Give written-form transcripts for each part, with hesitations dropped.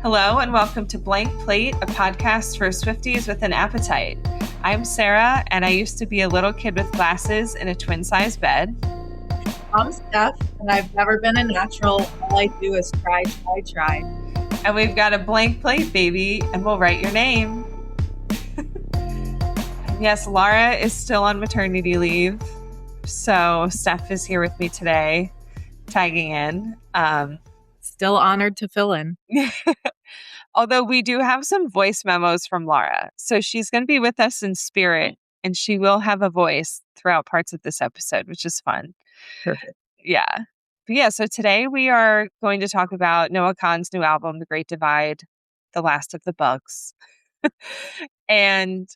Hello and welcome to Blank Plate, a podcast for Swifties with an appetite. I'm Sara, and I used to be a little kid with glasses in a twin-size bed. I'm Stef, and I've never been a natural. All I do is try. And we've got a blank plate, baby, and we'll write your name. Yes, Lara is still on maternity leave, so Stef is here with me today, tagging in. Still honored to fill in. Although we do have some voice memos from Lara. So she's going to be with us in spirit, and she will have a voice throughout parts of this episode, which is fun. Perfect. Yeah. But yeah, so today we are going to talk about Noah Kahan's new album, The Great Divide, The Last of the Bugs. And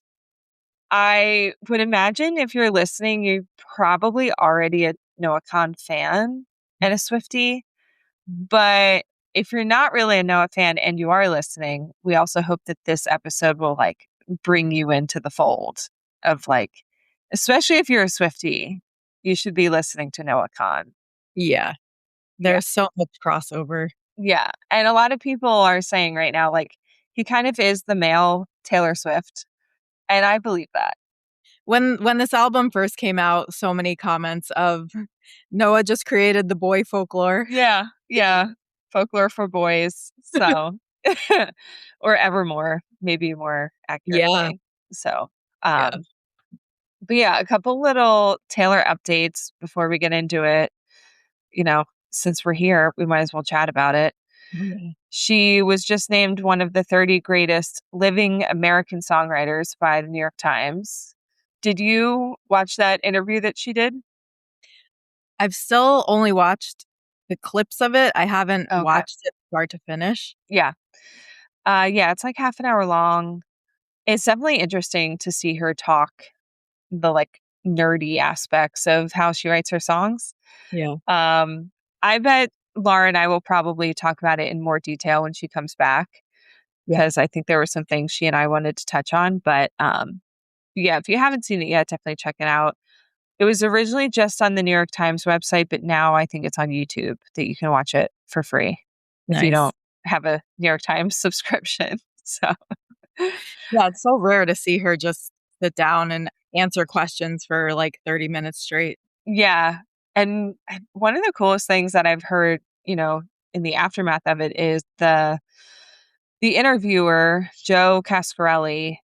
I would imagine if you're listening, you're probably already a Noah Kahan fan and a Swiftie. But if you're not really a Noah fan and you are listening, we also hope that this episode will bring you into the fold of especially if you're a Swiftie, you should be listening to Noah Kahan. Yeah. There's so much crossover. Yeah. And a lot of people are saying right now, he kind of is the male Taylor Swift. And I believe that. When this album first came out, so many comments of Noah just created the boy folklore. Yeah. Folklore for boys. So, or evermore, maybe more accurately. Yeah. So, but yeah, a couple little Taylor updates before we get into it. Since we're here, we might as well chat about it. Mm-hmm. She was just named one of the 30 greatest living American songwriters by the New York Times. Did you watch that interview that she did? I've still only watched the clips of it. I haven't watched it start to finish. Yeah. It's like half an hour long. It's definitely interesting to see her talk the nerdy aspects of how she writes her songs. Yeah. I bet Lara and I will probably talk about it in more detail when she comes back, because I think there were some things she and I wanted to touch on. But yeah, if you haven't seen it yet, definitely check it out. It was originally just on the New York Times website, but now I think it's on YouTube that you can watch it for free if you don't have a New York Times subscription. So yeah, it's so rare to see her just sit down and answer questions for 30 minutes straight. Yeah. And one of the coolest things that I've heard, in the aftermath of it is the interviewer, Joe Cascarelli.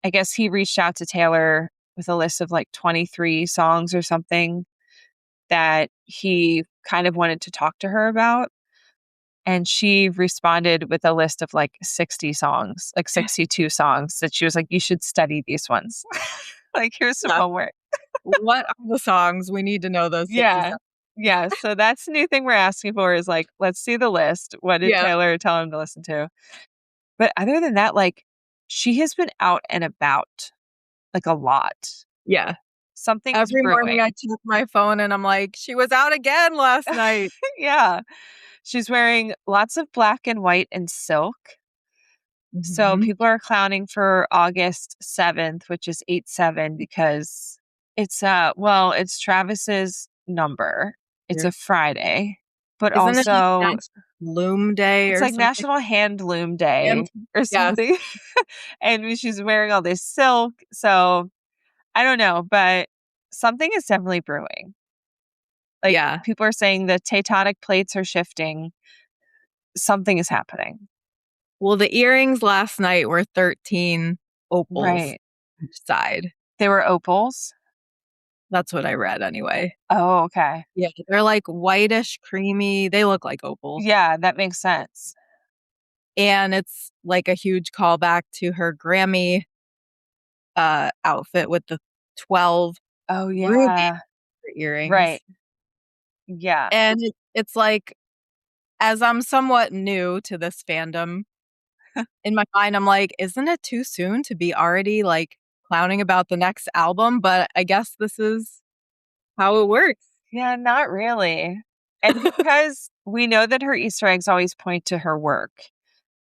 I guess he reached out to Taylor with a list of 23 songs or something that he kind of wanted to talk to her about. And she responded with a list of 60 songs, 62 songs that she was like, you should study these ones. Here's some homework. What are the songs? We need to know those. Yeah. Yeah. So that's the new thing we're asking for is let's see the list. What did Taylor tell him to listen to? But other than that, she has been out and about a lot. Yeah. Something every morning I check my phone and I'm like, she was out again last night. Yeah. She's wearing lots of black and white and silk. Mm-hmm. So people are clowning for August 7th, which is 8/7, because it's it's Travis's number. It's a Friday, but Isn't also it Loom Day. It's or something? National Hand Loom Day or something. And she's wearing all this silk. So I don't know, but something is definitely brewing. People are saying the tectonic plates are shifting. Something is happening. Well, the earrings last night were 13 opals each side. They were opals? That's what I read anyway. Oh, okay. Yeah, they're whitish, creamy. They look like opals. Yeah, that makes sense. And it's a huge callback to her Grammy outfit with the 12 ruby earrings. Right. Yeah. And it's as I'm somewhat new to this fandom, in my mind, I'm like, isn't it too soon to be already clowning about the next album? But I guess this is how it works. Yeah, not really. And because we know that her Easter eggs always point to her work,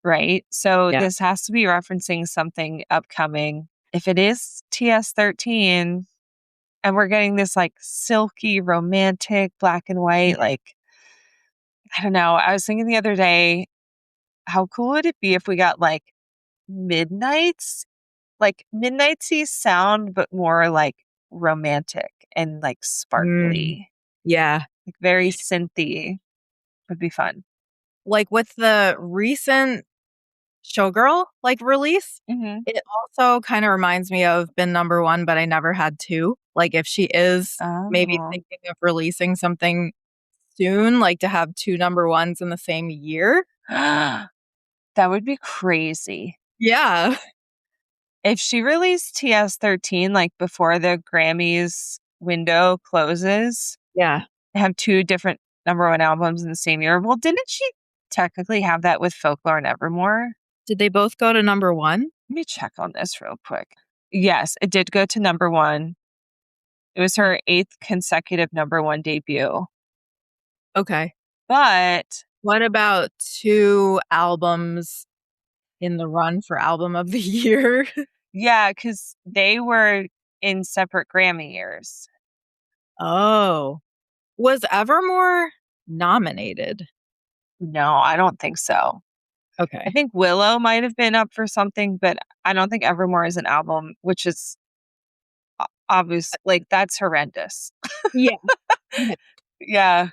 right? So this has to be referencing something upcoming. If it is TS13 and we're getting this silky, romantic, black and white, I don't know. I was thinking the other day, how cool would it be if we got like midnights, like midnightsy sound, but more like romantic and like Mm, sparkly, yeah. like very synthy would be fun. Like, with the recent Showgirl, like, release, Hmm. it also kinda reminds me of Been Number 1, but I never had 2. Like, if she is maybe Oh, thinking of releasing something soon, like, to have 2 number 1s in the same year. that would be crazy. Yeah. If she released TS13 like before the Grammys window closes, Yeah. have two different number one albums in the same year. Well, didn't she technically have that with Folklore and Evermore? Did they both go to number 1? Let me check on this real quick. Yes, it did go to number one. It was her eighth consecutive number one debut. Okay. But What about 2 albums in the run for album of the year? yeah, because they were in separate Grammy years. Oh. Was Evermore nominated? No, I don't think so. I Okay. think Willow might have been up for something, but I don't think Evermore is an album, which is obvious. Like, that's horrendous. Yeah. Yeah. Yeah.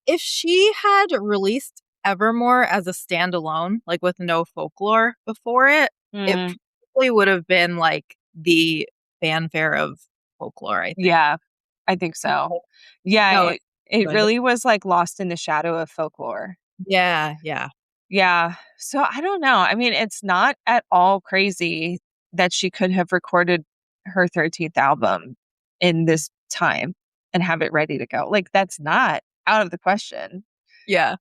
If she had released Evermore as a standalone, like, with no folklore before it, it Mm, probably would have been, like, the fanfare of folklore, I think. yeah. I think so. But Yeah, no, it good. really was, like, lost in the shadow of Folklore. Yeah, yeah. Yeah. So, I don't know. I mean, it's not at all crazy that she could have recorded her 13th album in this time and have it ready to go. Like, that's not out of the question. Yeah.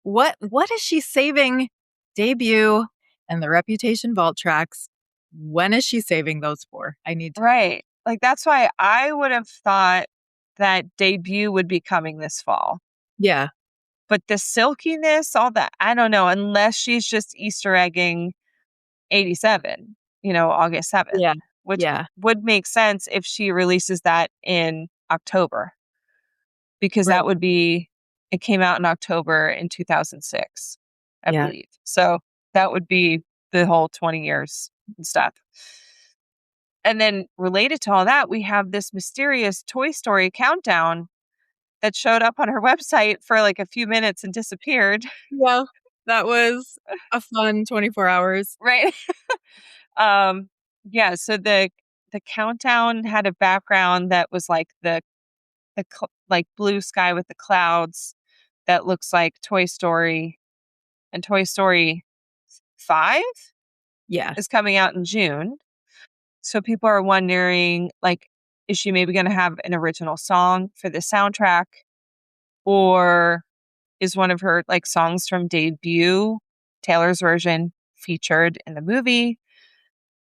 What is she saving debut and the Reputation vault tracks? When is she saving those for? I need to. Right. Like, that's why I would have thought that Debut would be coming this fall. Yeah. But the silkiness, all that, I don't know, unless she's just Easter egging 87, August 7th, Yeah. which Yeah. would make sense if she releases that in October, because Right. that would be, it came out in October in 2006, I Yeah. believe. So that would be the whole 20 years and stuff. And then related to all that, we have this mysterious Toy Story countdown that showed up on her website for like a few minutes and disappeared. Yeah. That was a fun 24 hours. Right. Um, yeah, so the countdown had a background that was like like blue sky with the clouds that looks like Toy Story, and Toy Story 5 Yeah. is coming out in June. So people are wondering, like, is she maybe going to have an original song for the soundtrack, or is one of her like songs from Debut, Taylor's version, featured in the movie?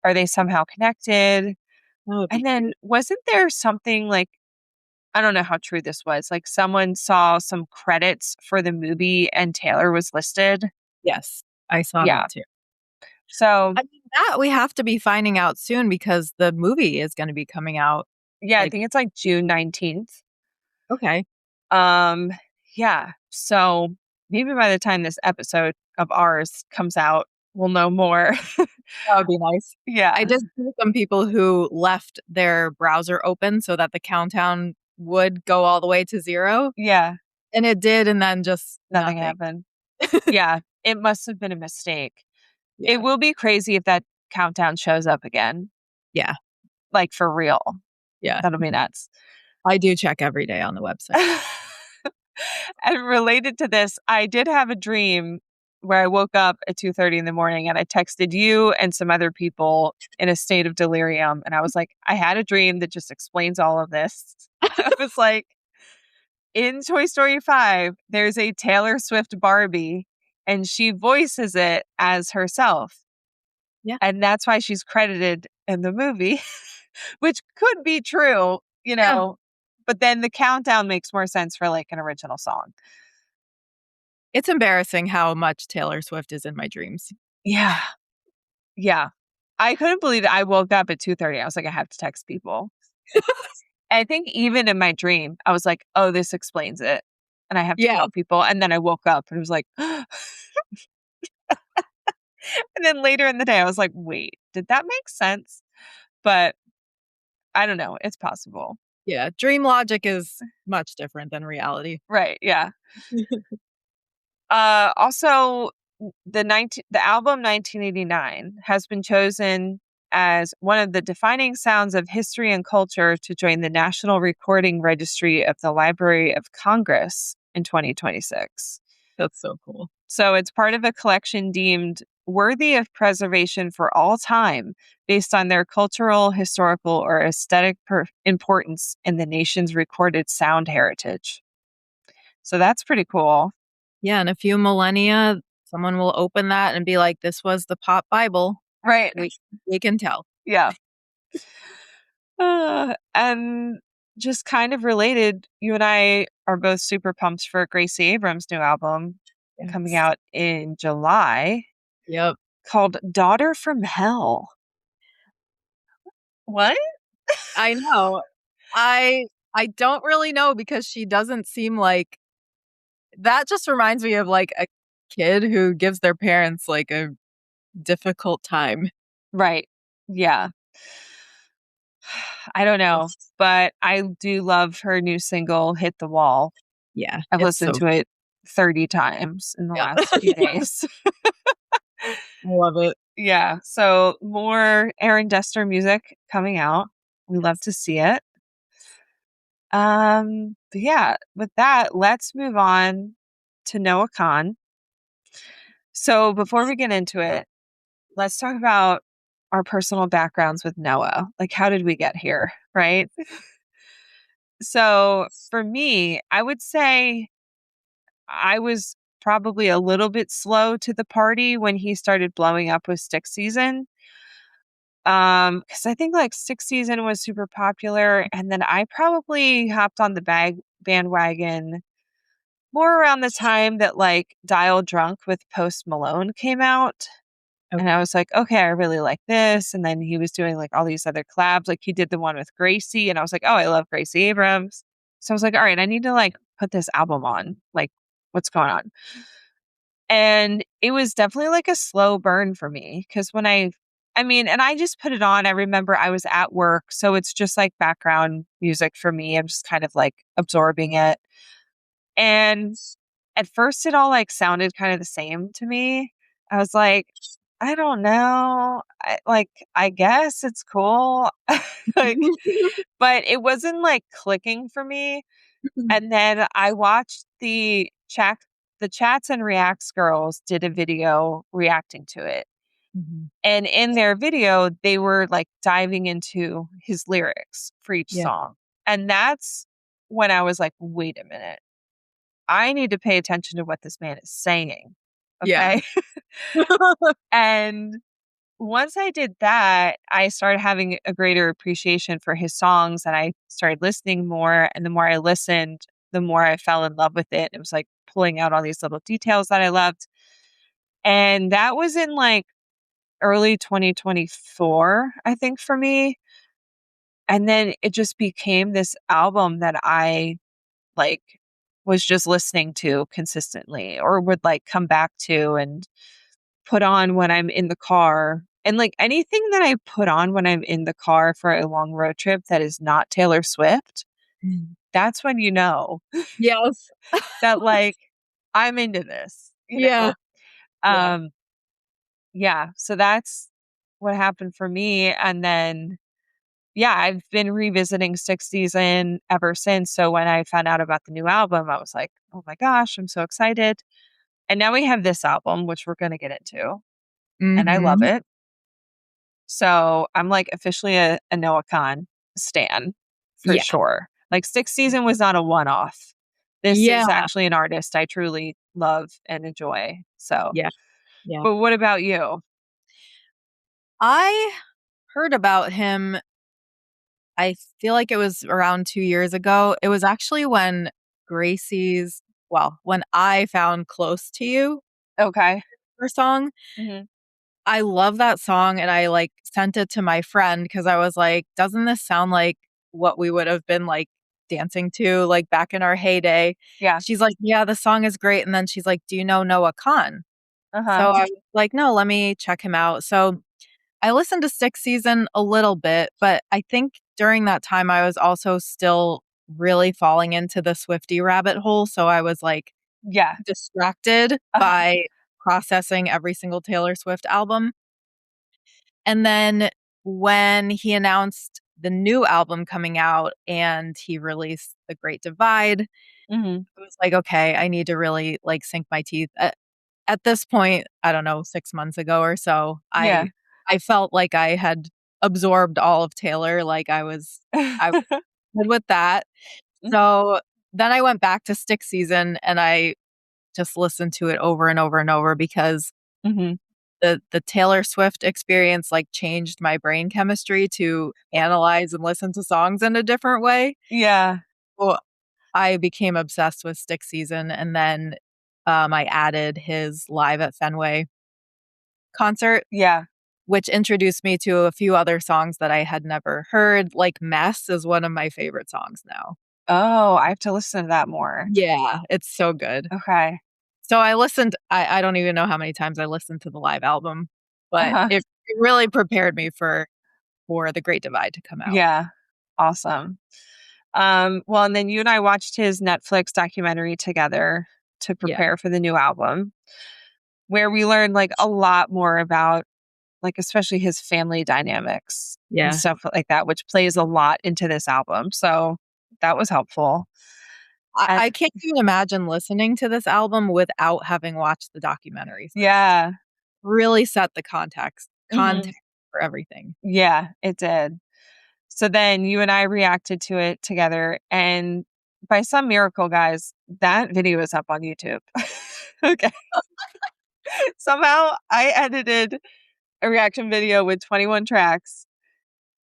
Are they somehow connected? That would And be then cute. wasn't there something like, I don't know how true this was, like someone saw some credits for the movie and Taylor was listed? Yes. I saw Yeah. that too. So, I mean, that we have to be finding out soon because the movie is gonna be coming out, yeah, I like. think it's like June 19th. Okay. Um, yeah. So maybe by the time this episode of ours comes out, we'll know more. That would be nice. I Yeah. did see some people who left their browser open so that the countdown would go all the way to 0, Yeah. and it did, and then just Nothing nothing. happened. Yeah. It must have been a mistake. It Yeah. will be crazy if that countdown shows up again, Yeah. like for real. Yeah. That'll be nuts. I do check every day on the website. And related to this, I did have a dream where I woke up at 2:30 in the morning and I texted you and some other people in a state of delirium. And I was like, I had a dream that just explains all of this. I was like, in Toy Story 5, there's a Taylor Swift Barbie and she voices it as herself. Yeah. And that's why she's credited in the movie, which could be true, Yeah. but then the countdown makes more sense for like an original song. It's embarrassing how much Taylor Swift is in my dreams. Yeah. Yeah. I couldn't believe it. I woke up at 2:30. I was like, I have to text people. I think even in my dream, I was like, oh, this explains it. And I have to Yeah. tell people. And then I woke up and it was like, And then later in the day, I was like, wait, did that make sense? But I don't know. It's possible. Yeah, dream logic is much different than reality. Right. Yeah. Also, the album 1989 has been chosen as one of the defining sounds of history and culture to join the National Recording Registry of the Library of Congress in 2026. That's so cool. So it's part of a collection deemed worthy of preservation for all time based on their cultural, historical, or aesthetic importance in the nation's recorded sound heritage. So that's pretty cool. Yeah, in a few millennia, someone will open that and be like, "This was the pop Bible." Right. We we can tell. Yeah. And just kind of related, you and I are both super pumped for Gracie Abrams' new album coming Yes. out in July Yep. called Daughter from Hell. What? I know. I I don't really know because she doesn't seem like that just reminds me of, like, a kid who gives their parents, like, a difficult time. Right. Yeah. I don't know, Yes. but I do love her new single, Hit the Wall. Yeah, I've it's listened so to it 30 times in the yeah. last few days. I love it. Yeah. So more Aaron Dester music coming out. We love to see it. But yeah, with that, let's move on to Noah Khan. So before we get into it, let's talk about our personal backgrounds with Noah. Like, how did we get here? Right. So for me, I would say I was probably a little bit slow to the party when he started blowing up with Stick Season. Because I think like Stick Season was super popular, and then I probably hopped on the bandwagon more around the time that like Dial Drunk with Post Malone came out. And I Okay. was like, okay, I really like this. And then he was doing like all these other collabs. Like he did the one with Gracie. And I was like, oh, I love Gracie Abrams. So I was like, all right, I need to like put this album on. Like, what's going on? And it was definitely like a slow burn for me. Cause I mean, and I just put it on. I remember I was at work. So it's just like background music for me. I'm just kind of like absorbing it. And at first, it all, like, sounded kinda the same to me. I was like, "I don't know. I guess it's cool." Like, but it wasn't, like, clicking for me, and then I watched the Chats and Reacts girls did a video reacting to it, Mhm. and in their video, they were, like, diving into his lyrics for each Yeah. song, and that's when I was like, "Wait a minute. I need to pay attention to what this man is saying." Yeah. Okay. And once I did that, I started having a greater appreciation for his songs and I started listening more. And the more I listened, the more I fell in love with it. It was like pulling out all these little details that I loved. And that was in like early 2024, I think, for me. And then it just became this album that I like was just listening to consistently or would like come back to and put on when I'm in the car. And like anything that I put on when I'm in the car for a long road trip that is not Taylor Swift, Mm. that's when you know Yes. that like I'm into this, you Yeah. know? Yeah. Um yeah, so that's what happened for me. And then yeah, I've been revisiting Sixth Season ever since. So when I found out about the new album, I was like, oh my gosh, I'm so excited. And now we have this album, which we're going to get into, and I love Mhm. it. So I'm like officially a Noah Khan stan for Yeah. sure. Like Sixth Season was not a one off. This Yeah. is actually an artist I truly love and enjoy. So, Yeah. Yeah. but what about you? I heard about him, I feel like it was around 2 years ago. It was actually when when I found "Close to You," Okay. her song. Hmm. I love that song, and I, like, sent it to my friend because I was like, "Doesn't this sound like what we would have been, like, dancing to, like, back in our heyday?" Yeah. She's like, "Yeah, the song is great," and then she's like, "Do you know Noah Kahan?" Uh-huh. So I was like, no, let me check him out. So I listened to Stick Season a little bit, but I think during that time I was also still really falling into the Swiftie rabbit hole. So I was like Yeah. distracted by processing every single Taylor Swift album. And then when he announced the new album coming out and he released The Great Divide, Mhm. I was like, okay, I need to really like sink my teeth. At this point, I don't know, 6 months ago or so, Yeah. I felt like I had absorbed all of Taylor, like I was good with that. So then I went back to Stick Season and I just listened to it over and over and over because Mhm. the Taylor Swift experience, like, changed my brain chemistry to analyze and listen to songs in a different way. Yeah. Well, I became obsessed with Stick Season, and then, I added his Live at Fenway concert, Yeah. which introduced me to a few other songs that I had never heard, like, Mess is one of my favorite songs now. Oh, I have to listen to that more. Yeah, it's so good. Okay. So I don't even know how many times I listened to the live album, but Uh-huh. it really prepared me for The Great Divide to come out. Yeah. Awesome. Well, and then you and I watched his Netflix documentary together to Yeah, prepare for the new album, where we learned like a lot more about like especially his family dynamics and yeah. stuff like that, which plays a lot into this album. So that was helpful. And I can't even imagine listening to this album without having watched the documentary first. yeah. Really set the Mhm. context for everything. Yeah, it did. So then you and I reacted to it together, and by some miracle, guys, that video is up on YouTube. Okay. Somehow I edited a reaction video with 21 tracks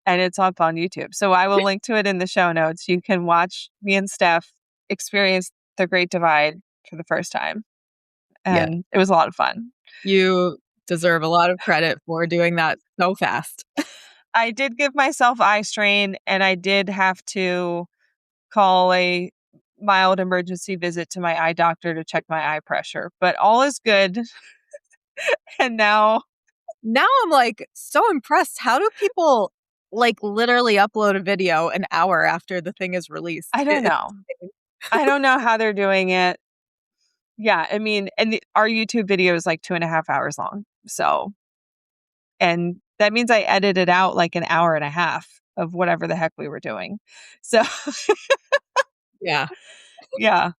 and it's up on YouTube. So I will link to it in the show notes. You can watch me and Steph experience the Great Divide for the first time. Yeah. And it was a lot of fun. You deserve a lot of credit for doing that so fast. I did give myself eye strain and I did have to call a mild emergency visit to my eye doctor to check my eye pressure, but all is good. And now Now I'm, like, so impressed. How do people, like, literally upload a video an hour after the thing is released? I don't know. Insane. I don't know how they're doing it. Yeah, I mean, and our YouTube video is like 2.5 hours long. So, and that means I edited out like an hour and a half of whatever the heck we were doing. So, Yeah. yeah.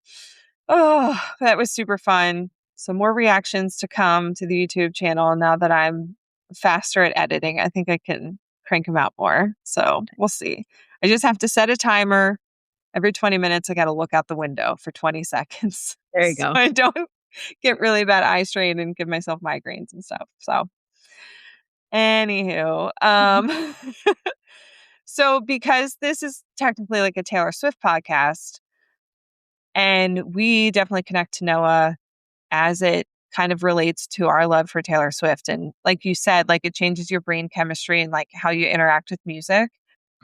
Oh, that was super fun. So, more reactions to come to the YouTube channel now that I'm faster at editing. I think I can crank them out more. So, we'll see. I just have to set a timer. Every 20 minutes, I got to look out the window for 20 seconds There you so go. I don't get really bad eye strain and give myself migraines and stuff. So, anywho, so because this is technically like a Taylor Swift podcast, and we definitely connect to Noah as it kind of relates to our love for Taylor Swift. And like you said, like it changes your brain chemistry and like how you interact with music.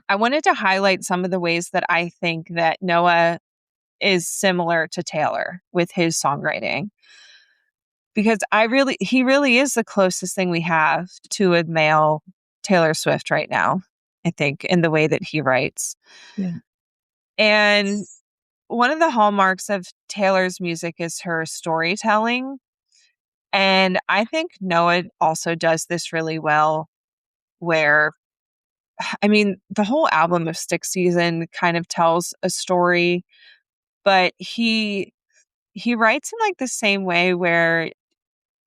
I wanted to highlight some of the ways that I think that Noah is similar to Taylor with his songwriting. Because he really is the closest thing we have to a male Taylor Swift right now, I think, in the way that he writes. Yeah. And one of the hallmarks of Taylor's music is her storytelling. And I think Noah also does this really well, where, I mean, the whole album of Stick Season kind of tells a story, but he writes in like the same way where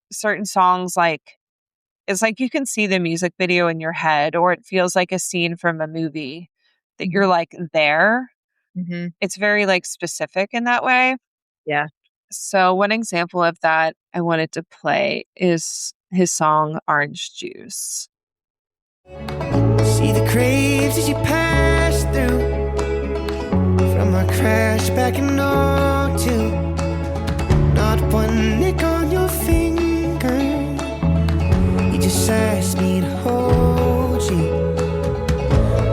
certain songs like it's like you can see the music video in your head or it feels like a scene from a movie that Mhm. you're like there. Mhm. It's very like specific in that way. Yeah. So one example of that I wanted to play is his song Orange Juice. See the craves as you pass through from our crash back in '02. Not one nick on your finger. You just asked me to hold you,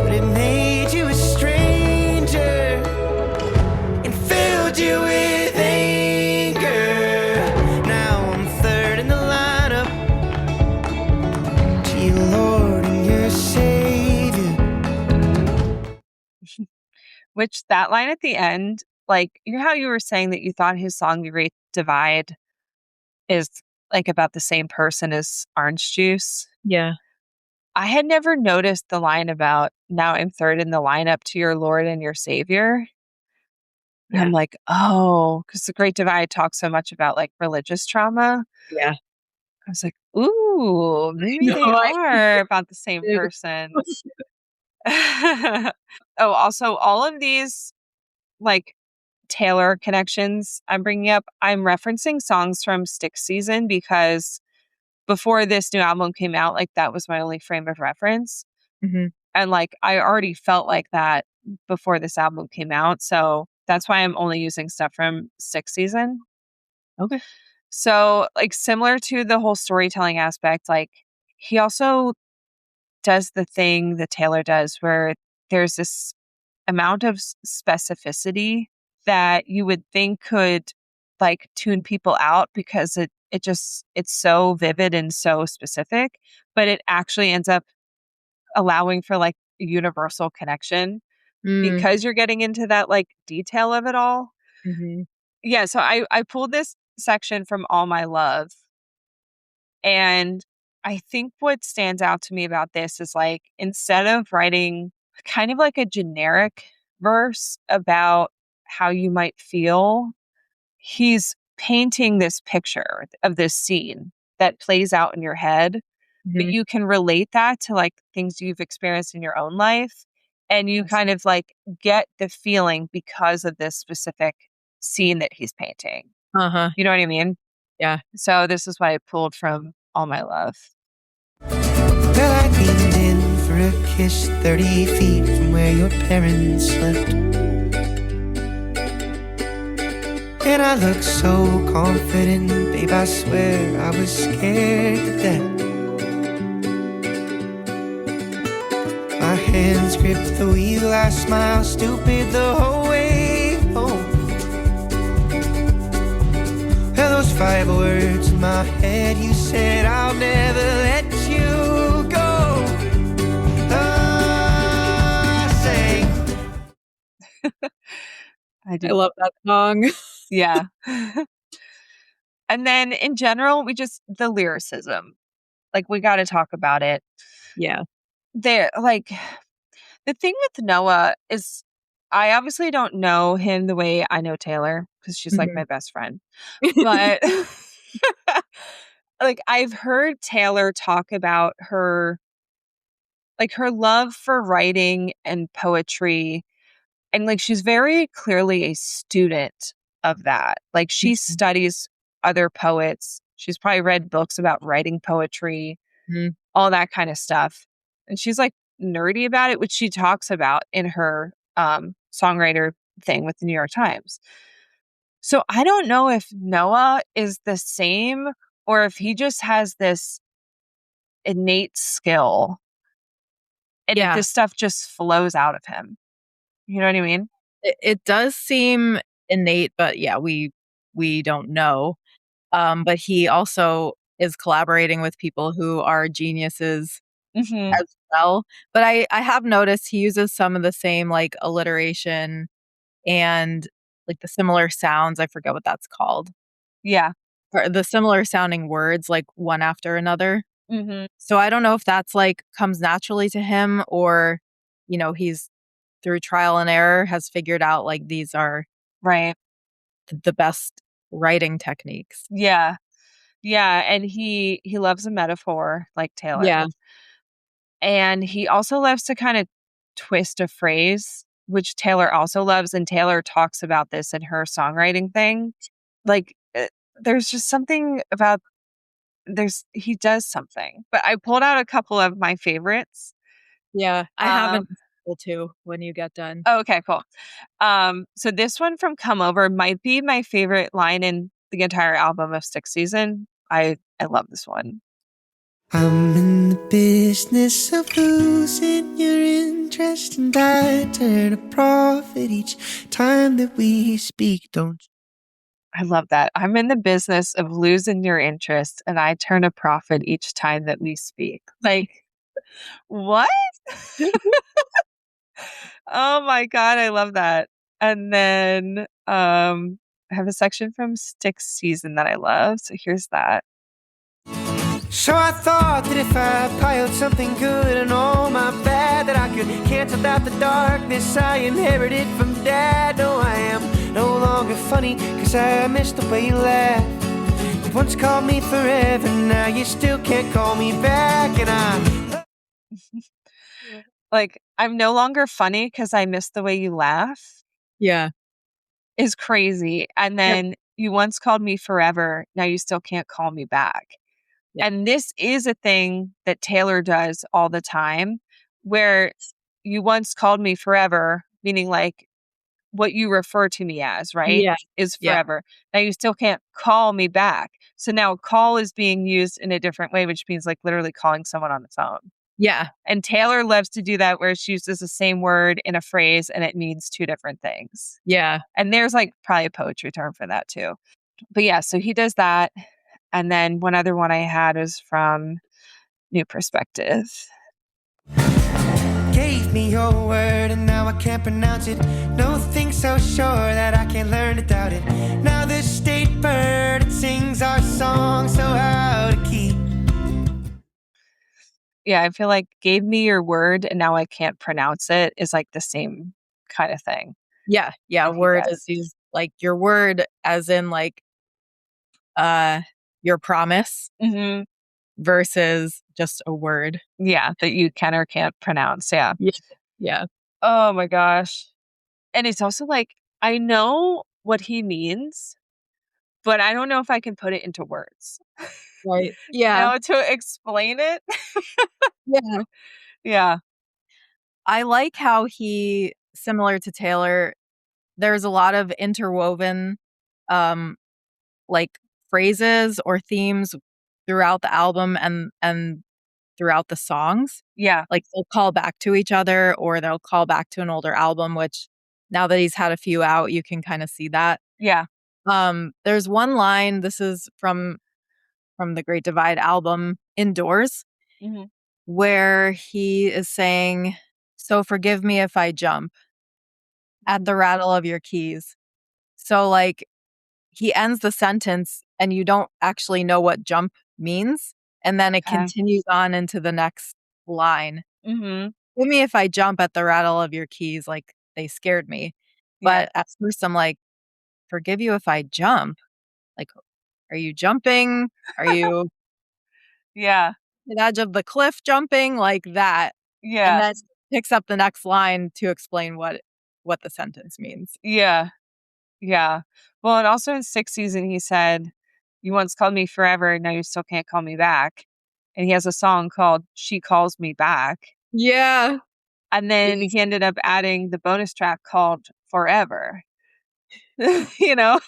but it made you a stranger and filled you with anger. Now I'm third in the Which that line at the end, like, you know how you were saying that you thought his song The Great Divide is like about the same person as Orange Juice? Yeah. I had never noticed the line about now I'm third in the lineup to your Lord and your Savior. And I'm Yeah. like, oh, because The Great Divide talks so much about like religious trauma. Yeah. I was like, ooh, maybe No, they I are about the same did. person. Oh, also, all of these like Taylor connections I'm bringing up, I'm referencing songs from Stick Season because before this new album came out, like that was my only frame of reference. Mhm. And like I already felt like that before this album came out. So that's why I'm only using stuff from Stick Season. Okay. So, like, similar to the whole storytelling aspect, like, he also does the thing that Taylor does where there's this amount of specificity that you would think could, like, tune people out because it's so vivid and so specific, but it actually ends up allowing for, like, a universal connection Mm. because you're getting into that, like, detail of it all. Mhm. Yeah, so I pulled this section from All My Love. And I think what stands out to me about this is like instead of writing kind of like a generic verse about how you might feel, he's painting this picture of this scene that plays out in your head, but Mhm. you can relate that to like things you've experienced in your own life. And you Yes. kind of like get the feeling because of this specific scene that he's painting. Uh-huh. You know what I mean? Yeah. So this is what I pulled from All My Love. Well, I leaned in for a kiss 30 feet from where your parents slept. And I looked so confident, babe, I swear I was scared to death. My hands gripped the wheel, I smiled stupid the whole way home. Well, those 5 words in my head, you said I'll never let you go. I sang. I I do. love that song. Yeah. And then in general, we just the lyricism. Like we got to talk about it. Yeah. There like the thing with Noah is I obviously don't know him the way I know Taylor because she's like Mhm. my best friend. But like I've heard Taylor talk about her like her love for writing and poetry. And, like, she's very clearly a student of that. Like, she Mhm. studies other poets. She's probably read books about writing poetry, Mhm. all that kinda stuff. And she's, like, nerdy about it, which she talks about in her, songwriter thing with the New York Times. So, I don't know if Noah is the same or if he just has this innate skill and Yeah. this stuff just flows out of him. You know what I mean? It does seem innate, but yeah, we don't know. But he also is collaborating with people who are geniuses Mhm. as well. But I have noticed he uses some of the same, like, alliteration and, like, the similar sounds, I forget what that's called, Yeah. or the similar sounding words, like, one after another. Mhm. So I don't know if that's, like, comes naturally to him or, he's through trial and error has figured out, like, these are Right. the best writing techniques. Yeah. Yeah, and he loves a metaphor like Yeah. Taylor. And he also loves to kinda twist a phrase, which Taylor also loves, and Taylor talks about this in her songwriting thing. Like, there's just something about there's he does something. But I pulled out a couple of my favorites. Yeah. I Um haven't listened to when you get done. oh, okay, cool. So this one from Come Over might be my favorite line in the entire album of Stick Season. I love this one. I'm in the business of losing your interest, and I turn a profit each time that we speak. Don't I love that. I'm in the business of losing your interest and I turn a profit each time that we speak. Like, what? Oh my God, I love that. And then I have a section from Styx season that I love. So here's that. So I thought that if I piled something good and all my bad, that I could cancel out the darkness I inherited from Dad. No, I am no longer funny, cause I miss the way you laugh. You once called me forever, now you still can't call me back. And I Like, I'm no longer funny because I miss the way you laugh Yeah. is crazy. And Yep. then you once called me forever, now you still can't call me back. Yep. And this is a thing that Taylor does all the time, where you once called me forever, meaning like what you refer to me as, right? Yeah. Is Yeah. forever. Now you still can't call me back. So now call is being used in a different way, which means like literally calling someone on the phone. Yeah. And Taylor loves to do that where she uses the same word in a phrase and it means two different things. Yeah. And there's like probably a poetry term for that too. But yeah, so he does that. And then one other one I had is from New Perspective. gave me your word and now I can't pronounce it. No thing so sure that I can't learn to doubt it. Now the state bird, it sings our song so out of key. Yeah, I feel like gave me your word and now I can't pronounce it is like the same kind of thing. Yeah. Yeah. that he Word does. is used like your word as in like your promise Mhm. versus just a word. Yeah, that you can or can't pronounce. Yeah. Yeah. Yeah. Oh my gosh. And it's also like, I know what he means, but I don't know if I can put it into words. Right. Yeah. To explain it. Yeah. Yeah. I like how he, similar to Taylor, there's a lot of interwoven um like phrases or themes throughout the album and throughout the songs. Yeah. Like they'll call back to each other or they'll call back to an older album, which now that he's had a few out, you can kind of see that. Yeah. There's one line, this is from the Great Divide album, Indoors, Mhm. where he is saying, "So forgive me if I jump at the rattle of your keys." So like he ends the sentence and you don't actually know what jump means. And then it Okay. continues on into the next line. Mhm. Give me if I jump at the rattle of your keys, like they scared me. Yeah. But at first I'm like, forgive you if I jump. Like, are you jumping? Are you Yeah. the edge of the cliff jumping? Like that. And Yeah. then picks up the next line to explain what the sentence means. Yeah. Yeah. Well, and also in sixth season, he said, "You once called me forever, now you still can't call me back." And he has a song called "She Calls Me Back." Yeah. And then Yes. he ended up adding the bonus track called "Forever." you know?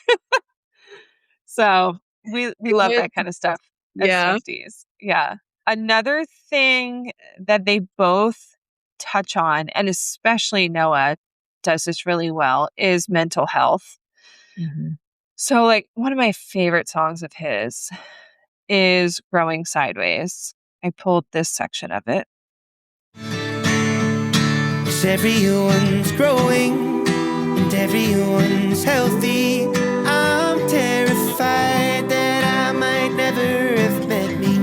So we love Good. that kind of stuff as Yeah. Swifties. Yeah. Another thing that they both touch on, and especially Noah does this really well, is mental health. Mhm. So, like, one of my favorite songs of his is Growing Sideways. I pulled this section of it. 'Cause everyone's growing and everyone's healthy. I'm terrified that I might never have met me.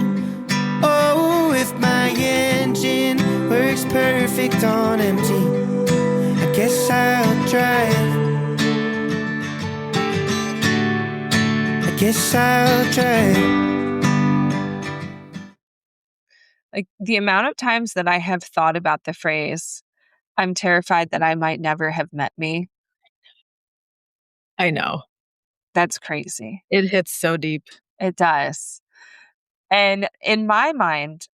Oh, if my engine works perfect on empty, I guess I'll drive. I guess I'll drive. Like, the amount of times that I have thought about the phrase, I'm terrified that I might never have met me, I know. that's crazy. It hits so deep. It does. And in my mind,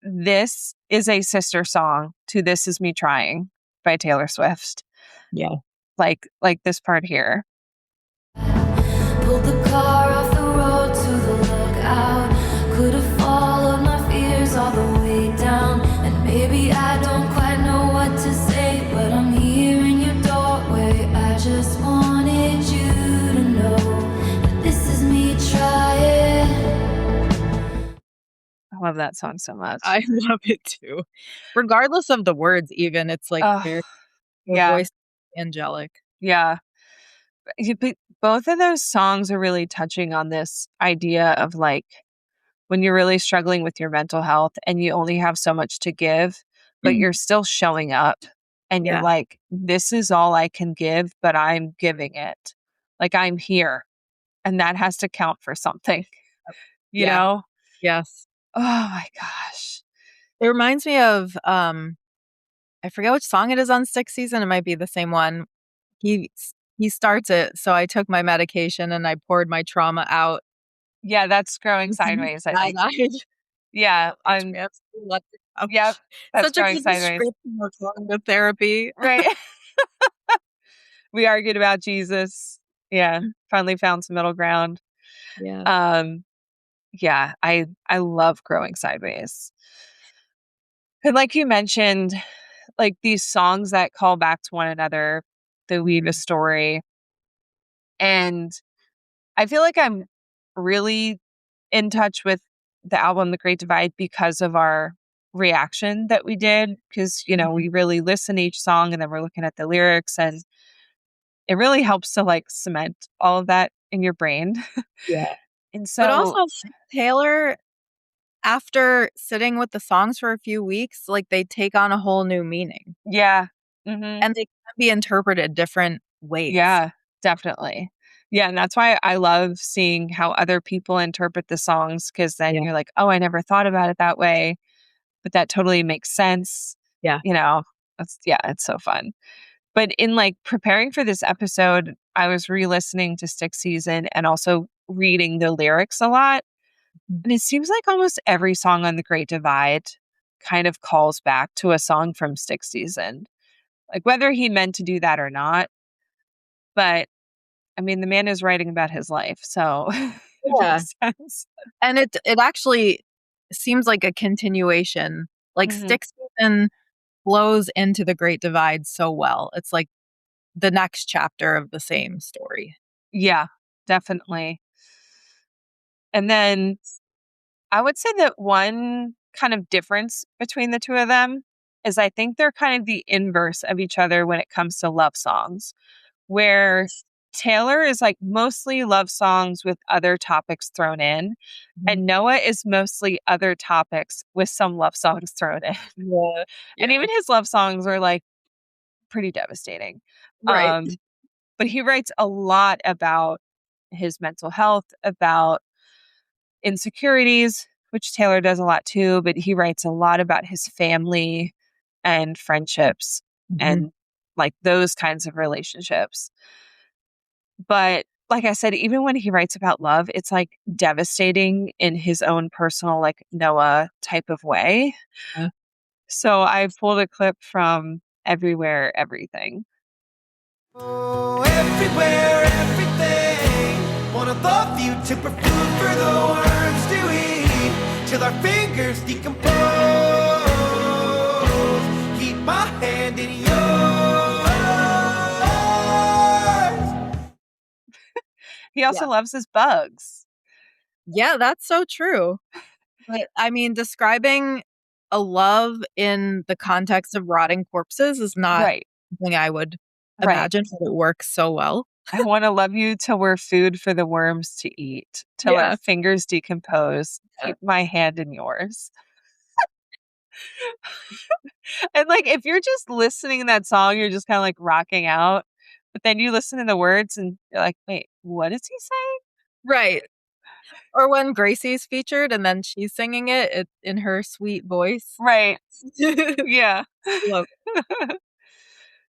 this is a sister song to This Is Me Trying by Taylor Swift. Yeah. Like this part here. Pulled the car off the road to the lookout. Could have followed my fears all the way down. And maybe I don't quite know what to say, but I'm here in your doorway. I just wanted you to know that this is me trying. I love that song so much. I love it too. Regardless of the words even, it's like Ugh, very Her Yeah. voice angelic. Yeah. But both of those songs are really touching on this idea of like when you're really struggling with your mental health and you only have so much to give, but you're still showing up and you're Yeah. like, this is all I can give, but I'm giving it. Like I'm here. And that has to count for something, you Yeah. know? Yes. Oh my gosh. It reminds me of I forget which song it is on Sixth Season. It might be the same one. He he starts it. So I took my medication and I poured my trauma out. Yeah, that's growing Mhm. sideways, I And think. I Yeah, I'm let it out. yep, that's Such a growing good sideways. description of going to therapy. Right. We argued about Jesus. Yeah, finally found some middle ground. Yeah. Um, yeah, I love growing sideways. And like you mentioned, like these songs that call back to one another, that weave a story. And I feel like I'm really in touch with the album The Great Divide because of our reaction that we did. Because, you know, Mhm. we really listen to each song and then we're looking at the lyrics, and it really helps to like cement all of that in your brain. Yeah. And But also, so, I think Taylor, after sitting with the songs for a few weeks, like they take on a whole new meaning yeah. Hmm. and they can be interpreted different ways. Yeah, definitely. Yeah, and that's why I love seeing how other people interpret the songs, because then Yeah. you're like, "Oh, I never thought about it that way, but that totally makes sense." Yeah. You know? That's yeah, it's so fun. But in, like, preparing for this episode, I was re-listening to Stick Season and also reading the lyrics a lot, Mhm. and it seems like almost every song on The Great Divide kind of calls back to a song from Stick Season. Like, whether he meant to do that or not, but I mean, the man is writing about his life, so it Yeah. makes sense. And it actually seems like a continuation. Like Mhm. Stick Season flows into the Great Divide so well. It's like the next chapter of the same story. Yeah, definitely. And then I would say that one kind of difference between the two of them is I think they're kind of the inverse of each other when it comes to love songs, where Taylor is like mostly love songs with other topics thrown in, Mhm. and Noah is mostly other topics with some love songs thrown in. Yeah. And Yeah. even his love songs are like pretty devastating. Right. Um, but he writes a lot about his mental health, about insecurities, which Taylor does a lot too, but he writes a lot about his family and friendships Mhm. and like those kinds of relationships. But like I said, even when he writes about love, it's like devastating in his own personal, like Noah type of way. Yeah. So I pulled a clip from Everywhere, Everything. Oh, everywhere, everything. Wanna love you to put food for the worms to eat till our fingers decompose. Keep my hand in yours. He also Yeah. loves his bugs. Yeah, that's so true. But I mean, describing a love in the context of rotting corpses is not Right, something I would right. imagine, but it works so well. I want to love you till we're food for the worms to eat, till our Yeah. fingers decompose. Yeah. Keep my hand in yours. And like, if you're just listening to that song, you're just kind of like rocking out. But then you listen to the words and you're like, wait, what does he say? Right. Or when Gracie's featured and then she's singing it in her sweet voice. Right. Yeah. Love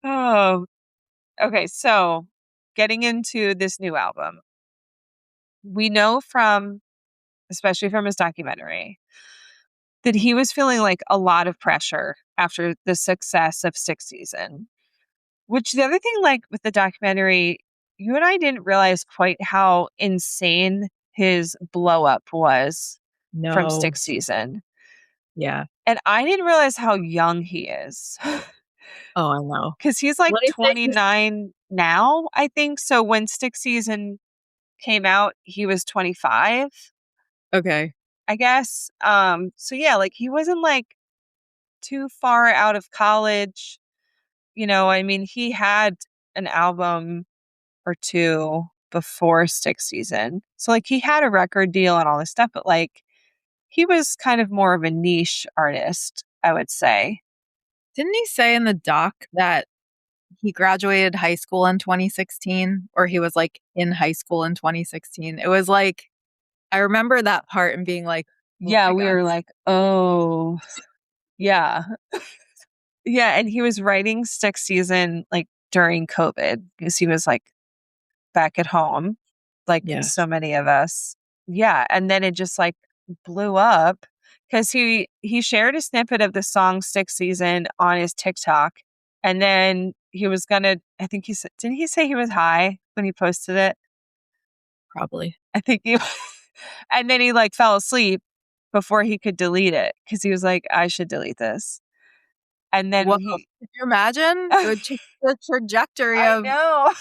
Oh, okay. So getting into this new album, we know from, especially from his documentary, that he was feeling like a lot of pressure after the success of Sixth Season. Which the other thing, like with the documentary, you and I didn't realize quite how insane his blow up was from No. Sixth Season. Yeah. And I didn't realize how young he is. Oh, I know. Because he's like What do you think? 29 now, I think. So when Sixth Season came out, he was 25, Okay. I guess. So yeah, like he wasn't like too far out of college. I mean, he had an album or two before Stick Season. So like he had a record deal and all this stuff, but like he was kind of more of a niche artist, I would say. Didn't he say in the doc that he graduated high school in 2016, or he was like in high school in 2016? It was like, I remember that part and being like, oh Yeah, my we God. were like, oh, yeah. Yeah, and he was writing Stick Season like during COVID because he was like back at home, like Yeah. so many of us. Yeah, and then it just like blew up because he shared a snippet of the song Stick Season on his TikTok, and then he was gonna. I think he said, didn't he say he was high when he posted it? Probably. I think he, and then he like fell asleep before he could delete it because he was like, I should delete this, and then Whoa. he. Could you imagine? It would change the trajectory I of know.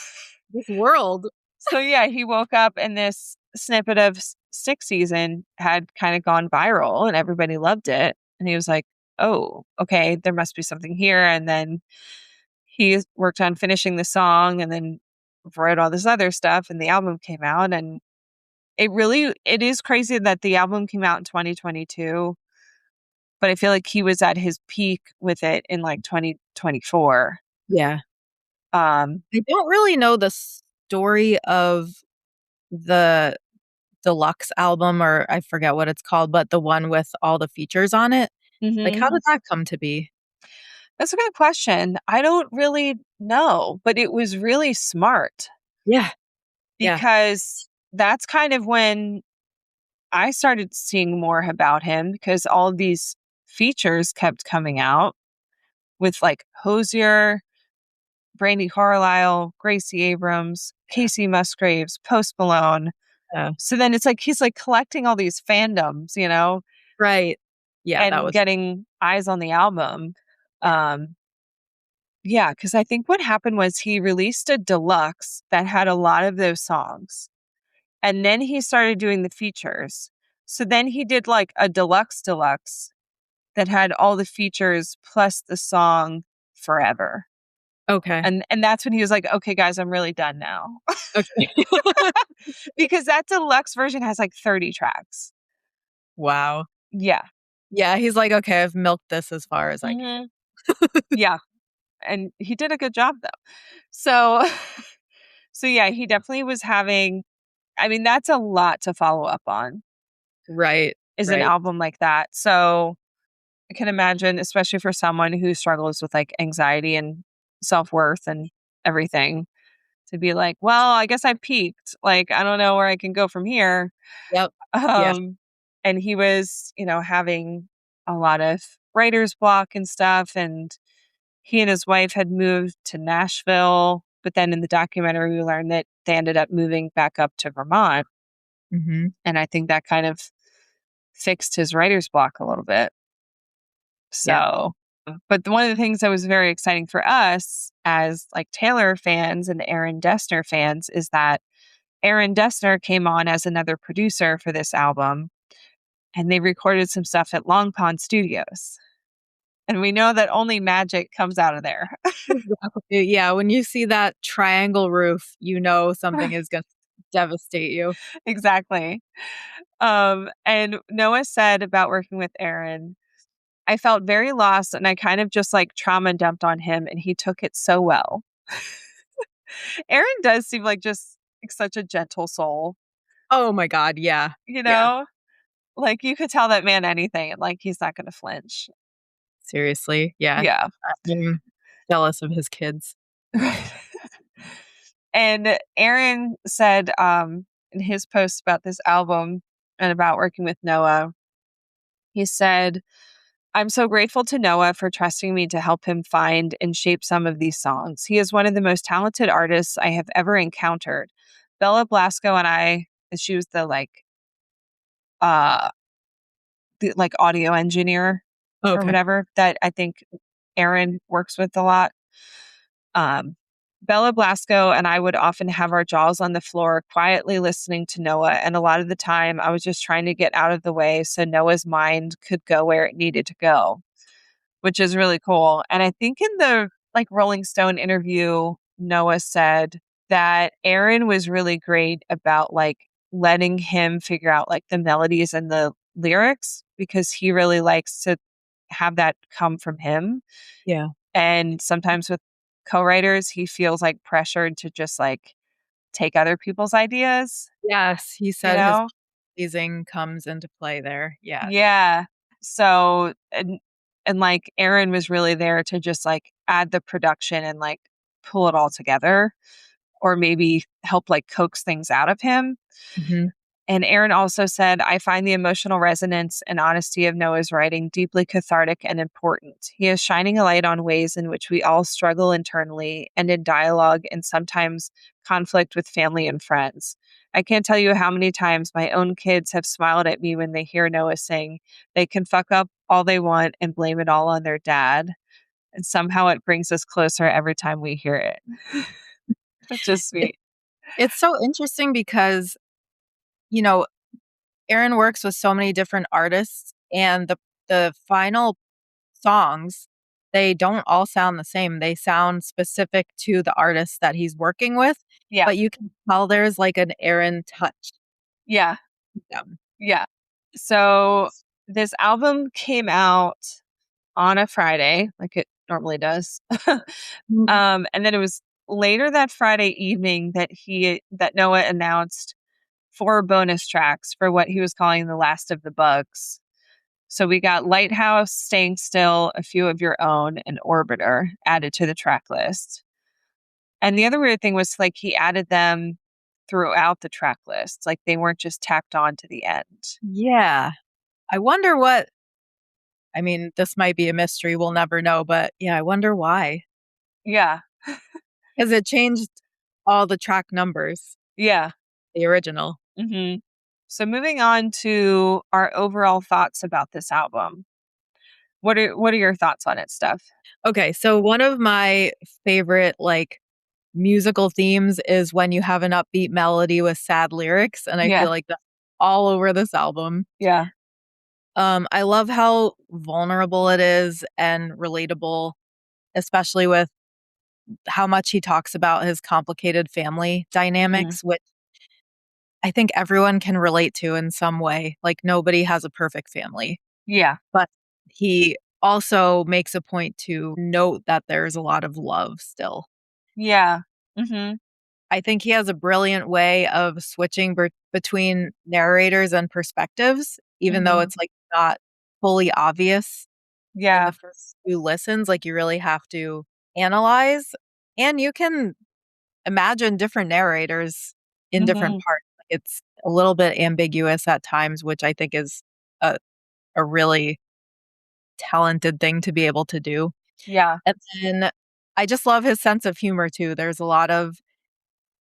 this world. So yeah, he woke up and this snippet of Stick Season had kind of gone viral and everybody loved it. And he was like, oh, okay, there must be something here. And then he worked on finishing the song and then wrote all this other stuff and the album came out. And it is crazy that the album came out in 2022, but I feel like he was at his peak with it in like 2024. Yeah. Um, I don't really know the story of the deluxe album, or I forget what it's called, but the one with all the features on it. Like, how mhm. did that come to be? That's a good question. I don't really know, but it was really smart Yeah. Yeah. because that's kind of when I started seeing more about him because all these features kept coming out with like Hosier, Brandy Carlisle, Gracie Abrams, Casey Musgraves, Post Malone. Yeah. So then it's like he's like collecting all these fandoms, Right. Yeah, that and was getting eyes on the album. Um, Yeah, because I think what happened was he released a deluxe that had a lot of those songs, and then he started doing the features. So then he did like a deluxe that had all the features plus the song Forever. okay. And that's when he was like, "Okay, guys, I'm really done now." Okay. Because that deluxe version has like 30 tracks. Wow. Yeah. Yeah, he's like, "Okay, I've milked this as far as I can." Mhm. Yeah. And he did a good job though. So so yeah, he definitely was having I mean, that's a lot to follow up on, Right. is an Right. album like that. So I can imagine, especially for someone who struggles with like anxiety and self-worth and everything, to be like, well, I guess I peaked. Like, I don't know where I can go from here. Yep. Yes. Um, and he was, having a lot of writer's block and stuff. And he and his wife had moved to Nashville. But then in the documentary, we learned that they ended up moving back up to Vermont. Mhm. And I think that kind of fixed his writer's block a little bit. Yeah. So, but one of the things that was very exciting for us as like Taylor fans and Aaron Dessner fans is that Aaron Dessner came on as another producer for this album and they recorded some stuff at Long Pond Studios. And we know that only magic comes out of there. Yeah, when you see that triangle roof, you know something is gonna devastate you. Exactly. And Noah said about working with Aaron, I felt very lost and I kind of just like trauma dumped on him and he took it so well. Aaron does seem like just like such a gentle soul, Oh my god, yeah. you Yeah. know? Like you could tell that man anything and like he's not gonna flinch. Seriously, yeah. Yeah. I'm jealous of his kids. And Aaron said in his post about this album and about working with Noah, he said, I'm so grateful to Noah for trusting me to help him find and shape some of these songs. He is one of the most talented artists I have ever encountered. Bella Blasco and I, she was uh the like audio engineer or Okay. whatever that I think Aaron works with a lot. Um Bella Blasco and I would often have our jaws on the floor quietly listening to Noah, and a lot of the time I was just trying to get out of the way so Noah's mind could go where it needed to go, which is really cool. And I think in the like Rolling Stone interview, Noah said that Aaron was really great about like letting him figure out like the melodies and the lyrics because he really likes to have that come from him. Yeah. And sometimes with co-writers, he feels like pressured to just like take other people's ideas, Yes, he you said his know? pleasing comes into play there. Yeah. Yeah. So and like Aaron was really there to just like add the production and like pull it all together or maybe help like coax things out of him. Mhm. And Aaron also said, I find the emotional resonance and honesty of Noah's writing deeply cathartic and important. He is shining a light on ways in which we all struggle internally and in dialogue and sometimes conflict with family and friends. I can't tell you how many times my own kids have smiled at me when they hear Noah sing. They can fuck up all they want and blame it all on their dad. And somehow it brings us closer every time we hear it. It's just It sweet. it's so interesting because, you know, Aaron works with so many different artists, and the final songs, they don't all sound the same. They sound specific to the artist that he's working with, Yeah. but you can tell there's like an Aaron touch Yeah. to them. Yeah. So this album came out on a Friday, like it normally does. Mhm. And then it was later that Friday evening that Noah announced 4 bonus tracks for what he was calling the last of the bugs. So we got Lighthouse, Staying Still, A Few of Your Own, and Orbiter added to the track list. And the other weird thing was like he added them throughout the track list. Like they weren't just tacked on to the end. Yeah. I wonder what I mean, this might be a mystery, we'll never know, but yeah, I wonder why. Yeah. Because it changed all the track numbers, Yeah. the original. hmm So moving on to our overall thoughts about this album. What are your thoughts on it, Steph? Okay, so one of my favorite, like, musical themes is when you have an upbeat melody with sad lyrics, and I Yeah. feel like that's all over this album. Yeah. I love how vulnerable it is and relatable, especially with how much he talks about his complicated family hmm dynamics, which I think everyone can relate to in some way. Like, nobody has a perfect family, Yeah. but he also makes a point to note that there's a lot of love still. Yeah. hmm I think he has a brilliant way of switching between narrators and perspectives, even though hmm it's like not fully obvious in the Yeah. first few listens. Like you really have to analyze, and you can imagine different narrators in different hmm parts. It's a little bit ambiguous at times, which I think is a, a really talented thing to be able to do. Yeah. And then I just love his sense of humor too. There's a lot of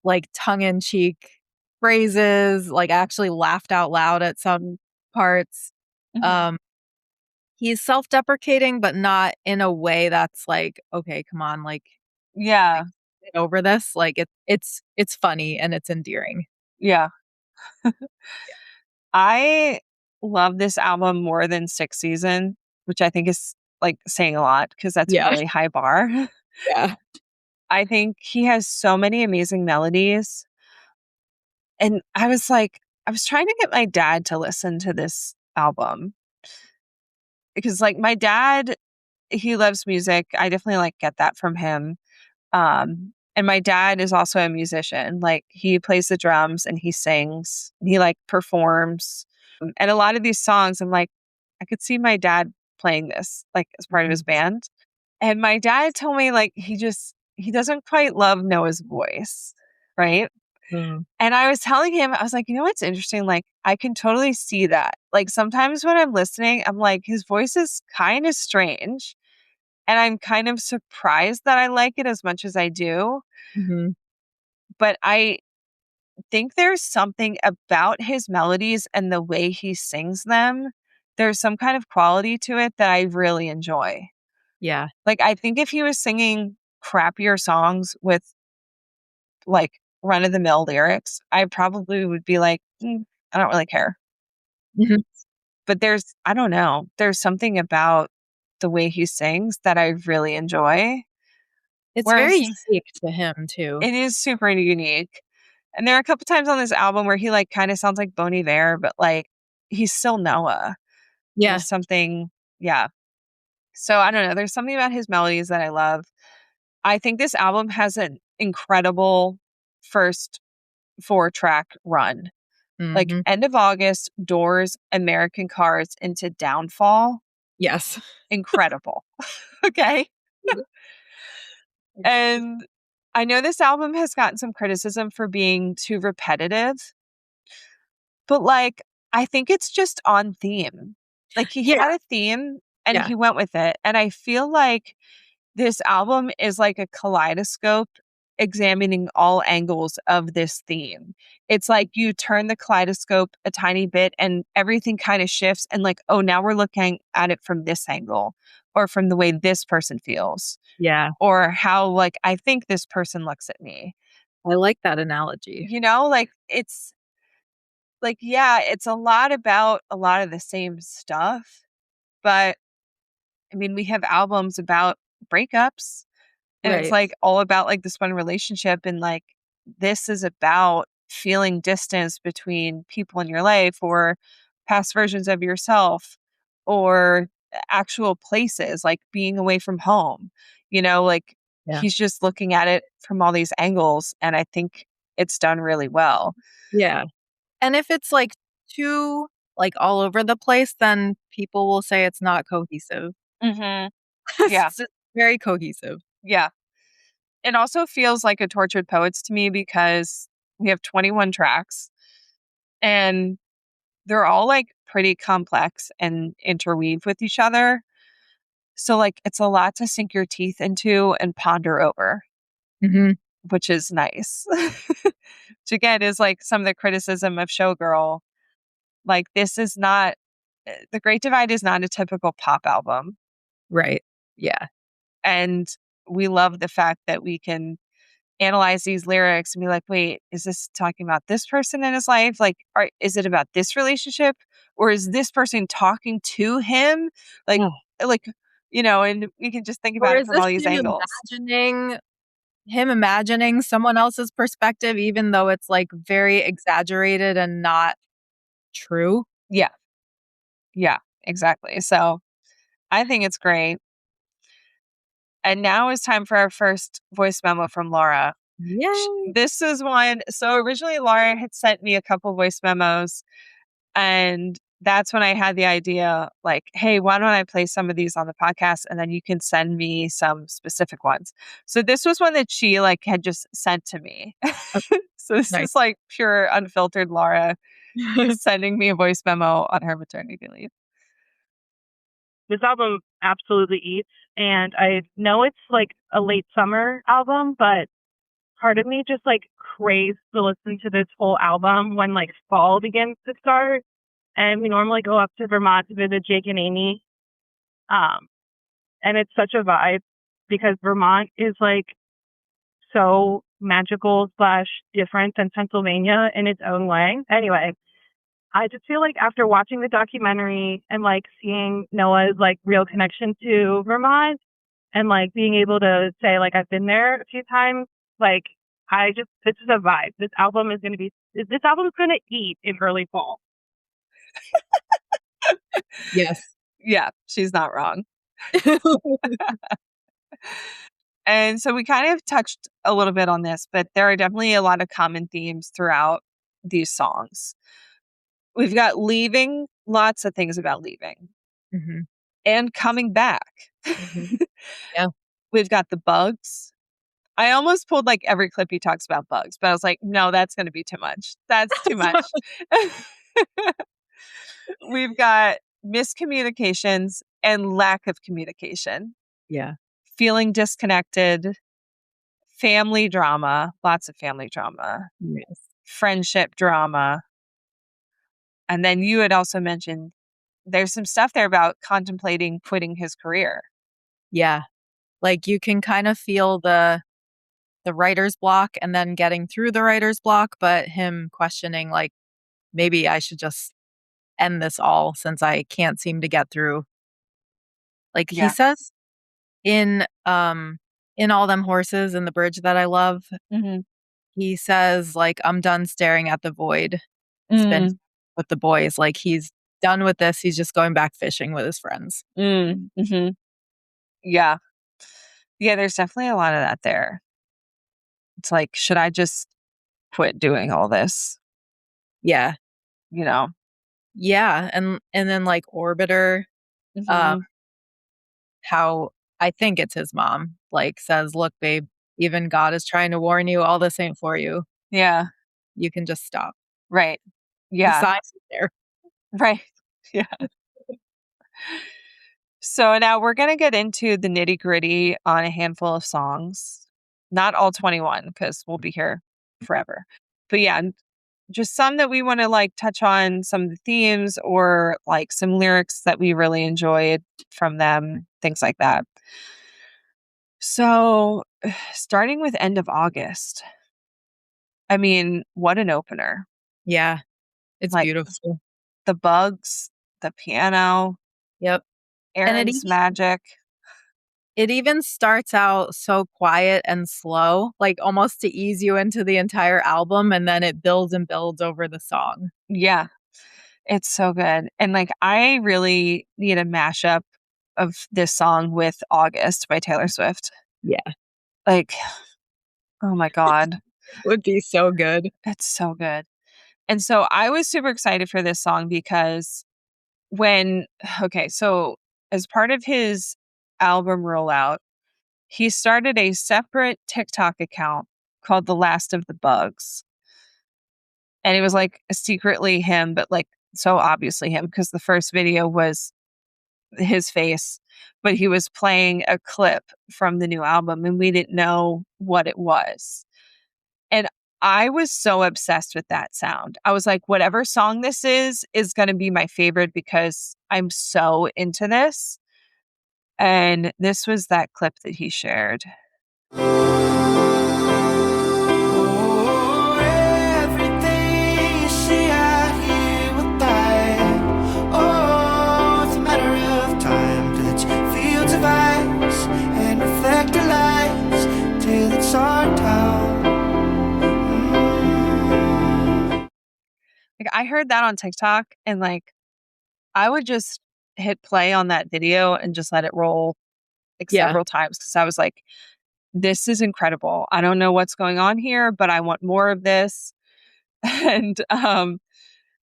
like tongue in cheek phrases, like actually laughed out loud at some parts. hmm Um, he's self-deprecating, but not in a way that's like, okay, come on, like Yeah. get over this. Like it's funny and it's endearing. Yeah. I love this album more than Six Season, which I think is like saying a lot because that's a Yeah. really high bar. Yeah. I think he has so many amazing melodies. And I was trying to get my dad to listen to this album because, like, my dad, he loves music. I definitely like get that from him. And my dad is also a musician. Like, he plays the drums and he sings. He like performs. And a lot of these songs, I'm like, I could see my dad playing this like as part of his Mhm. band. And my dad told me like he doesn't quite love Noah's voice, right? Mm. And I was telling him, I was like, you know what's interesting? Like, I can totally see that. Like, sometimes when I'm listening, I'm like, his voice is kind of strange. And I'm kind of surprised that I like it as much as I do. Mhm. But I think there's something about his melodies and the way he sings them. There's some kind of quality to it that I really enjoy. Yeah. Like, I think if he was singing crappier songs with like run of the mill lyrics, I probably would be like, I don't really care. Mhm. But I don't know, there's something about the way he sings that I really enjoy. It's Whereas very unique to him too. it is super unique. And there are a couple times on this album where he like kind of sounds like Bon Iver, but like he's still Noah. Yeah. There's something, yeah. So I don't know. There's something about his melodies that I love. I think this album has an incredible first 4-track run. Like Mhm. End of August, Doors, American Cars into Downfall. Yes. Incredible. Okay. And I know this album has gotten some criticism for being too repetitive, but like I think it's just on theme. Like he Yeah. had a theme and Yeah. he went with it. And I feel like this album is like a kaleidoscope examining all angles of this theme. It's like you turn the kaleidoscope a tiny bit and everything kind of shifts and like, oh, now we're looking at it from this angle or from the way this person feels Yeah. or how like I think this person looks at me. I like that analogy. Like it's like yeah, it's a lot about a lot of the same stuff, but I mean, we have albums about breakups. And it's Right. like all about like this one relationship. And like this is about feeling distance between people in your life or past versions of yourself or actual places, like being away from home. Like Yeah. he's just looking at it from all these angles. And I think it's done really well. Yeah. And if it's like too like all over the place, then people will say it's not cohesive. Hmm. It's Yeah. just very cohesive. Yeah. It also feels like a Tortured Poets to me because we have 21 tracks and they're all like pretty complex and interweave with each other. So like it's a lot to sink your teeth into and ponder over, Mhm. which is nice. Which again is like some of the criticism of Showgirl. Like this is not The Great Divide is not a typical pop album. Right. Yeah. And we love the fact that we can analyze these lyrics and be like, wait, is this talking about this person in his life? Like, is it about this relationship? Or is this person talking to him? Like, Oh. like, and we can just think Or about it is from this all these angles. imagining someone else's perspective even though it's like very exaggerated and not true? Yeah. Yeah, exactly. So I think it's great. And now is time for our first voice memo from Laura. Yay. This is one. So originally, Laura had sent me a couple voice memos. And that's when I had the idea like, hey, why don't I play some of these on the podcast and then you can send me some specific ones. So this was one that she like had just sent to me. Oh, So this nice. is like pure unfiltered Laura sending me a voice memo on her maternity leave. This album absolutely eats, and I know it's like a late summer album, but part of me just like craves to listen to this whole album when like fall begins to start. And we normally go up to Vermont to visit Jake and Amy. And it's such a vibe because Vermont is like so magical / different than Pennsylvania in its own way. Anyway, I just feel like after watching the documentary and like seeing Noah's like real connection to Vermont and like being able to say like I've been there a few times, like this is a vibe. This album is going to eat in early fall. Yes. Yeah, she's not wrong. And so we kind of touched a little bit on this, but there are definitely a lot of common themes throughout these songs. We've got leaving, lots of things about leaving Mhm. and coming back. Mhm. Yeah. We've got the bugs. I almost pulled like every clip he talks about bugs, but I was like, no, that's going to be too much. That's too much. We've got miscommunications and lack of communication, Yeah. feeling disconnected, family drama, lots of family drama, Yes. friendship drama. And then you had also mentioned there's some stuff there about contemplating quitting his career. Yeah. Like you can kind of feel the writer's block and then getting through the writer's block, but him questioning like maybe I should just end this all since I can't seem to get through. Like he Yeah. says in in All Them Horses in the bridge that I love, Mhm. he says, like, I'm done staring at the void. It's been with the boys. Like, he's done with this. He's just going back fishing with his friends. Mhm. Yeah. Yeah, there's definitely a lot of that there. It's like, should I just quit doing all this? Yeah. You know? Yeah. And then like Orbiter, um, Mhm. how I think it's his mom, like says, look, babe, even God is trying to warn you, all this ain't for you. Yeah. You can just stop. Right. The Yeah. signs are there. Right. Yeah. So now we're going to get into the nitty-gritty on a handful of songs. Not all 21 because we'll be here forever. But yeah, just some that we want to like touch on some of the themes or like some lyrics that we really enjoyed from them, things like that. So, starting with end of August. I mean, what an opener. Yeah. It's Like beautiful. the bugs, the piano, Yep. And Aaron's magic. it even starts out so quiet and slow, like almost to ease you into the entire album, and then it builds and builds over the song. Yeah, it's so good. And like, I really need a mashup of this song with August by Taylor Swift. Yeah. Like, oh my God, Would be so good. it's so good. And so I was super excited for this song because so as part of his album rollout, he started a separate TikTok account called The Last of the Bugs. And it was like secretly him, but like so obviously him because the first video was his face, but he was playing a clip from the new album and we didn't know what it was. And I was so obsessed with that sound. I was like, whatever song this is going to be my favorite because I'm so into this. And this was that clip that he shared. Oh, everything you see out here will die. Oh, it's a matter of time till it's fields of ice and reflector lights till it's our town. Like I heard that on TikTok and like I would just hit play on that video and just let it roll like several times because I was like, this is incredible. I don't know what's going on here, but I want more of this. And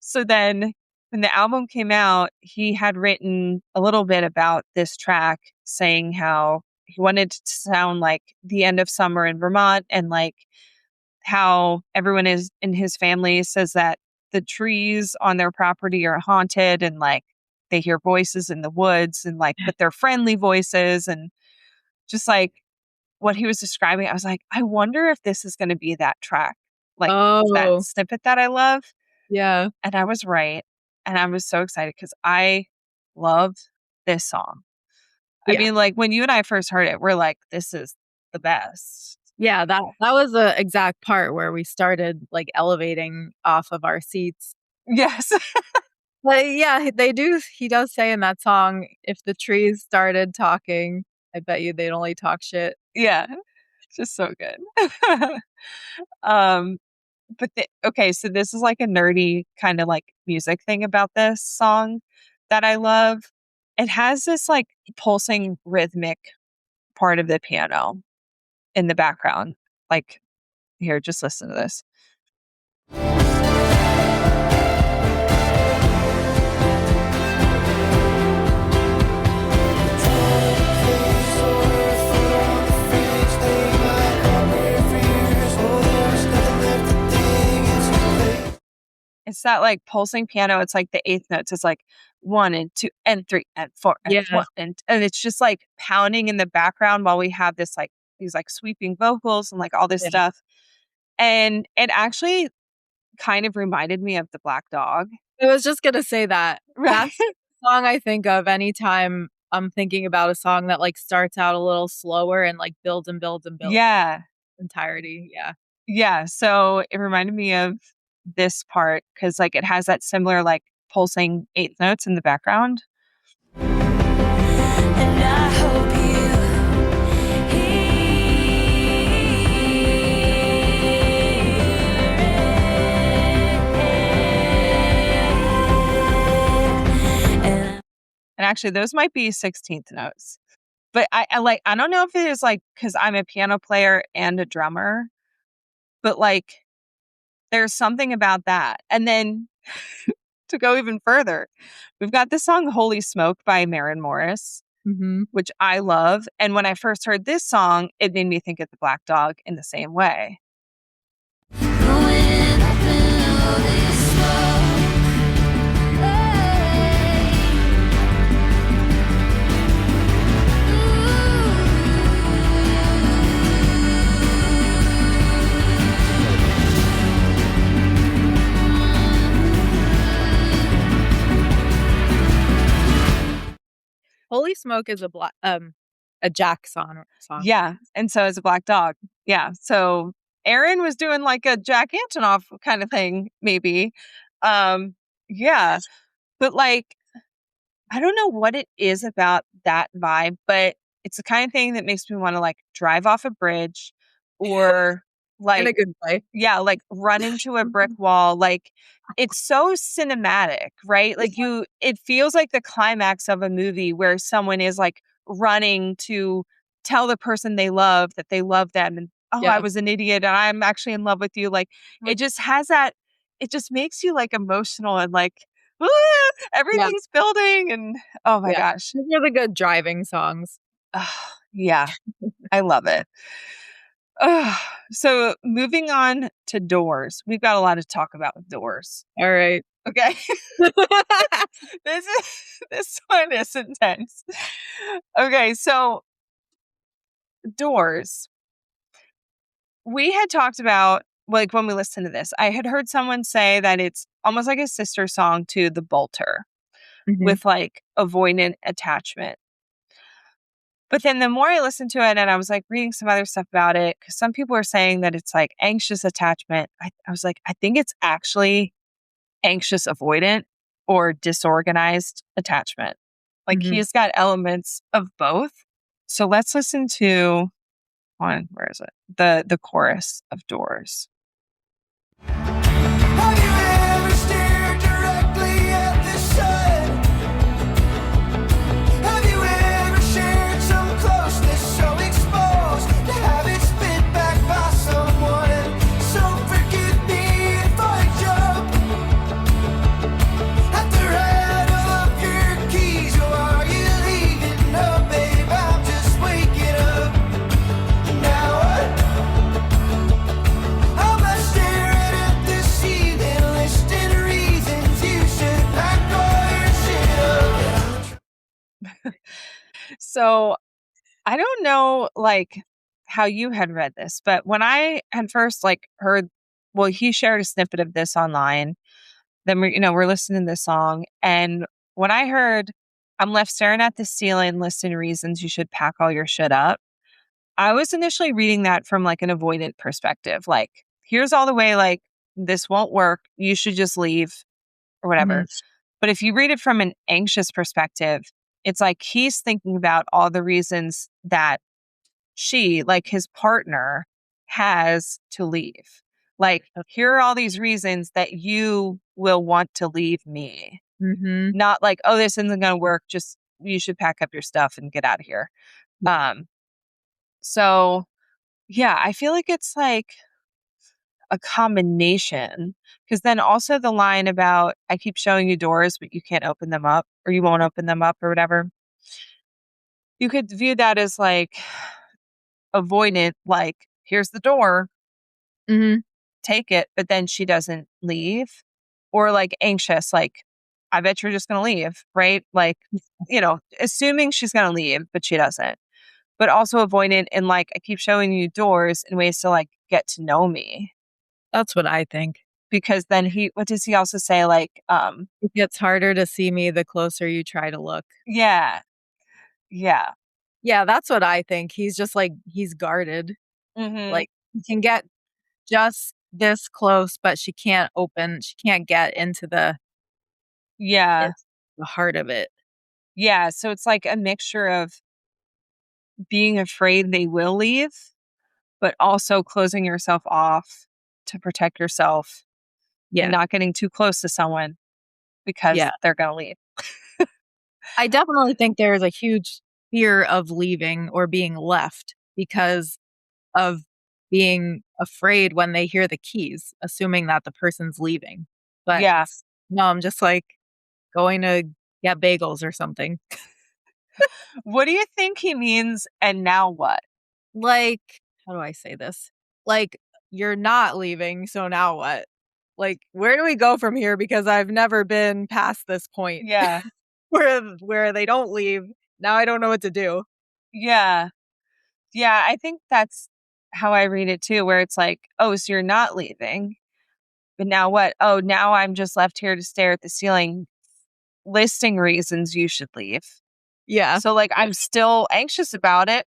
so then when the album came out, he had written a little bit about this track saying how he wanted to sound like the end of summer in Vermont and like how everyone is in his family says that the trees on their property are haunted and like they hear voices in the woods and like but they're friendly voices and just like what he was describing, I was like, I wonder if this is going to be that track, like that Oh, snippet that I love. yeah. And I was right. And I was so excited because I love this song. I Yeah. mean, like when you and I first heard it, we're like, this is the best. Yeah, that was the exact part where we started like elevating off of our seats. Yes. But yeah, he does say in that song, if the trees started talking, I bet you they'd only talk shit. Yeah. Just so good. um, okay, so this is like a nerdy kind of like music thing about this song that I love. It has this like pulsing rhythmic part of the piano in the background. Like, here, just listen to this. It's that like pulsing piano. It's like the eighth notes. It's like 1 and 2 and 3 and 4 and Yeah. 1 and it's just like pounding in the background while we have this like these like sweeping vocals and like all this stuff. And it actually kind of reminded me of the Black Dog. I was just gonna say that. Right. That's the song I think of anytime I'm thinking about a song that like starts out a little slower and like builds and builds and builds. Yeah. Entirety. Yeah. Yeah. So it reminded me of this part because like it has that similar like pulsing eighth notes in the background. And I hope you hear And actually, those might be 16th notes. But I don't know if it is like because I'm a piano player and a drummer, but like there's something about that. And then to go even further, we've got the song Holy Smoke by Maren Morris, which I love. And when I first heard this song, it made me think of the Black Dog in the same way. Going up in all this smoke. Holy Smoke is a Jack song. Yeah. And so is a Black Dog. Yeah. So Aaron was doing like a Jack Antonoff kind of thing, maybe. Yeah. But like, I don't know what it is about that vibe, but it's the kind of thing that makes me want to like drive off a bridge or In a like, good way. yeah, like run into a brick wall. Like it's so cinematic, right? Like it feels like the climax of a movie where someone is like running to tell the person they love that they love them. And oh, I Yeah. was an idiot and I'm actually in love with you. Like it just has that, it just makes you like emotional and like, "Ah, everything's building." And oh my gosh. Those are the good driving songs. Yeah, I love it. So moving on to Doors. We've got a lot to talk about with Doors. All right. Okay. This one is intense. Okay, so Doors. We had talked about like when we listened to this, I had heard someone say that it's almost like a sister song to The Bolter with like avoidant attachment. But then the more I listened to it and I was like reading some other stuff about it, because some people are saying that it's like anxious attachment. I was like, I think it's actually anxious avoidant or disorganized attachment. Like he's got elements of both. So let's listen to where is it? The chorus of Doors. Have you ever stared directly at the sun? Have you ever shared some closeness so exposed to have it spit back by someone? So forgive me if I jump at the rattle of your keys. Or are you leaving? No, babe, I'm just waking up. Now I'm not staring at the ceiling, listing reasons you should pack all your shit up. So I don't know like how you had read this, but when I had first like heard, well, he shared a snippet of this online. Then we're listening to this song. And when I heard, I'm left staring at the ceiling, listing reasons you should pack all your shit up. I was initially reading that from like an avoidant perspective. Like, here's all the way, like, this won't work. You should just leave or whatever. But if you read it from an anxious perspective, it's like he's thinking about all the reasons that she, like his partner, has to leave. Like, here are all these reasons that you will want to leave me. Not like, oh, this isn't going to work. Just you should pack up your stuff and get out of here. So yeah, I feel like it's like a combination because then also the line about I keep showing you doors, but you can't open them up or you won't open them up or whatever. You could view that as like avoidant, like here's the door, take it, but then she doesn't leave, or like anxious, like I bet you're just going to leave, right? Like, assuming she's going to leave, but she doesn't. But also avoidant and like I keep showing you doors in ways to like get to know me. That's what I think. Because then what does he also say? Like, It gets harder to see me the closer you try to look. yeah. Yeah. Yeah, that's what I think. He's just like, he's guarded. Like, he can get just this close, but she can't get into the heart of it. Yeah. So it's like a mixture of being afraid they will leave, but also closing yourself off to protect yourself and not getting too close to someone because they're going to leave. I definitely think there is a huge fear of leaving or being left because of being afraid when they hear the keys, assuming that the person's leaving. But Yeah. no, I'm just like going to get bagels or something. What do you think he means, and now what? Like, how do I say this? Like, you're not leaving, so now what? Like, where do we go from here? Because I've never been past this point Yeah. where they don't leave. Now I don't know what to do. Yeah. Yeah, I think that's how I read it too, where it's like, "Oh, so you're not leaving, but now what? Oh, now I'm just left here to stare at the ceiling, listing reasons you should leave." Yeah. So, like, I'm still anxious about it.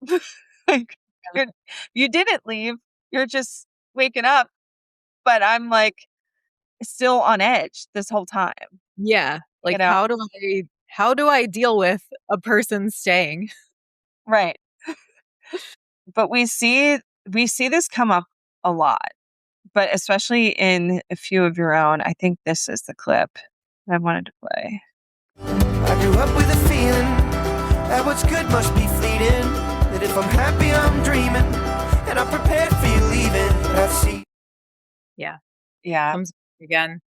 Like, you're you didn't leave, you're just waking up, but I'm, like, still on edge this whole time, Yeah. you Like know? how do I deal with a person staying? Right. But we see this come up a lot, but especially in a few of your own. I think this is the clip I wanted to play. I grew up with a feeling that what's good must be fleeting. That if I'm happy, I'm dreaming, and I'm prepared for you leaving. But I see. Yeah. Yeah, Comes again.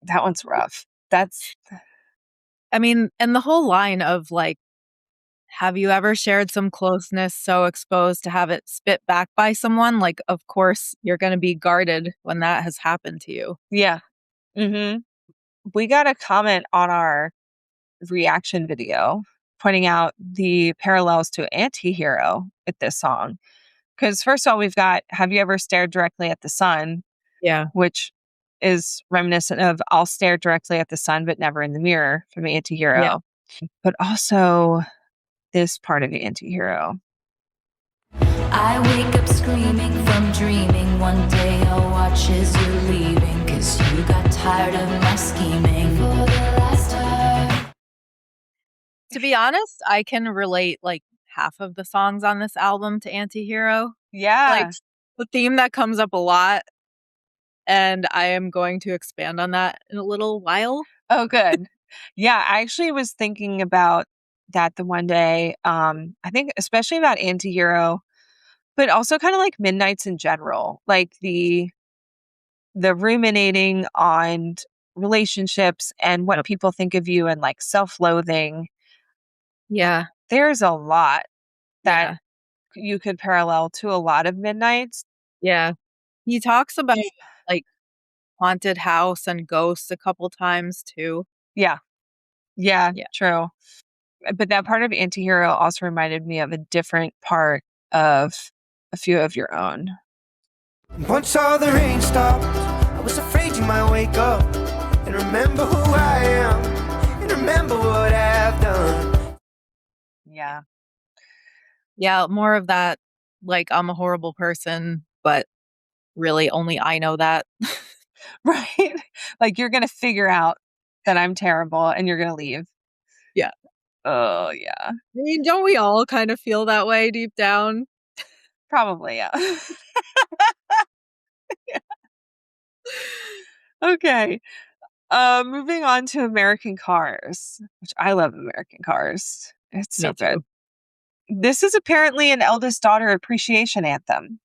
that one's rough. That's I mean, and the whole line of like, have you ever shared some closeness so exposed to have it spit back by someone? Like, of course, you're going to be guarded when that has happened to you. yeah. Mhm. We got a comment on our reaction video pointing out the parallels to Antihero with this song. Because first of all, we've got "Have you ever stared directly at the sun?" Yeah. which is reminiscent of "I'll stare directly at the sun, but never in the mirror" from Yeah. Antihero. But also this part of Antihero. I wake up screaming from dreaming. One day I'll watch as you're leaving. Cause you got tired of my scheming. For the last time. To be honest, I can relate like half of the songs on this album to Antihero. Like Yeah. the theme that comes up a lot, and I am going to expand on that in a little while. Oh, good. Yeah, I actually was thinking about that the one day. I think especially about Antihero, but also kind of like Midnights in general. Like the ruminating on relationships and what Yep. people think of you and like self-loathing. Yeah. There's a lot that Yeah. you could parallel to a lot of Midnights. Yeah. He talks about like haunted house and ghosts a couple times too. Yeah. Yeah, Yeah. true. But that part of Antihero also reminded me of a different part of a few of your own. Once all the rain stopped, I was afraid you might wake up and remember who I am and remember what I've done. Yeah. Yeah, more of that like I'm a horrible person, but really only I know that. Right? Like you're gonna figure out that I'm terrible and you're gonna leave. Yeah. Oh yeah. I mean, don't we all kind of feel that way deep down? Probably, yeah. Okay. Moving on to American Cars, which I love American Cars. It's so Me too. good. This is apparently an eldest daughter appreciation anthem.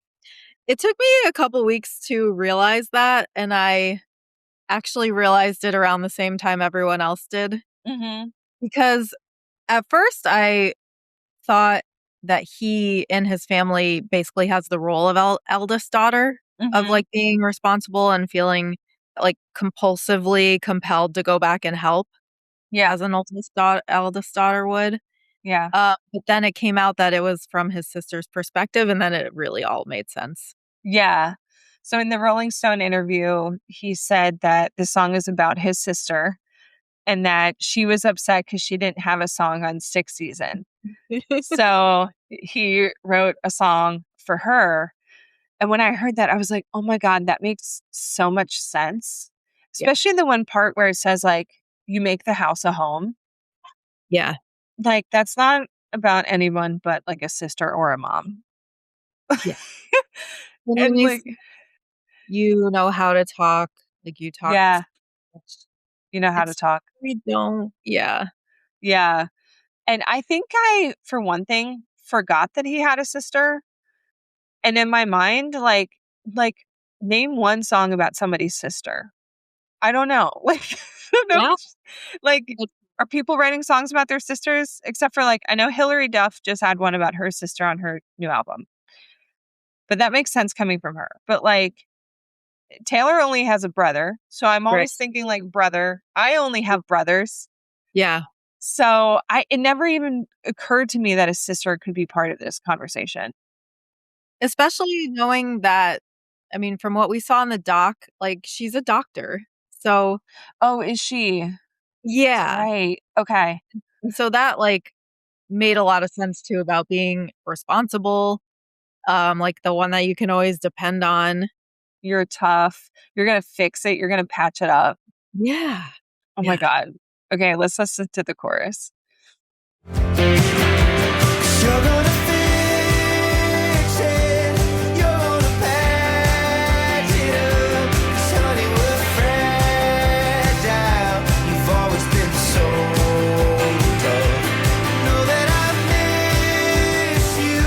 It took me a couple weeks to realize that, and I actually realized it around the same time everyone else did. Mhm. Because at first I thought that he and his family basically has the role of eldest daughter, of Mhm. like being responsible and feeling like compulsively compelled to go back and help Yeah. as an eldest daughter would. Yeah. But then it came out that it was from his sister's perspective, and then it really all made sense. Yeah. So in the Rolling Stone interview, he said that the song is about his sister and that she was upset because she didn't have a song on Sixth Season. So he wrote a song for her. And when I heard that, I was like, oh my God, that makes so much sense. Yeah. Especially the one part where it says, like, you make the house a home. Yeah. Like, that's not about anyone but like a sister or a mom. Yeah. And when And you like, you know how to talk, like you talk yeah, much. you know how to It's talk. we don't. Yeah. Yeah. And I think for one thing, forgot that he had a sister. And in my mind, like name one song about somebody's sister. I don't know. Like, I don't know. Yeah. Like, are people writing songs about their sisters? Except for I know Hilary Duff just had one about her sister on her new album. But that makes sense coming from her. But Taylor only has a brother. So I'm always thinking brother. I only have brothers. Yeah. So it never even occurred to me that a sister could be part of this conversation. Especially knowing that, I mean, from what we saw in the doc, she's a doctor. So, Oh, is she? That's yeah. right. Okay. And so that made a lot of sense too about being responsible, the one that you can always depend on. You're tough. You're going to fix it. You're going to patch it up. Yeah. Oh my God. Okay, let's listen to the chorus. You're gonna fix it. You're gonna patch it up. 'Cause honey, we're fragile. You've always been so tough. Know that I miss you.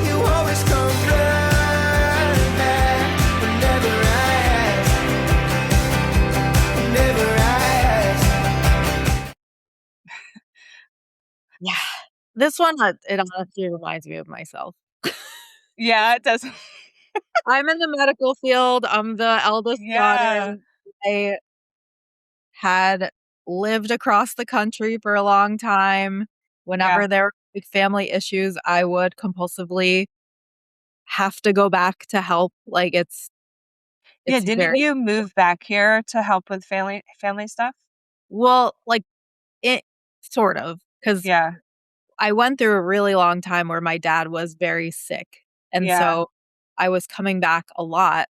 You always come running back. Whenever I ask. Whenever I ask. Yeah. This one, it honestly reminds me of myself. Yeah, it does. I'm in the medical field. I'm the eldest Yeah. daughter. I had lived across the country for a long time. Whenever there were big family issues, I would compulsively have to go back to help. It's Yeah, didn't very you move back here to help with family stuff? well, it sort of, because Yeah. I went through a really long time where my dad was very sick. And Yeah. so I was coming back a lot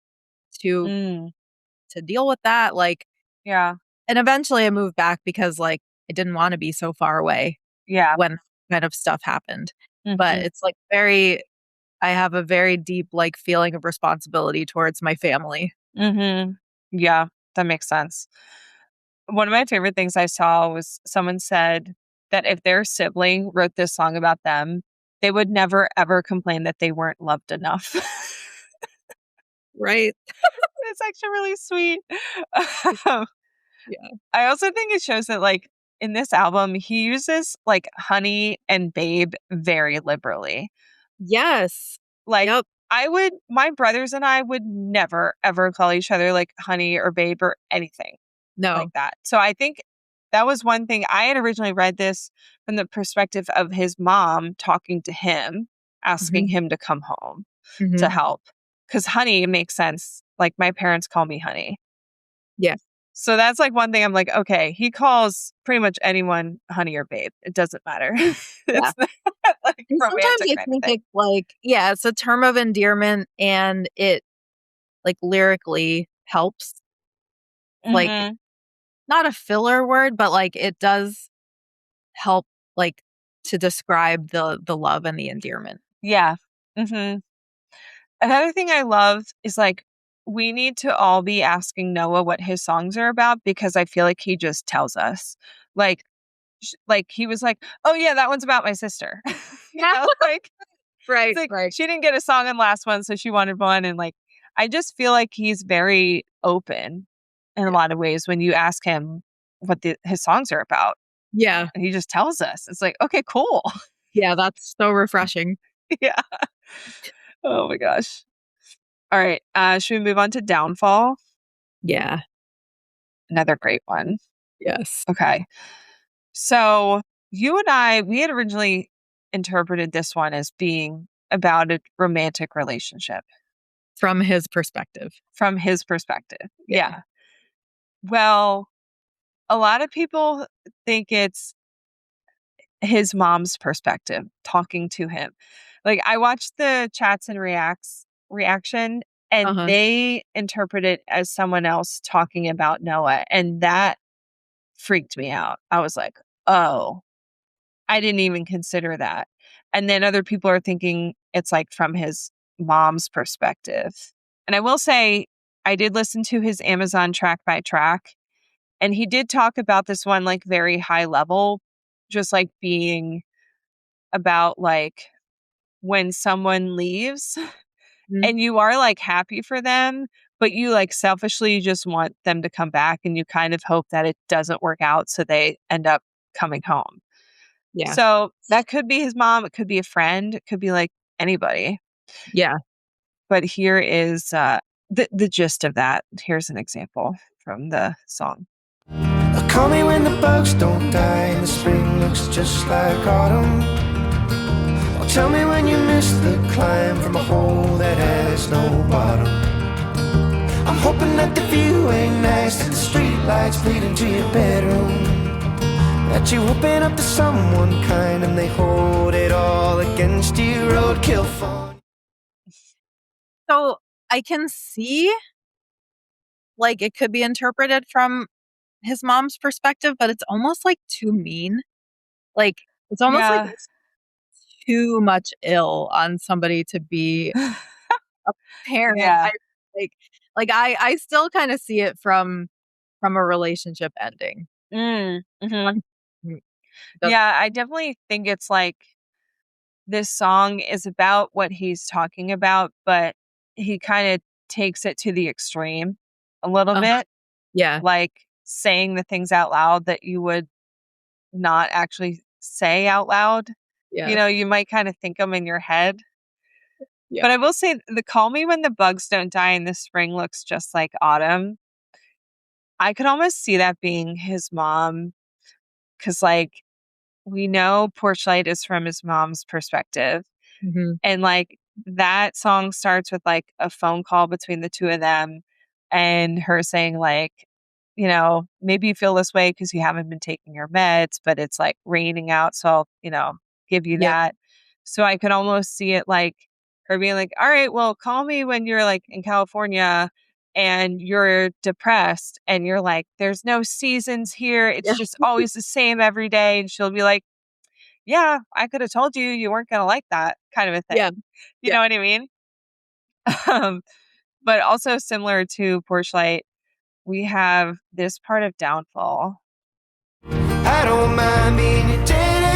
to Mm, deal with that. yeah. And eventually I moved back because I didn't want to be so far away Yeah. when that kind of stuff happened. But Mhm. it's I have a very deep feeling of responsibility towards my family. Mhm. Yeah, that makes sense. One of my favorite things I saw was someone said that if their sibling wrote this song about them, they would never ever complain that they weren't loved enough. Right. It's actually really sweet. Yeah. I also think it shows that in this album, he uses honey and babe very liberally. Yes. Like Yep. my brothers and I would never ever call each other honey or babe or anything like No. that. So I think that was one thing. I had originally read this from the perspective of his mom talking to him, asking Mhm. him to come home to Mhm. help. Because honey makes sense. Like my parents call me honey. Yeah. So that's one thing I'm okay, he calls pretty much anyone honey or babe. It doesn't matter. Yeah. It's not And sometimes romantic I or think anything. it's a term of endearment and it lyrically helps. Like Mhm. not a filler word, but it does help like to describe the love and the endearment. Yeah. Mhm. Another thing I love is we need to all be asking Noah what his songs are about because I feel like he just tells us. Like he was like, "Oh yeah, that one's about my sister." You Yeah. know, it's Right, like right. she didn't get a song in the last one, so she wanted one and I just feel like he's very open in a Yeah. lot of ways when you ask him what his songs are about. Yeah. And he just tells us. It's like, "Okay, cool." Yeah, that's so refreshing. Yeah. Oh my gosh. All right. Should we move on to Downfall? Yeah. Another great one. Yes. Okay. So you and we had originally interpreted this one as being about a romantic relationship From his perspective. from his perspective. Yeah. Yeah. Well, a lot of people think it's his mom's perspective talking to him. I watched the chats and reaction and Uh-huh. they interpret it as someone else talking about Noah. And that freaked me out. I was like, oh, I didn't even consider that. And then other people are thinking it's from his mom's perspective. And I will say, I did listen to his Amazon track by track, and he did talk about this one very high level, just like being about like when someone leaves Mhm. and you are like happy for them, but you like selfishly just want them to come back and you kind of hope that it doesn't work out so they end up coming home. Yeah. So that could be his mom, it could be a friend, it could be like anybody. Yeah. But here is the gist of that. Here's an example from the song. Call me when the bugs don't die and the spring looks just like autumn. Or tell me when you miss the climb from a hole that has no bottom. I'm hoping that the view ain't nice, that the street lights bleed into your bedroom, that you open up to someone kind and they hold it all against you. Roadkill fun. So I can see like it could be interpreted from his mom's perspective, but it's almost like too mean. Like it's almost like Yeah. too much ill on somebody to be a parent. Yeah. I still kind of see it from a relationship ending. Mhm. Mm, that's- Yeah, I definitely think it's like this song is about what he's talking about, but he kind of takes it to the extreme a little uh, bit, yeah, like saying the things out loud that you would not actually say out loud. yeah, You might kind of think them in your head. yeah, But I will say the call me when the bugs don't die and the spring looks just like autumn. I could almost see that being his mom because, like, we know Porch Light is from his mom's perspective. hmm And like that song starts with like a phone call between the two of them and her saying, like, maybe you feel this way because you haven't been taking your meds, but it's like raining out. So I'll, give you yeah, that. So I could almost see it like her being like, all right, well, call me when you're like in California and you're depressed and you're like, there's no seasons here. It's yeah, just always the same every day. And she'll be like, yeah, I could have told you you weren't going to like that kind of a yeah, thing. You yeah. know what I mean? Um, but also similar to Porch Light, we have this part of Downfall. I don't mind being your dead end.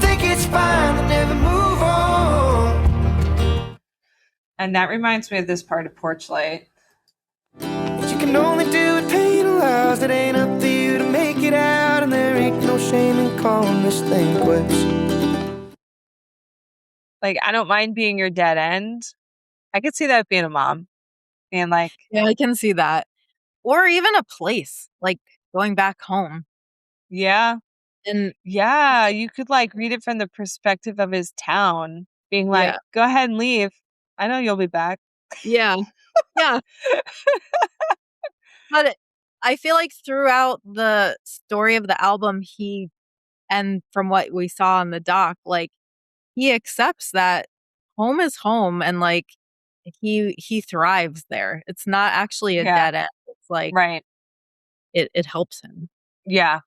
Think it's fine to never move on. And that reminds me of this part of Porch Light. But you can only do what pain allows. It ain't up to you to make it out, and there ain't no shame in calling this thing quits. Like, I don't mind being your dead end. I could see that being a mom. Being like, Yeah, I can see that. Or even a place, like going back home. yeah, And yeah, you could like read it from the perspective of his town, being like, yeah, go ahead and leave. I know you'll be back. yeah, yeah. But I feel like throughout the story of the album, and from what we saw in the doc, like he accepts that home is home and like he thrives there. It's not actually a Yeah, dead end. It's like right. it helps him. Yeah.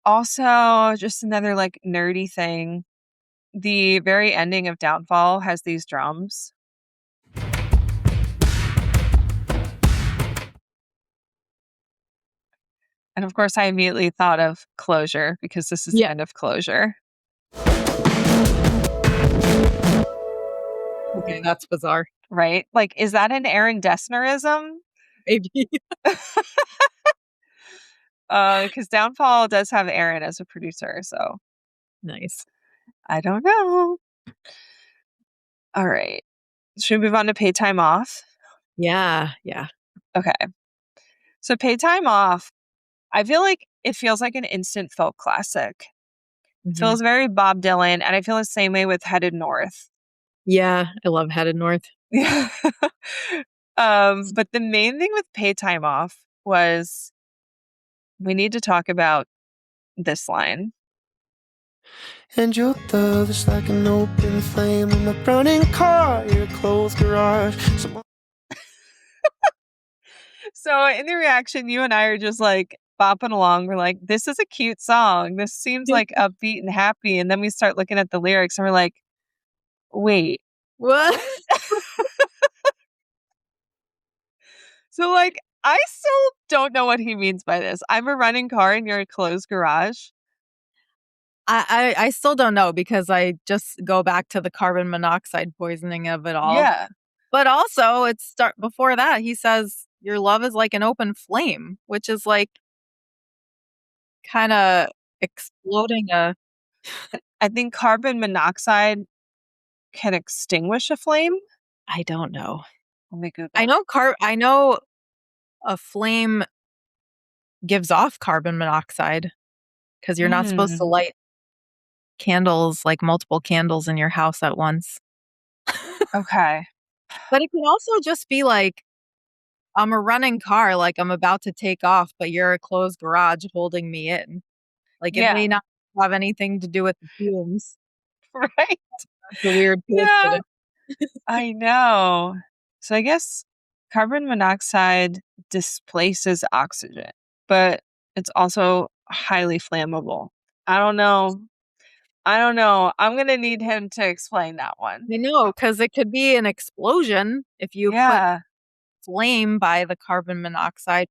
Also, just another like nerdy thing. The very ending of Downfall has these drums. And of course, I immediately thought of Closure because this is the Yeah. end of Closure, Okay, that's bizarre. right? Like, is that an Aaron Dessnerism? Maybe. Because Downfall does have Aaron as a producer, so Nice. I don't know. All right. Should we move on to Paid Time Off? Yeah, yeah. Okay. So Paid Time Off, I feel like it feels like an instant folk classic. Mhm. Feels very Bob Dylan, and I feel the same way with Headed North. Yeah, I love Headed North. Yeah. But the main thing with Paid Time Off was we need to talk about this line. And your love is like an open flame in my burning car, your closed garage. So in the reaction, you and I are just like bopping along. We're like, this is a cute song. This seems like upbeat and happy. And then we start looking at the lyrics and we're like, wait. What? So like, I still don't know what he means by this. I'm a running car in your closed garage. I still don't know because I just go back to the carbon monoxide poisoning of it all. Yeah. But also, before that, he says your love is like an open flame, which is like kind of exploding a. I think carbon monoxide can extinguish a flame. I don't know. Let me Google. I know a flame gives off carbon monoxide because you're not supposed to light candles, like multiple candles in your house at once. Okay. But it can also just be like, I'm a running car, like I'm about to take off, but you're a closed garage holding me in. Like it Yeah. may not have anything to do with the fumes. Right. That's a weird Yeah. coincidence. I know. So I guess carbon monoxide displaces oxygen, but it's also highly flammable. I don't know. I'm going to need him to explain that one. I know, because it could be an explosion if you put Yeah. flame by the carbon monoxide,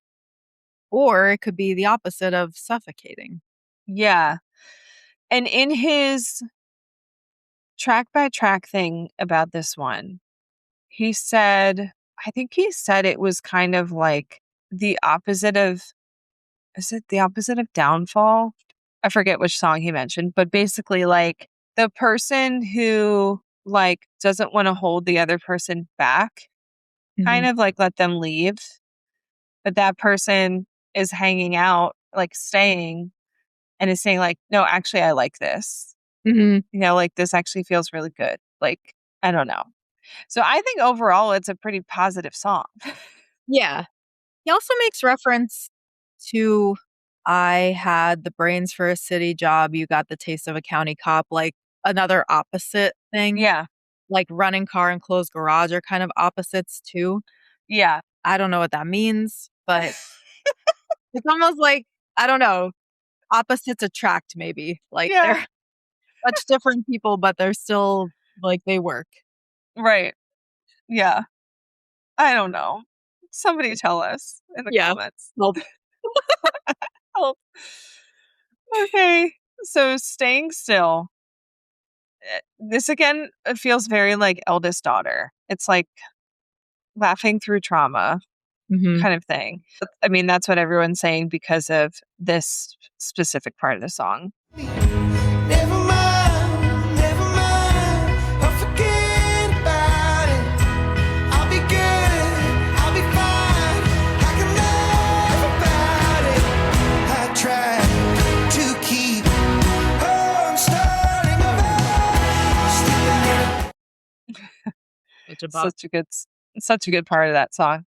or it could be the opposite of suffocating. Yeah. And in his track by track thing about this one, I think he said it was kind of like the opposite of, is it the opposite of downfall? I forget which song he mentioned, but basically like the person who like doesn't want to hold the other person back, kind of like let them leave, but that person is hanging out, like staying and is saying like, no, actually I like this. Like this actually feels really good. Like, I don't know. So I think overall it's a pretty positive song. Yeah. He also makes reference to I had the brains for a city job, you got the taste of a county cop, like another opposite thing. Yeah. Like running car and closed garage are kind of opposites too. Yeah. I don't know what that means, but it's almost like, I don't know, opposites attract maybe. Like Yeah. they're such different people, but they're still like they work. Right. Yeah. I don't know. Somebody tell us in the comments. Well, Help. Okay. So staying still. This again, it feels very like eldest daughter. It's like laughing through trauma kind of thing. I mean, that's what everyone's saying because of this specific part of the song. Never mind, I'll forget about it. I'll be good, I'll be fine. I can laugh about it. I try to keep on starting over. Such a good part of that song.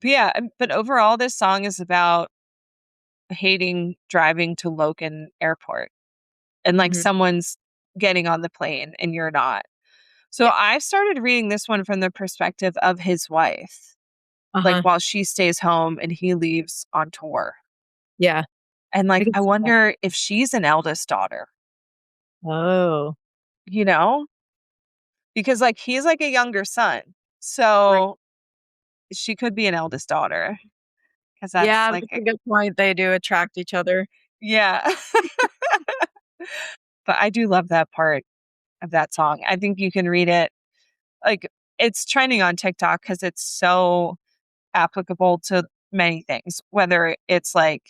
But yeah, but overall, this song is about hating driving to Logan Airport and like someone's getting on the plane and you're not. So I started reading this one from the perspective of his wife, like while she stays home and he leaves on tour. Yeah. And like, I wonder if she's an eldest daughter, Oh. because like he's like a younger son. So she could be an eldest daughter. Because that's like, that's a good point. They do attract each other. yeah. But I do love that part of that song. I think you can read it. Like it's trending on TikTok because it's so applicable to many things, whether it's like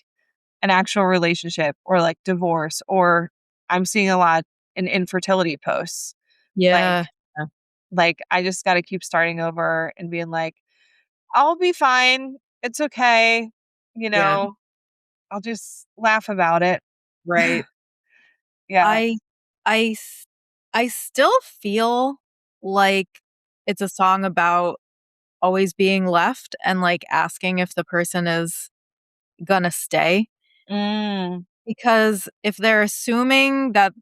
an actual relationship or like divorce, or I'm seeing a lot in infertility posts. Yeah. Like I just got to keep starting over and being like, I'll be fine. It's okay. I'll just laugh about it. Right. Yeah. I still feel like it's a song about always being left and like asking if the person is gonna stay. Because if they're assuming that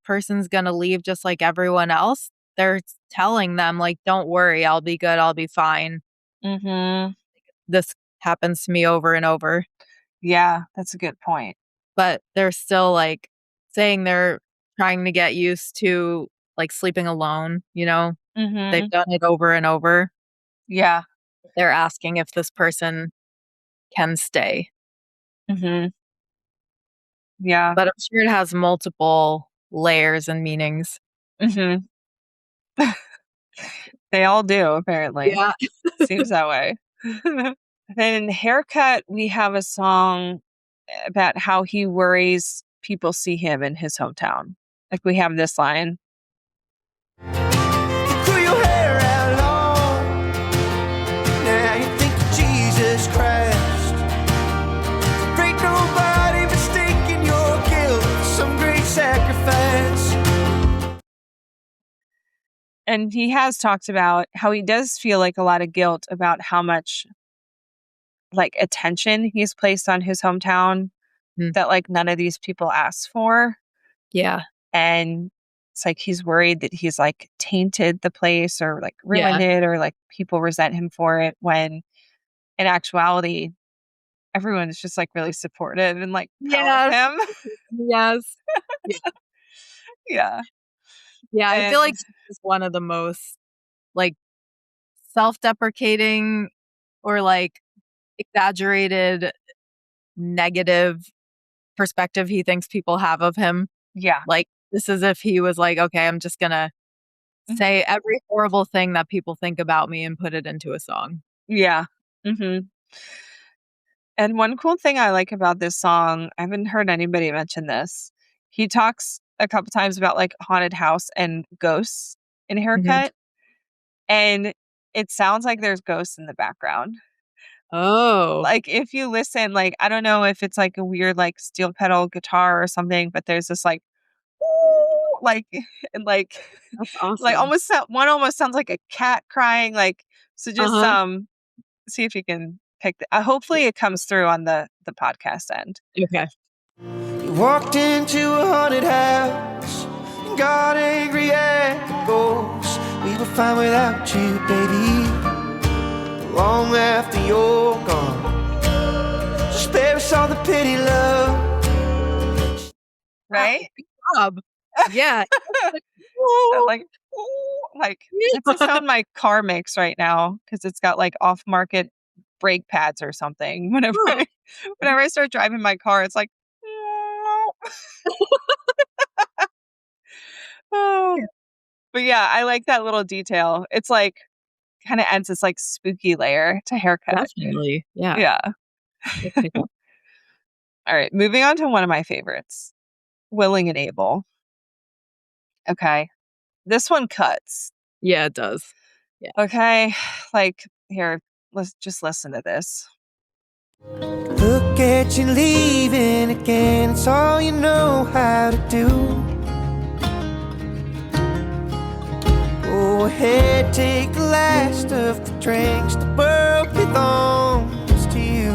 person's gonna leave just like everyone else, they're telling them like, don't worry, I'll be good, I'll be fine. This happens to me over and over. Yeah, that's a good point. But they're still like saying they're trying to get used to like sleeping alone, They've done it over and over. Yeah. They're asking if this person can stay. Mm-hmm. Yeah. But I'm sure it has multiple layers and meanings. Mm-hmm. They all do, apparently. Yeah. Seems that way. Then in Haircut, we have a song about how he worries people see him in his hometown. Like we have this line. You grew your hair out long. Now you think you're Jesus Christ. Break nobody mistaking your guilt for some great sacrifice. And he has talked about how he does feel like a lot of guilt about how much like attention he's placed on his hometown Mm. that like none of these people asked for. Yeah. And it's like he's worried that he's like tainted the place or like ruined Yeah. it or like people resent him for it when in actuality everyone's just like really supportive and like proud of him. Yes. Yeah. Yeah. I feel like And he's one of the most like self-deprecating or like exaggerated negative perspective he thinks people have of him. yeah. Like this is if he was like, okay, I'm just gonna say every horrible thing that people think about me and put it into a song. Yeah. Hmm. And one cool thing I like about this song, I haven't heard anybody mention this. He talks a couple times about like haunted house and ghosts in Haircut. And it sounds like there's ghosts in the background. Oh. Like if you listen, like I don't know if it's like a weird like steel pedal guitar or something, but there's this like "Ooh," like and like That's like awesome. almost one almost sounds like a cat crying. Like so just Uh-huh. see if you can pick hopefully it comes through on the podcast end. Okay. You walked into a haunted house and got angry at the ghosts. We were fine without you, baby. Long after you're gone, just spare us all the pity, love. Right? Job. Yeah. So, like "Ooh," like it's the sound my car makes right now because it's got like off market brake pads or something. Whenever I start driving my car, it's like oh. But yeah, I like that little detail. It's like kind of adds this like spooky layer to Haircut. Definitely. Yeah. Yeah. All right, moving on to one of my favorites, Willing and Able. Okay. This one cuts. Yeah, it does. Yeah. Okay. Like here, let's just listen to this. Look at you leaving again, it's all you know how to do. Go ahead, take the last of the drinks, the world belongs to you.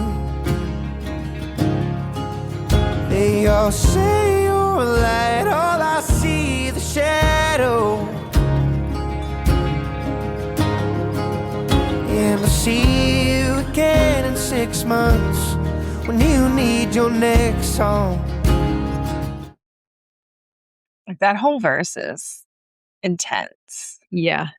They all say you're a light, all I see the shadow. And I'll see you again in 6 months when you need your next song. Like that whole verse is intense. Yeah.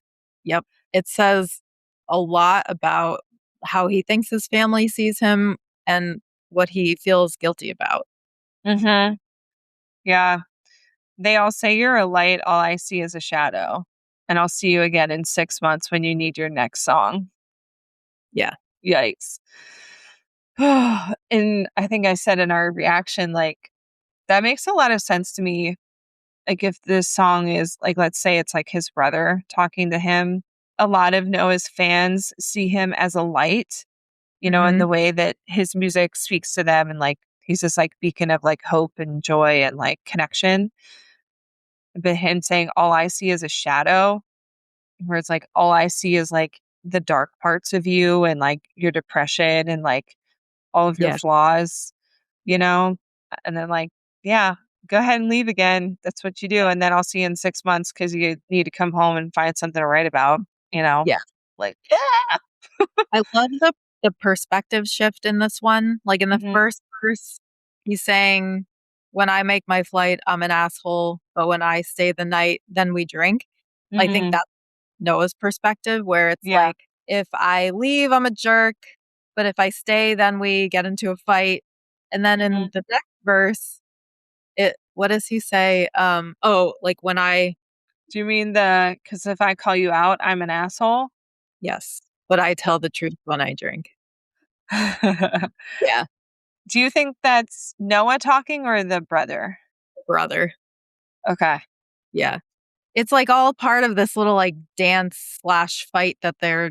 Yep. It says a lot about how he thinks his family sees him and what he feels guilty about. Mm-hmm. Yeah. They all say you're a light, all I see is a shadow. And I'll see you again in 6 months when you need your next song. Yeah. Yikes. And I think I said in our reaction, like, that makes a lot of sense to me. Like, if this song is, like, let's say it's like his brother talking to him, a lot of Noah's fans see him as a light, in the way that his music speaks to them. And, like, he's this, like, beacon of, like, hope and joy and, like, connection. But him saying, all I see is a shadow, where it's like, all I see is, like, the dark parts of you and, like, your depression and, like, all of your Yeah. flaws, you know? And then like, yeah, go ahead and leave again. That's what you do. And then I'll see you in 6 months because you need to come home and find something to write about, you know? Yeah. Like, yeah. I love the perspective shift in this one. Like in the Mhm. first verse, he's saying, when I make my flight, I'm an asshole, but when I stay the night, then we drink. I think Mhm. that's Noah's perspective, where it's Yeah. like, if I leave, I'm a jerk. but if I stay, then we get into a fight. And then in the next verse, what does he say? Like when I, Do you mean because if I call you out, I'm an asshole? yes, but I tell the truth when I drink. Yeah, Do you think that's Noah talking or the brother? brother. Okay. Yeah. It's like all part of this little like dance/fight that they're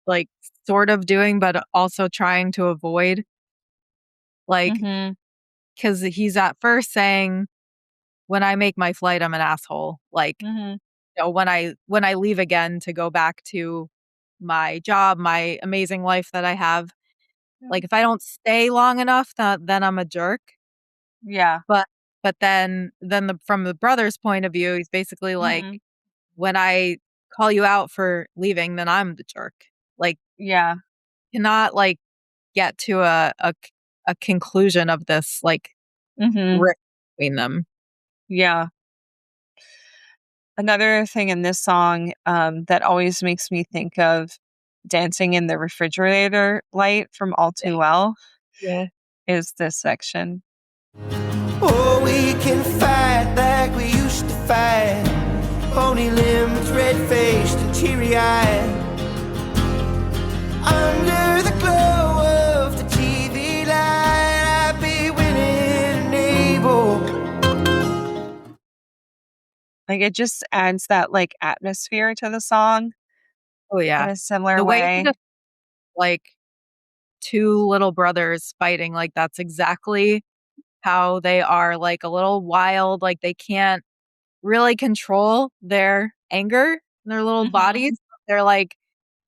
like sort of doing, but also trying to avoid. Like, Mm-hmm. because he's at first saying, when I make my flight, I'm an asshole. Like, Mm-hmm. when I leave again to go back to my job, my amazing life that I have, like if I don't stay long enough, then I'm a jerk. Yeah. But from the brother's point of view, he's basically like, Mm-hmm. when I call you out for leaving, then I'm the jerk. Like, Yeah. cannot like get to a conclusion of this like Mm-hmm. rift between them. Yeah. Another thing in this song that always makes me think of dancing in the refrigerator light from All Too Well Yeah. is this section. Oh, we can fight like we used to fight. Pony limbs, red faced and teary eyed. Under the glow of the TV light, I'd be winning and able. Like it just adds that like atmosphere to the song Oh in yeah. a similar The way he way. just like two little brothers fighting, like that's exactly how they are, like a little wild, like they can't really control their anger in their little Mhm. bodies. They're like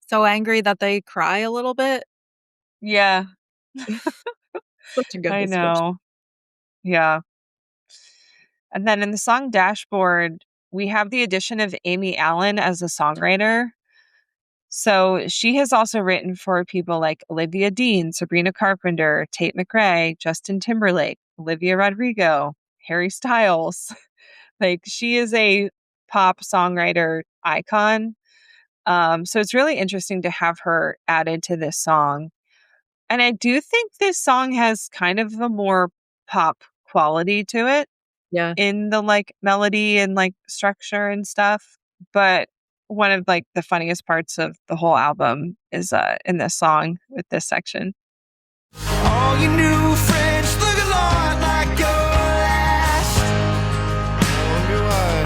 so angry that they cry a little bit. Yeah, Such a good I description. know. Yeah. And then in the song Dashboard, we have the addition of Amy Allen as a songwriter. So she has also written for people like Olivia Dean, Sabrina Carpenter, Tate McRae, Justin Timberlake, Olivia Rodrigo, Harry Styles. Like she is a pop songwriter icon. So it's really interesting to have her added to this song. And I do think this song has kind of a more pop quality to it Yeah. in the like melody and like structure and stuff. But one of like the funniest parts of the whole album is in this song with this section. All your new friends look a lot like your last. Wonder why.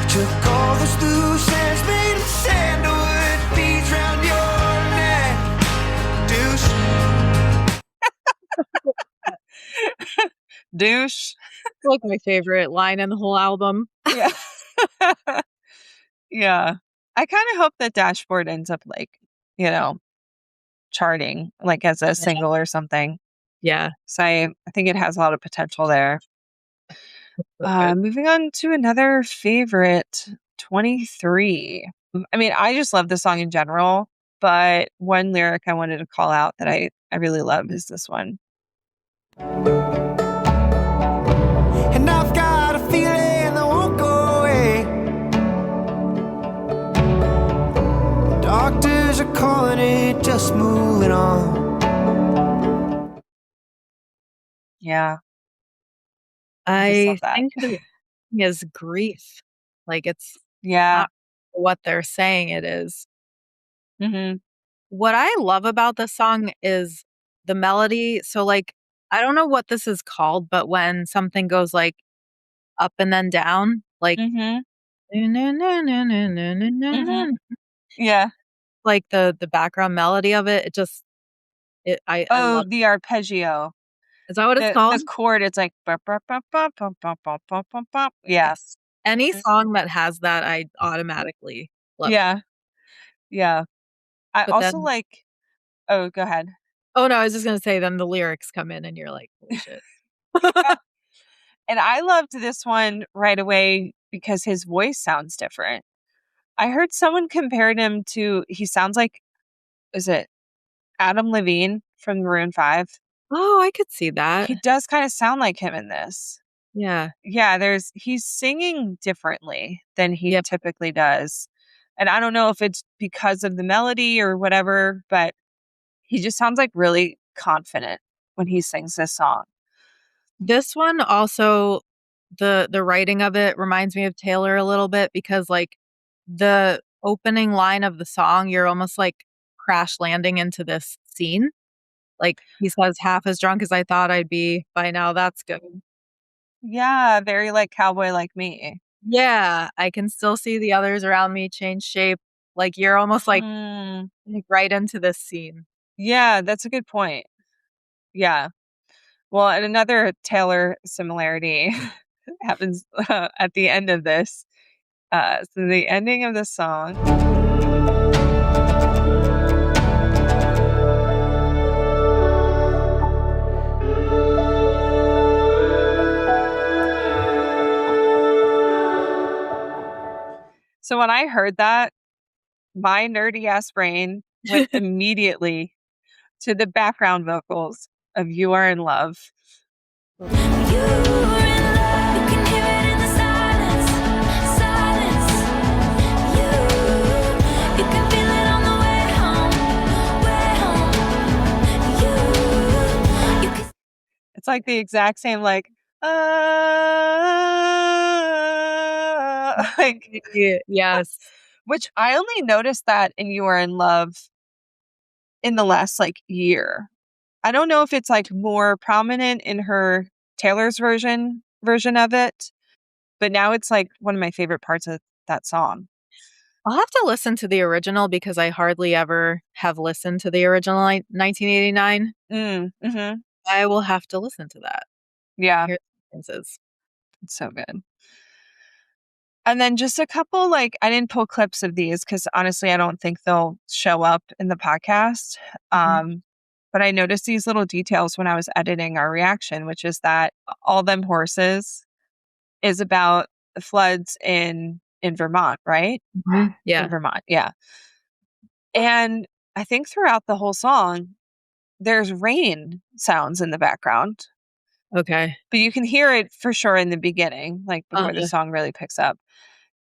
Took all those loose ends, made them sandalwood beads round your neck. Douche. Douche. Like my favorite line in the whole album. Yeah. Yeah. I kind of hope that Dashboard ends up like, charting like as a single or something. Yeah. So I think it has a lot of potential there. So good. Moving on to another favorite, 23. I mean, I just love the song in general, but one lyric I wanted to call out that I really love is this one. And I've got a feeling that won't go away. Doctors are calling it just moving on. Yeah. I love that. think the thing is grief. Like it's Yeah. not what they're saying it is. Mm-hmm. What I love about this song is the melody. So like I don't know what this is called, but when something goes like up and then down, like Mm-hmm. like Yeah. the background melody of it, I Oh, love. the arpeggio. Is that what it's The called? chord, it's like bop, bop, bop, bop, bop, bop, bop, bop, bop, bop. Yeah. Yes. Any song that has that, I automatically love. Yeah. Yeah. I But also then, like oh, go ahead. oh no, I was just gonna say, then the lyrics come in, and you're like, holy shit. And I loved this one right away because his voice sounds different. I heard someone compared him to he sounds like is it Adam Levine from Maroon 5? Oh, I could see that. He does kind of sound like him in this. Yeah. Yeah, he's singing differently than he Yep. typically does. And I don't know if it's because of the melody or whatever, but He just sounds like really confident when he sings this song. This one also, the writing of it reminds me of Taylor a little bit because, like, the opening line of the song, you're almost, like, crash landing into this scene. Like, he says, "Half as drunk as I thought I'd be by now, that's good." Yeah, very like Cowboy Like Me. Yeah, I can still see the others around me change shape. Like, you're almost, Mm, like, right into this scene. yeah, that's a good point. Yeah. Well, and another Taylor similarity happens at the end of this. So the ending of the song. So when I heard that, my nerdy ass brain went immediately to the background vocals of You Are in Love. You were in love. You can hear it in the silence, silence. You can feel it on the way home, You can It's like the exact same, like, like, Yes. which I only noticed that in You Are in Love in the last like year. I don't know if it's like more prominent in her Taylor's version of it, but now it's like one of my favorite parts of that song. I'll have to listen to the original because I hardly ever have listened to the original 1989. Mm-hmm. I will have to listen to that. Yeah, Hear the differences. it's so good. And then just a couple, like, I didn't pull clips of these because honestly, I don't think they'll show up in the podcast. Mhm. But I noticed these little details when I was editing our reaction, which is that All Them Horses is about the floods in Vermont, right? In Yeah. Vermont, yeah. And I think throughout the whole song, there's rain sounds in the background, Okay. but you can hear it for sure in the beginning, like before the Uh-huh. song really picks up.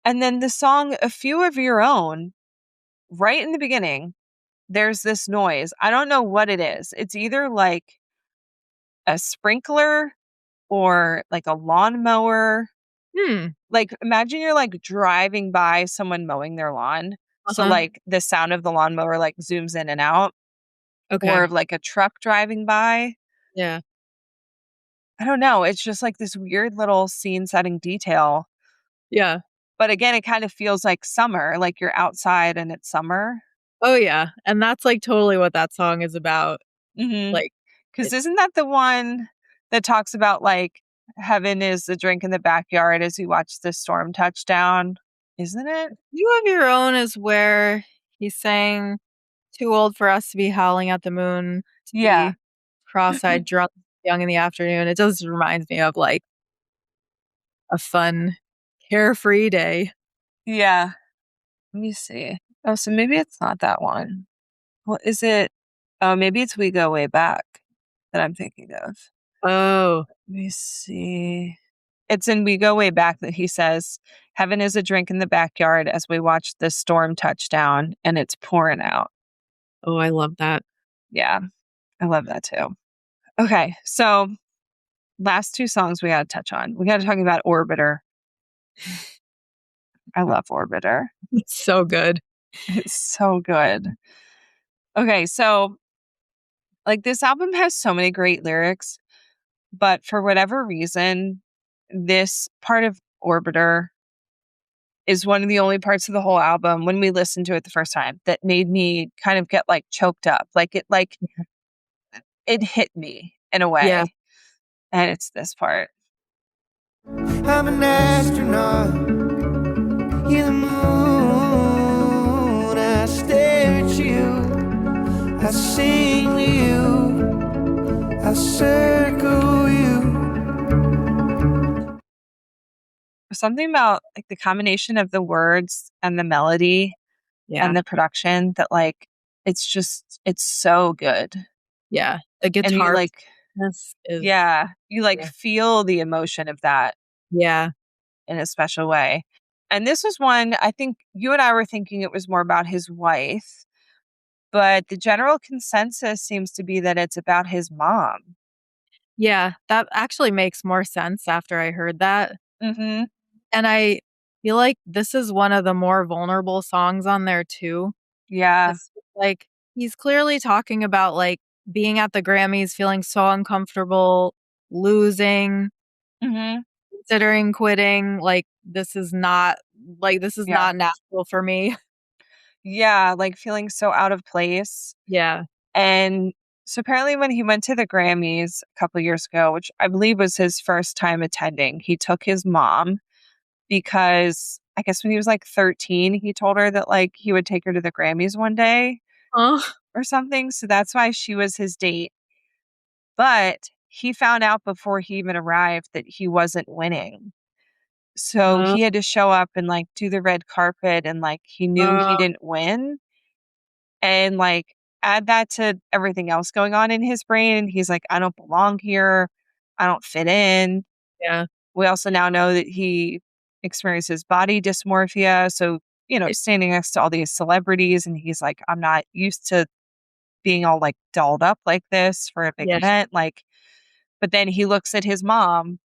And then the song A Few of Your Own, right in the beginning, there's this noise. I don't know what it is. It's either like a sprinkler or like a lawnmower. Hmm. Like imagine you're like driving by someone mowing their lawn. So Uh-huh. like the sound of the lawnmower like zooms in and out, or Okay. of like a truck driving by. Yeah. I don't know. It's just like this weird little scene setting detail. Yeah. But again, it kind of feels like summer, like you're outside and it's summer. Oh, yeah. And that's, like, totally what that song is about. Mm-hmm. Like, Because it isn't that the one that talks about like heaven is the drink in the backyard as you watch the storm touch down? Isn't it? You Have Your Own is where he's saying, "Too old for us to be howling at the moon, to Yeah. be cross-eyed, drunk, young in the afternoon." It just reminds me of, like, a fun, carefree day. Yeah. Let me see. Oh, so maybe it's not that one. What is it? Oh, maybe it's We Go Way Back that I'm thinking of. Oh. Let me see. It's in We Go Way Back that he says, Heaven is a drink in the backyard as we watch the storm touch down and it's pouring out. Oh, I love that. Yeah, I love that too. Okay, so last two songs we got to touch on. We got to talk about Orbiter. I love Orbiter. It's so good. It's so good. Okay, so like this album has so many great lyrics, but for whatever reason, this part of Orbiter is one of the only parts of the whole album when we listened to it the first time that made me kind of get like choked up. Like it hit me in a Yeah. way. And it's this part. I'm an astronaut. You're the moon. I stare at you. I sing to you. I circle you. Something about like the combination of the words and the melody Yeah. and the production that like it's so good. Yeah. The And you guitar like is you like Yeah. feel the emotion of that Yeah. in a special way. And this was one I think you and I were thinking it was more about his wife, but the general consensus seems to be that it's about his mom. Yeah, that actually makes more sense after I heard that. Mhm. And I feel like this is one of the more vulnerable songs on there too. Yeah. It's like he's clearly talking about like being at the Grammys, feeling so uncomfortable, losing, Mhm. considering quitting. This is Yeah. not natural for me. Yeah, like, feeling so out of place, Yeah. and so apparently when he went to the Grammys a couple years ago, which I believe was his first time attending, he took his mom because I guess when he was, like, 13, he told her that, like, he would take her to the Grammys one day Oh. or something, so that's why she was his date, but he found out before he even arrived that he wasn't winning. So Uh, he had to show up and, like, do the red carpet and, like, he knew he uh, didn't win, and, like, add that to everything else going on in his brain, and he's like, "I don't belong here. I don't fit in." yeah. We also now know that he experiences body dysmorphia, so, standing next to all these celebrities, and he's like, "I'm not used to being all, like, dolled up like this for a big Yeah. event," like, but then he looks at his mom,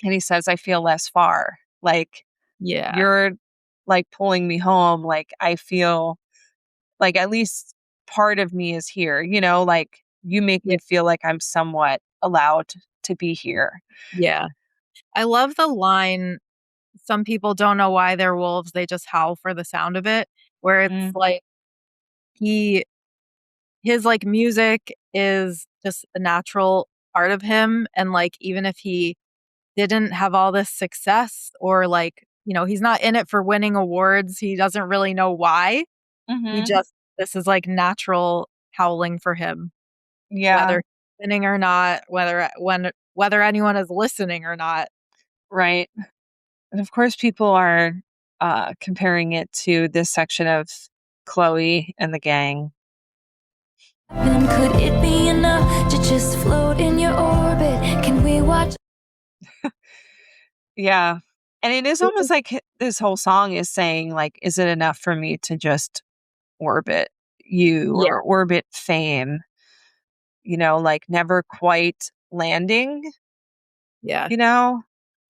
and he says, "I feel less far." Like, Yeah. "You're, like, pulling me home, like, I feel like at least part of me is here, like, you make Yeah. me feel like I'm somewhat allowed to be here." Yeah. I love the line, "Some people don't know why they're wolves, they just howl for the sound of it," where it's Mm, like he his, like, music is just a natural part of him, and, like, even if he didn't have all this success or, like, he's not in it for winning awards, he doesn't really know why. He mhm. just this is, like, natural howling for him, Yeah, whether he's winning or not, whether anyone is listening or not. right. And of course, people are, comparing it to this section of Chloe and the gang. And could it be enough to just float in your orbit? Can we watch? Yeah. And it is almost like this whole song is saying, like, is it enough for me to just orbit you Yeah, or orbit fame? Like, never quite landing, yeah, you know,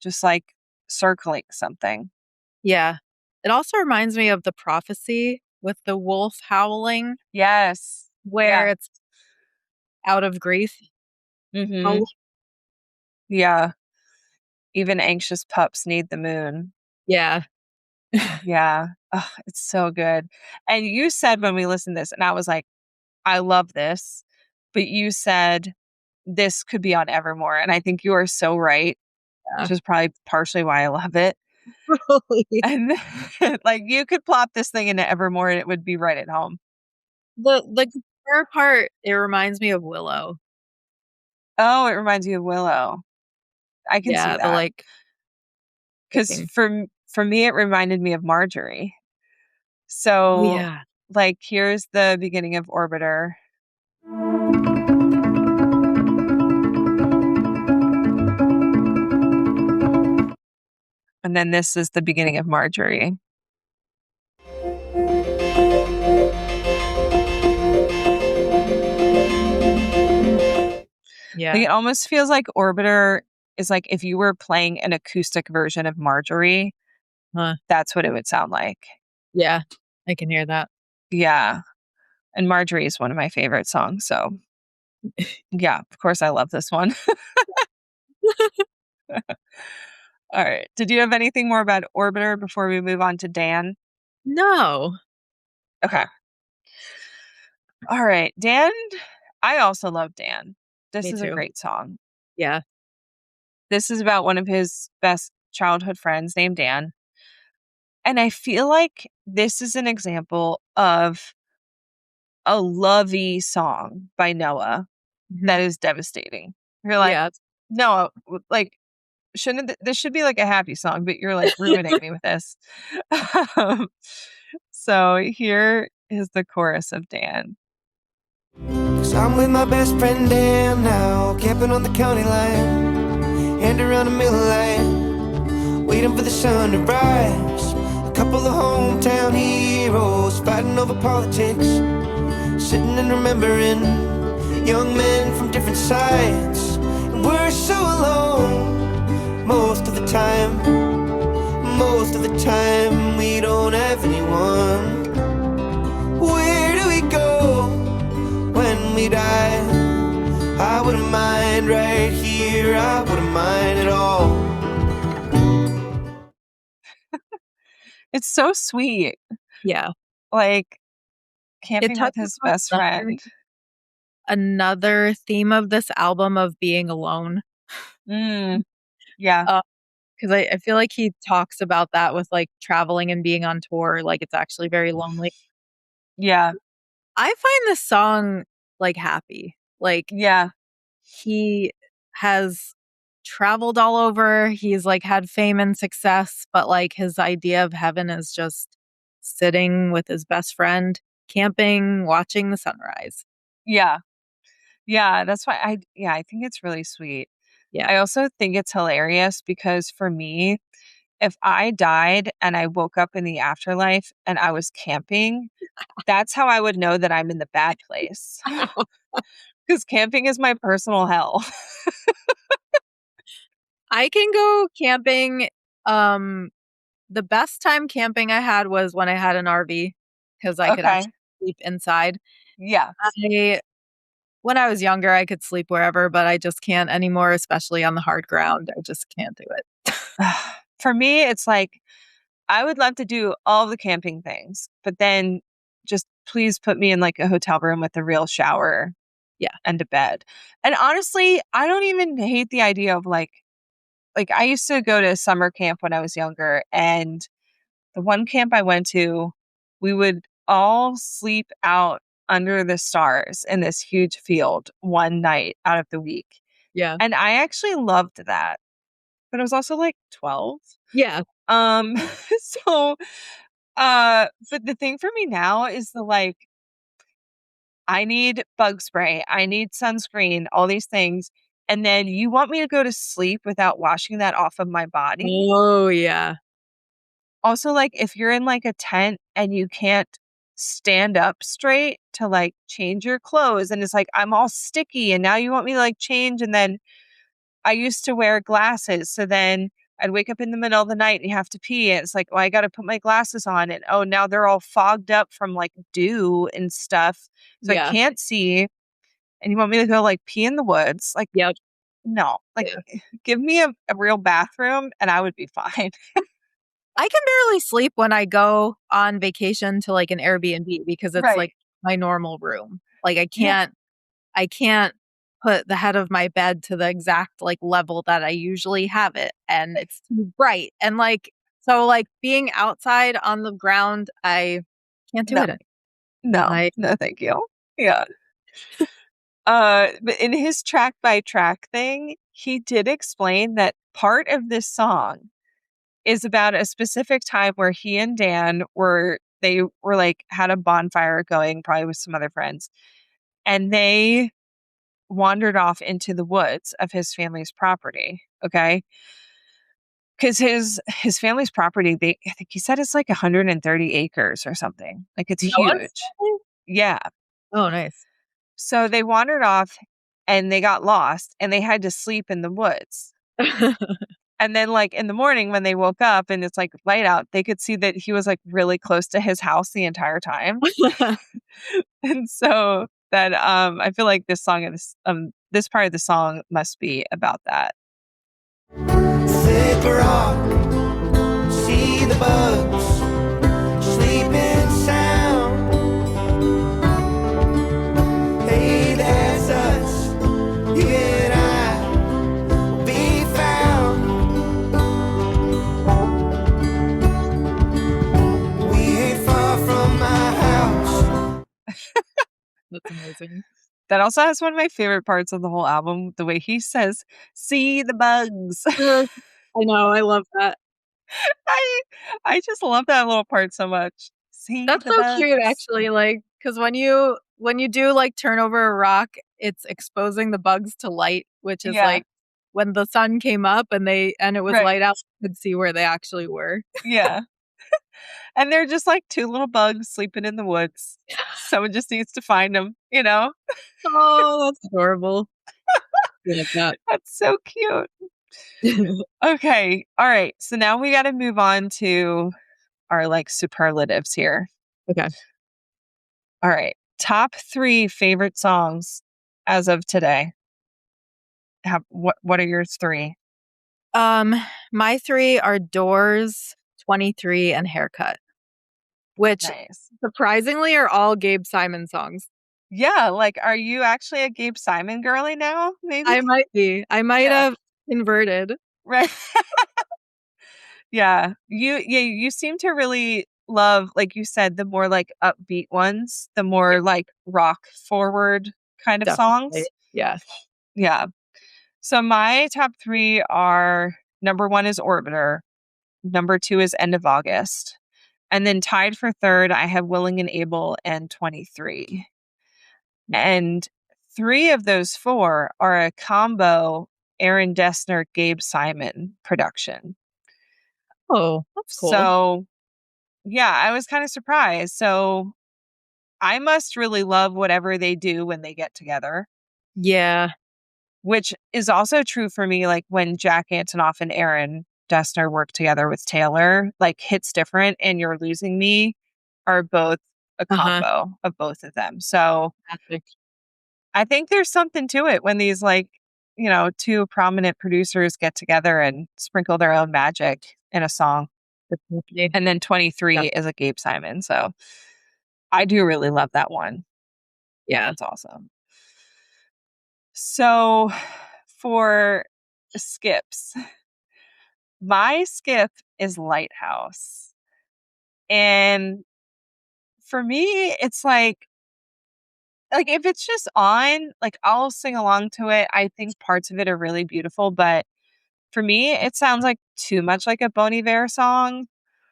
just like circling something. yeah. It also reminds me of The Prophecy with the wolf howling, Yes. where Yeah. it's out of grief. Mhm. Oh, Yeah. Even anxious pups need the moon. yeah. Yeah. Ugh, it's so good. And you said when we listened to this, and I was like, I love this, but you said this could be on Evermore. And I think you are so right, Yeah. which is probably partially why I love it. Totally. And like you could plop this thing into Evermore and it would be right at home. The guitar part, it reminds me of Willow. Oh, it reminds you of Willow. I can see Yeah, the, that. like, Because picking. for me, it reminded me of Marjorie. Oh, So, yeah. like, here's the beginning of Orbiter. And then this is the beginning of Marjorie. Like, Yeah. it almost feels like Orbiter is like if you were playing an acoustic version of Marjorie, Huh. that's what it would sound like. Yeah. I can hear that. Yeah. And Marjorie is one of my favorite songs. So, yeah, of course, I love this one. All right. Did you have anything more about Orbiter before we move on to Dan? No. Okay. All right. Dan, I also love Dan. This Me is a too. great song. Yeah. This is about one of his best childhood friends named Dan. And I feel like this is an example of a lovey song by Noah Mhm. that is devastating. You're like, Yeah. "Noah, like, shouldn't this should be like a happy song, but you're like ruining me with this." Um, so here is the chorus of Dan. 'Cause I'm with my best friend Dan now, camping on the county line, hand around the middle line, waiting for the sun to rise. A couple of hometown heroes fighting over politics, sitting and remembering young men from different sides. And we're so alone most of the time. Most of the time we don't have anyone. Where do we go when we die? I wouldn't mind right here, I wouldn't mind at all. It's so sweet. Yeah. Like It camping with touches his on best friend. another theme of this album of being alone. Yeah. 'Cause I feel like he talks about that with, like, traveling and being on tour, like, it's actually very lonely. Yeah. I find this song, like, happy. Like, Yeah. he has traveled all over, he's, like, had fame and success, but, like, his idea of heaven is just sitting with his best friend, camping, watching the sunrise. Yeah. Yeah. That's why I think it's really sweet. Yeah. I also think it's hilarious because for me, if I died and I woke up in the afterlife and I was camping, that's how I would know that I'm in the bad place. Because camping is my personal hell. I can go camping, um, the best time camping I had was when I had an RV, 'cause I could Okay. actually sleep inside. Yeah. I When I was younger, I could sleep wherever, but I just can't anymore, especially on the hard ground. I just can't do it. For me, it's like I would love to do all the camping things, but then just please put me in like a hotel room with a real shower Yeah. and a bed. And honestly, I don't even hate the idea of like I used to go to summer camp when I was younger, and the one camp I went to, we would all sleep out under the stars in this huge field one night out of the week. Yeah. And I actually loved that. But I was also like 12. Yeah. Um so but the thing for me now is I need bug spray, I need sunscreen, all these things. And then you want me to go to sleep without washing that off of my body? Oh, yeah. Also, like, if you're in, like, a tent and you can't stand up straight to, like, change your clothes, and it's like, I'm all sticky, and now you want me to, like, change, and then I used to wear glasses, so then I'd wake up in the middle of the night and you have to pee, and it's like, "Well, I gotta put my glasses on," and, oh, now they're all fogged up from, like, dew and stuff, so I Yeah. can't see, and you want me to go, like, pee in the woods? Like, Yep. no. Like, Yeah. give me a real bathroom, and I would be fine. I can barely sleep when I go on vacation to, like, an Airbnb because it's, Right. like, my normal room. Like, Yeah. I can't put the head of my bed to the exact, like, level that I usually have it, and it's too bright, and, like so, like, being outside on the ground, I can't do No. it. No. I No, thank you. Yeah. But in his track by track thing, he did explain that part of this song is about a specific time where he and Dan were like had a bonfire going, probably with some other friends, and they wandered off into the woods of his family's property. Okay. Because his family's property, I think he said it's like 130 acres or something. Like it's Noah's huge. Yeah. Oh, nice. So they wandered off and they got lost and they had to sleep in the woods. And then, like, in the morning when they woke up and it's, like, light out, they could see that he was, like, really close to his house the entire time. And so that, I feel like this part of the song must be about that. Flip a rock, see the bugs, sleeping sound. Hey, that's us, you and I will be found. We ain't far from my house. That's amazing. That also has one of my favorite parts of the whole album, the way he says, "See the bugs." I know, I love that. I I just love that little part so much. "See That's the so cute, bugs." actually, like, because when you do, like, turn over a rock, it's exposing the bugs to light, which is, Yeah, like, when the sun came up and it was right. light out, you could see where they actually were. Yeah. And they're just like two little bugs sleeping in the woods. Someone just needs to find them, you know? Oh, that's adorable. I love that. That's so cute. Okay. All right. So now we got to move on to our like superlatives here. Okay. All right. Top 3 favorite songs as of today. What are your 3? My 3 are Doors, 23, and Haircut, which Nice. surprisingly are all Gabe Simon songs. Yeah, like are you actually a Gabe Simon girly now? Maybe? I might be. I might Yeah. have converted. Right. Yeah. You seem to really love, like you said, the more like upbeat ones, the more like rock forward kind of songs. Definitely. Yeah. Yeah. So my top 3 are number 1 is Orbiter, number 2 is End of August, and then tied for third I have Willing and Able and 23. And 3 of those 4 are a combo Aaron Dessner, Gabe Simon production. Oh, that's cool. So, yeah, I was kind of surprised. So, I must really love whatever they do when they get together, Yeah. which is also true for me. Like when Jack Antonoff and Aaron Dessner work together with Taylor, like Hits Different and You're Losing Me are both a combo of both of them. So, Fantastic. I think there's something to it when these like, two prominent producers get together and sprinkle their own magic in a song. Definitely. And then 23 is a Gabe Simon. So I do really love that one. Yeah. That's awesome. So for skips, my skip is Lighthouse. And for me, it's like if it's just on, like I'll sing along to it. I think parts of it are really beautiful, but for me, it sounds like too much like a Bon Iver song.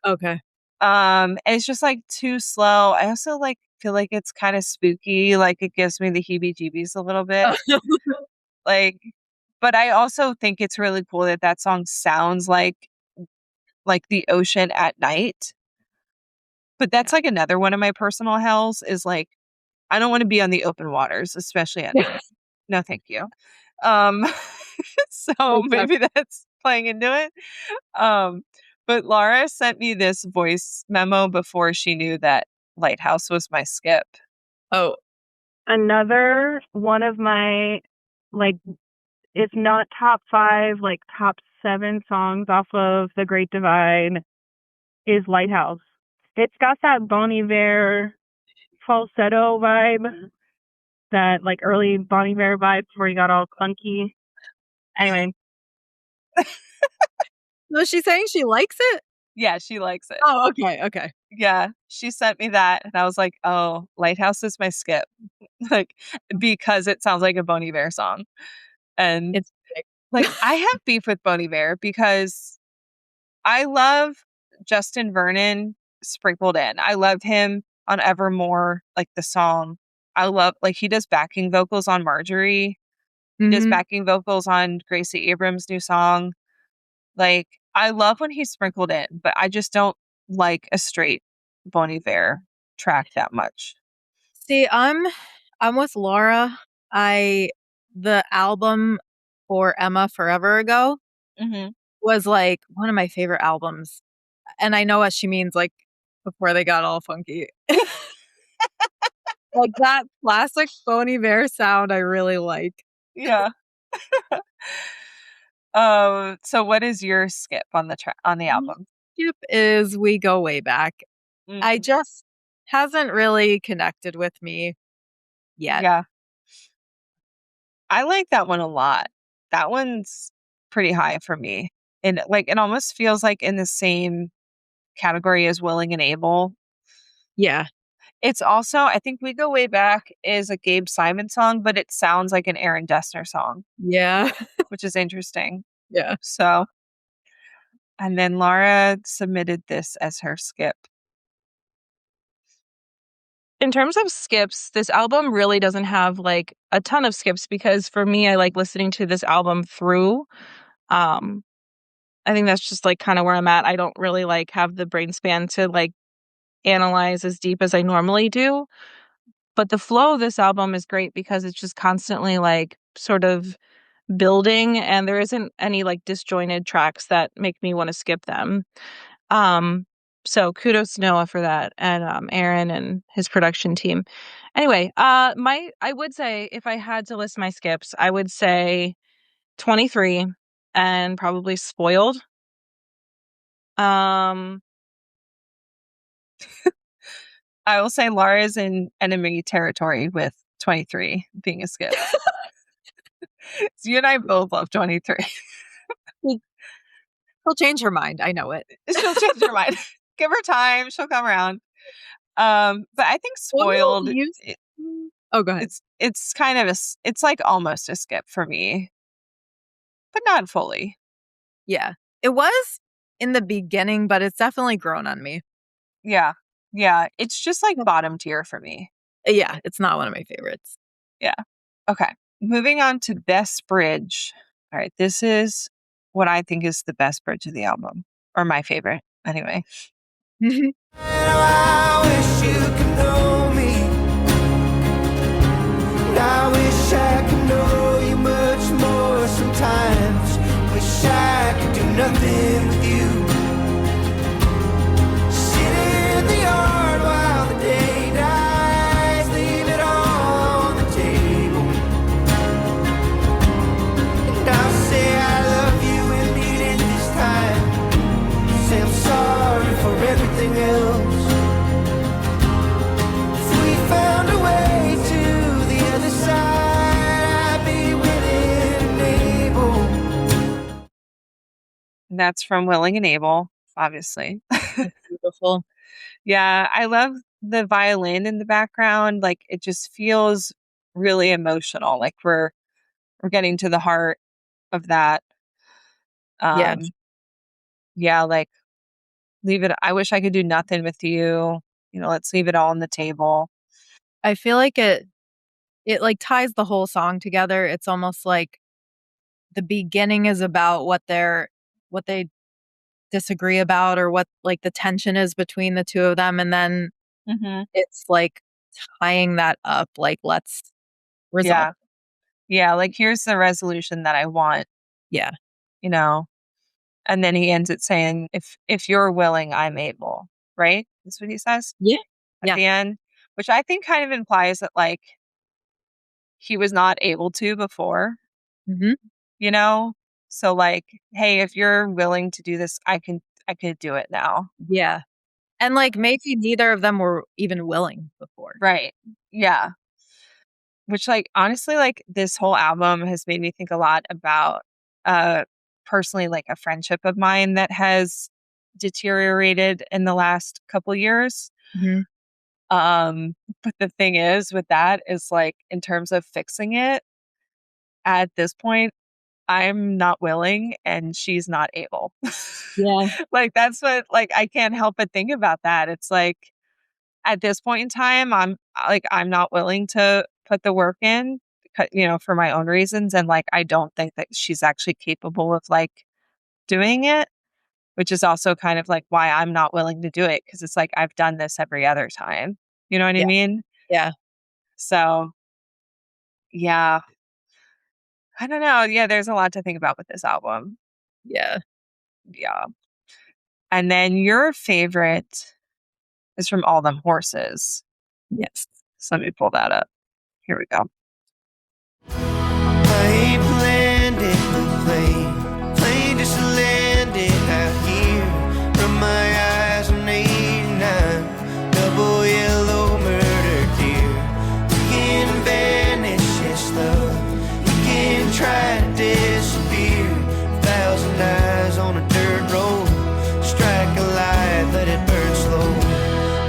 Okay. And it's just like too slow. I also like feel like it's kind of spooky, like it gives me the heebie-jeebies a little bit. Like, but I also think it's really cool that that song sounds like the ocean at night. But that's like another one of my personal hells is like I don't want to be on the open waters, especially at night. No, thank you. Um so maybe that's playing into it. But Laura sent me this voice memo before she knew that Lighthouse was my skip. Oh, Another one of my, like, if not top 5, like top 7 songs off of The Great Divide is Lighthouse. It's got that Bon Iver falsetto vibe, that like early Bon Iver vibe where you got all clunky. Anyway, was she saying she likes it? Yeah, she likes it. Oh, okay. Okay. Yeah, she sent me that and I was like, "Oh, Lighthouse is my skip." Like because it sounds like a Bon Iver song. And It's sick. like I have beef with Bon Iver because I love Justin Vernon sprinkled in. I love him on Evermore, like the song. I love like he does backing vocals on Marjorie. He does Mhm. backing vocals on Gracie Abrams' new song. Like I love when he's sprinkled in, but I just don't like a straight Bon Iver track that much. See, I'm with Laura. The album for Emma Forever Ago Mm-hmm. was like one of my favorite albums. And I know what she means, like before they got all funky. Like that classic Bon Iver sound I really like. Yeah. So what is your skip on the album? Skip is We Go Way Back. I Mm, just hasn't really connected with me yet. yeah. I like that one a lot. That one's pretty high for me. And like it almost feels like in the same category as Willing and Able. Yeah. It's also, I think We Go Way Back is a Gabe Simon song, but it sounds like an Aaron Dessner song, Yeah. which is interesting. Yeah. So, and then Laura submitted this as her skip. In terms of skips, this album really doesn't have like a ton of skips because for me, I like listening to this album through. And I think that's just like kind of where I'm at. I don't really like have the brain span to like analyze as deep as I normally do. But the flow of this album is great because it's just constantly like sort of building, and there isn't any like disjointed tracks that make me want to skip them. So kudos to Noah for that, and Aaron and his production team. Anyway, I would say if I had to list my skips, I would say 23 and probably Spoiled. I will say Laura's in enemy territory with 23 being a skip. So you and I both love 23. She'll change her mind. I know it. She'll change her mind. Give her time. She'll come around. But I think Spoiled. Oh, go ahead. It's kind of it's like almost a skip for me, but not fully. Yeah, it was in the beginning, but it's definitely grown on me. Yeah. It's just like bottom tier for me. Yeah, it's not one of my favorites. Yeah. Okay. Moving on to best bridge. All right. This is what I think is the best bridge of the album, or my favorite anyway. I wish you could know me. I wish I could know you much more sometimes. Wish I could do nothing with you. Sit in the yard while the day dies. Leave it all on the table. And I'll say I love you and mean it this time. Say I'm sorry for everything else. If we found a way to the other side, I'd be willing and able. And that's from Willing and Able, obviously. Beautiful. Yeah. I love the violin in the background. Like it just feels really emotional. Like we're getting to the heart of that. Yeah. Yeah, like leave it. I wish I could do nothing with you. Let's leave it all on the table. I feel like it like ties the whole song together. It's almost like the beginning is about what they disagree about, or what like the tension is between the two of them, and then it's like tying that up, like let's resolve. Yeah, like here's the resolution that I want. Yeah. And then he ends it saying, if you're willing, I'm able. Right? That's what he says Yeah. at the end, which I think kind of implies that like he was not able to before. So like, hey, if you're willing to do this, I could do it now. Yeah. And like maybe neither of them were even willing before. Right. Yeah. Which like honestly, like this whole album has made me think a lot about personally like a friendship of mine that has deteriorated in the last couple years. But the thing is with that is like in terms of fixing it, at this point, I'm not willing and she's not able. Yeah. Like that's what like I can't help but think about that. It's like at this point in time, I'm not willing to put the work in, for my own reasons. And like, I don't think that she's actually capable of like doing it, which is also kind of like why I'm not willing to do it. Cause it's like, I've done this every other time. You know what I mean? Yeah. So yeah, I don't know. Yeah. There's a lot to think about with this album. Yeah. Yeah. And then your favorite is from All Them Horses. Yes. So let me pull that up. Here we go. I ain't landed the plane just landed out here. From my eyes on 89, double yellow murder deer. You can vanish, yes love, you can try to disappear. 1,000 eyes on a dirt road, strike a light, let it burn slow.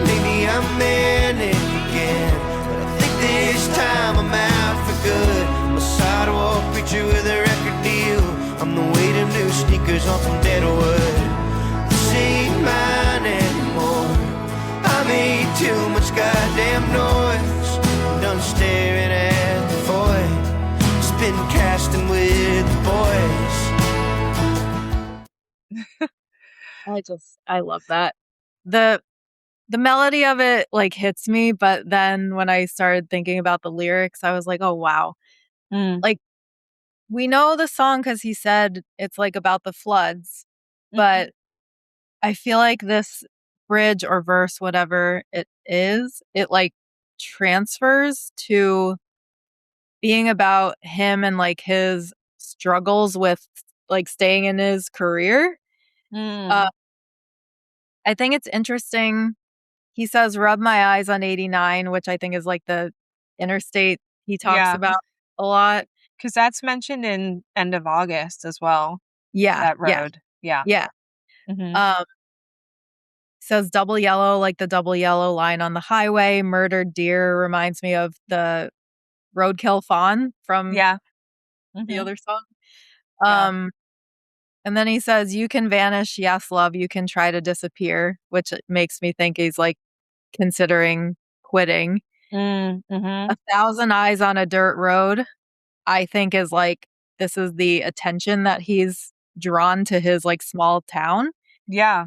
Maybe I'm manic again, but I think this time I'm out for good. I'm a sidewalk preacher with a record deal. I'm the weight of new sneakers on some dead wood. This ain't mine anymore. I made too much goddamn noise. I'm done staring at the void. Just been casting with the boys. I love that. The melody of it like hits me, but then when I started thinking about the lyrics, I was like, "Oh wow." Mm. Like we know the song cuz he said it's like about the floods, but I feel like this bridge or verse whatever it is, it like transfers to being about him and like his struggles with like staying in his career. Uh Mm. I think it's interesting. He says, "Rub my eyes on 89," which I think is like the interstate he talks Yeah, about a lot. because that's mentioned in End of August as well, Yeah, that yeah, road. Yeah. yeah. Mhm. Um, says double yellow, like the double yellow line on the highway. Murdered deer reminds me of the roadkill fawn from Yeah. the Mhm. other song. Yeah. Um, and then he says, "You can vanish, yes, love. You can try to disappear," which makes me think he's like considering quitting. Mhm. 1,000 eyes on a dirt road, I think is like this is the attention that he's drawn to his like small town. Yeah.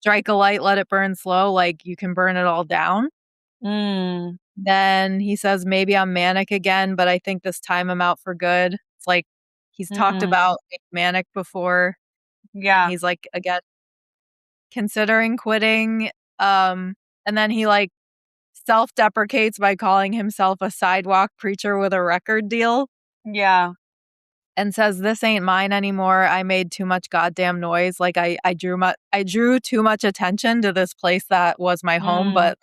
Strike a light, let it burn slow, like you can burn it all down. Mm. Then he says, "Maybe I'm manic again, but I think this time I'm out for good." It's like he's talked Mhm. about being manic before and Yeah. he's like again considering quitting. Um and then he like self-deprecates by calling himself a sidewalk preacher with a record deal. Yeah. And says, "This ain't mine anymore. I made too much goddamn noise. Like I drew too much attention to this place that was my home, Mm. but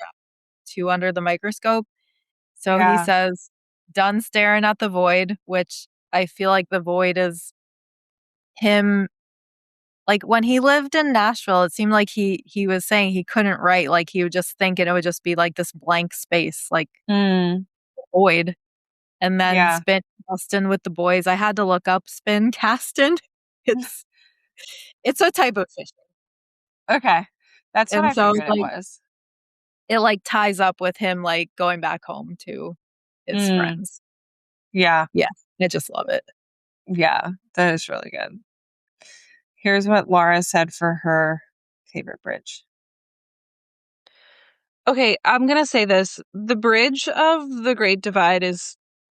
too under the microscope." So he Yeah. says, "Done staring at the void," which I feel like the void is him. Like when he lived in Nashville, it seemed like he was saying he couldn't write. Like he would just think and it would just be like this blank space, like Mm. void. And then Yeah. spin casting with the boys. I had to look up spin casting. It's it's a type of fish. Okay. That's what And I so, figured it like, was. it, like, ties up with him, like, going back home to his Mm. friends. Yeah. Yeah, I just love it. Yeah. That is really good. Here's what Laura said for her favorite bridge. Okay, I'm gonna say this. The bridge of The Great Divide is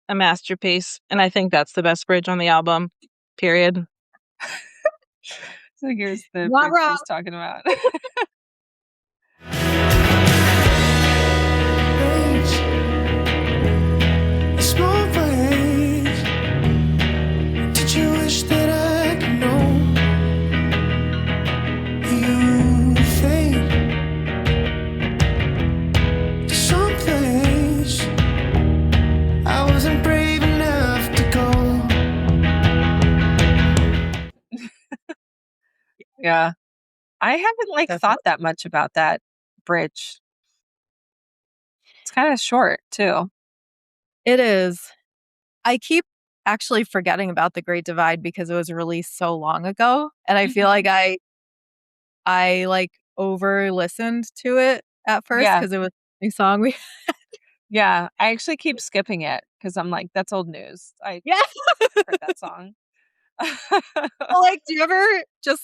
a masterpiece, and I think that's the best bridge on the album, period. So here's the Not bridge wrong. she's talking about. A small place. Did you wish that I could know you fade to someplace I wasn't brave enough to go? Yeah. I haven't like thought Definitely. that much about that bridge. It's kind of short too. It is. I keep actually forgetting about The Great Divide because it was released so long ago, and I feel like Mhm. I, like, over-listened to it at first Yeah. because it was a new song we Yeah. I actually keep skipping it because I'm like, that's old news. I Yeah. heard that song. Well, like, do you ever just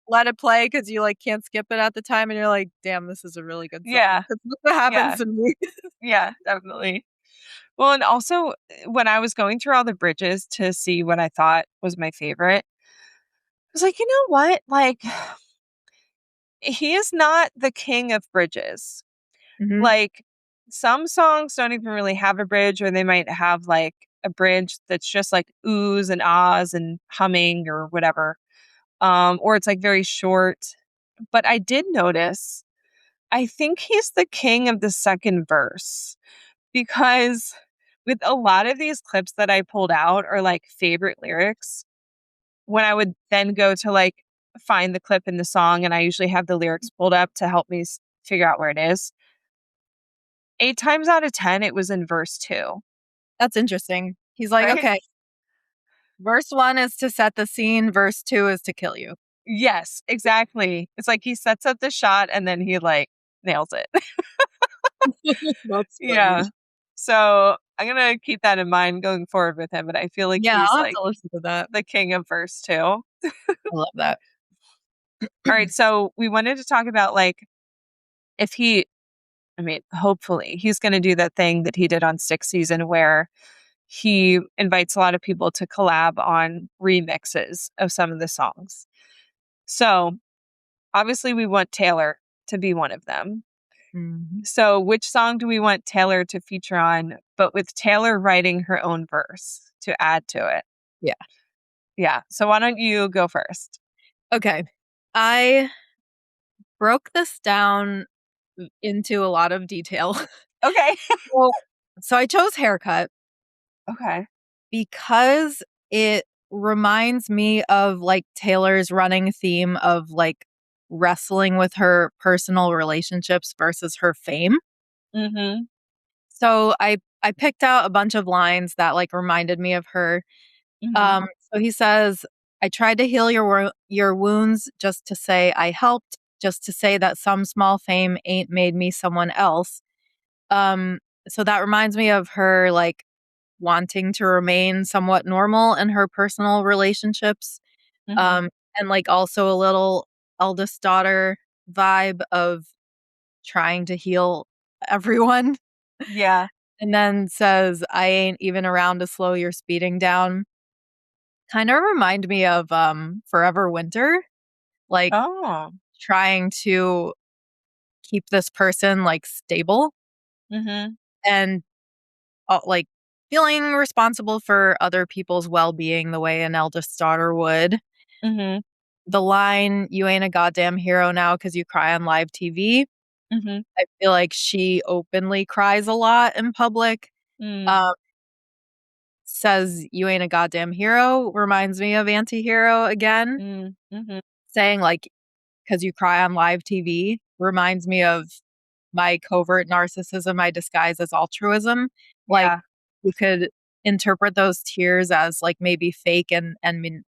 let it play because you, like, can't skip it at the time and you're like, "Damn, this is a really good song." Yeah. 'Cause that's what happens Yeah. to me. Yeah. Definitely. Well, and also when I was going through all the bridges to see what I thought was my favorite, I was like, you know what? Like, he is not the king of bridges. Mhm. Like, some songs don't even really have a bridge, or they might have like a bridge that's just like oohs and ahs and humming or whatever. Or it's like very short. But I did notice, I think he's the king of the second verse because with a lot of these clips that I pulled out are like favorite lyrics. When I would then go to like find the clip in the song, and I usually have the lyrics pulled up to help me figure out where it is. 8 times out of 10, it was in verse 2, That's interesting. He's like, right? "Okay, verse 1 is to set the scene, verse 2 is to kill you." Yes, exactly. It's like he sets up the shot and then he, like, nails it. That's Yeah. funny. So, I'm gonna keep that in mind going forward with him, but I feel like Yeah, he's, I'll have like, to listen to that. the king of verse 2. I love that. All right, so we wanted to talk about like if he, I mean, hopefully he's going to do that thing that he did on Sixth Season where he invites a lot of people to collab on remixes of some of the songs. So obviously we want Taylor to be one of them. Mhm. So which song do we want Taylor to feature on, but with Taylor writing her own verse to add to it? Yeah. Yeah. So why don't you go first? Okay. I broke this down into a lot of detail. Okay. So I chose haircut Okay. because it reminds me of like Taylor's running theme of like wrestling with her personal relationships versus her fame. Mm-hmm. So I picked out a bunch of lines that like reminded me of her. Mm-hmm. So he says, "I tried to heal your wounds just to say I helped, just to say that some small fame ain't made me someone else." Um, so that reminds me of her like wanting to remain somewhat normal in her personal relationships. Mm-hmm. Um, and like also a little eldest daughter vibe of trying to heal everyone. Yeah. And then says, "I ain't even around to slow your speeding down." Kind of remind me of Forever Winter, like Oh. trying to keep this person like stable Mm-hmm. and like feeling responsible for other people's well-being the way an eldest daughter would. Mm-hmm. The line, "You ain't a goddamn hero now because you cry on live TV." Mm-hmm. I feel like she openly cries a lot in public. Mm. Um, says, "You ain't a goddamn hero" reminds me of Anti-Hero again. Mm. Mm-hmm. Saying like, "'Cause you cry on live TV" reminds me of my covert narcissism I disguise as altruism. Like, Yeah. you could interpret those tears as like maybe fake and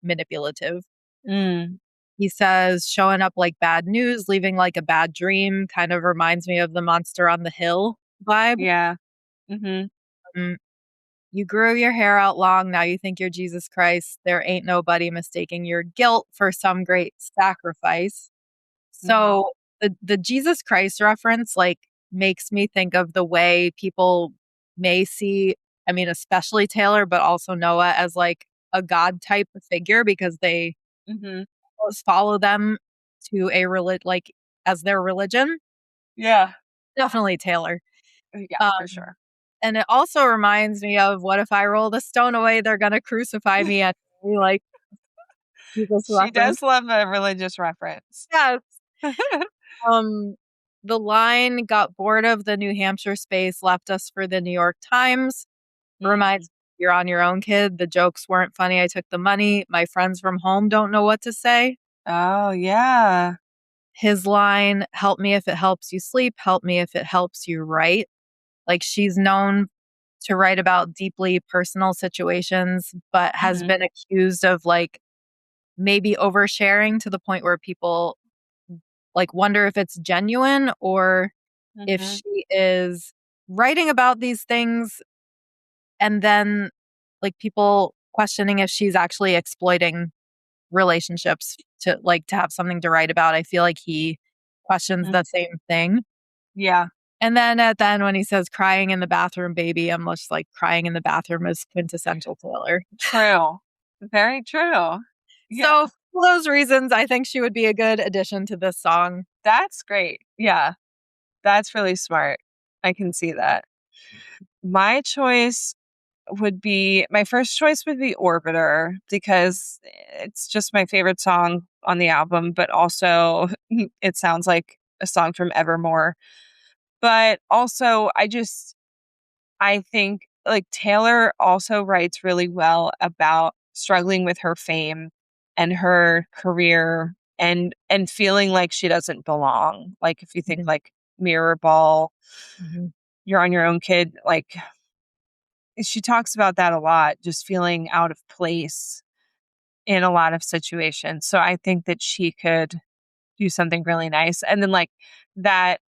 manipulative. Mm. He says, "Showing up like bad news, leaving like a bad dream" kind of reminds me of the Monster on the Hill vibe. Yeah. Mm-hmm. Um, "You grew your hair out long, now you think you're Jesus Christ. There ain't nobody mistaking your guilt for some great sacrifice." Mm-hmm. So the Jesus Christ reference like makes me think of the way people may see, I mean, especially Taylor, but also Noah as like a God type figure because they Mm-hmm. always follow them to a like as their religion. Yeah. Definitely Taylor. Yeah, Um, for sure. and it also reminds me of what if I roll the stone away, they're gonna crucify me at like Jesus She reference. does love a religious reference. Yes. Um, the line, "Got bored of the New Hampshire space, left us for the New York Times." Mm. Reminds "You're on your own, kid. The jokes weren't funny. I took the money. My friends from home don't know what to say." Oh, yeah. His line, "Help me if it helps you sleep. Help me if it helps you write." Like she's known to write about deeply personal situations, but has Mhm. been accused of like maybe oversharing to the point where people like wonder if it's genuine or if Mhm. she is writing about these things and then like people questioning if she's actually exploiting relationships to like to have something to write about. I feel like he questions Mm. the same thing. Yeah. And then at the end when he says crying in the bathroom, baby, I'm just like crying in the bathroom is quintessential Taylor. True. Very true. Yeah. So for those reasons, I think she would be a good addition to this song. That's great. Yeah. That's really smart. I can see that. My choice would be my first choice would be Orbiter because it's just my favorite song on the album, but also it sounds like a song from Evermore. But also I think like Taylor also writes really well about struggling with her fame and her career and feeling like she doesn't belong. Like if you think Mhm, like Mirror Ball, mhm, You're on Your Own, Kid, like she talks about that a lot, just feeling out of place in a lot of situations. So I think that she could do something really nice. And then like that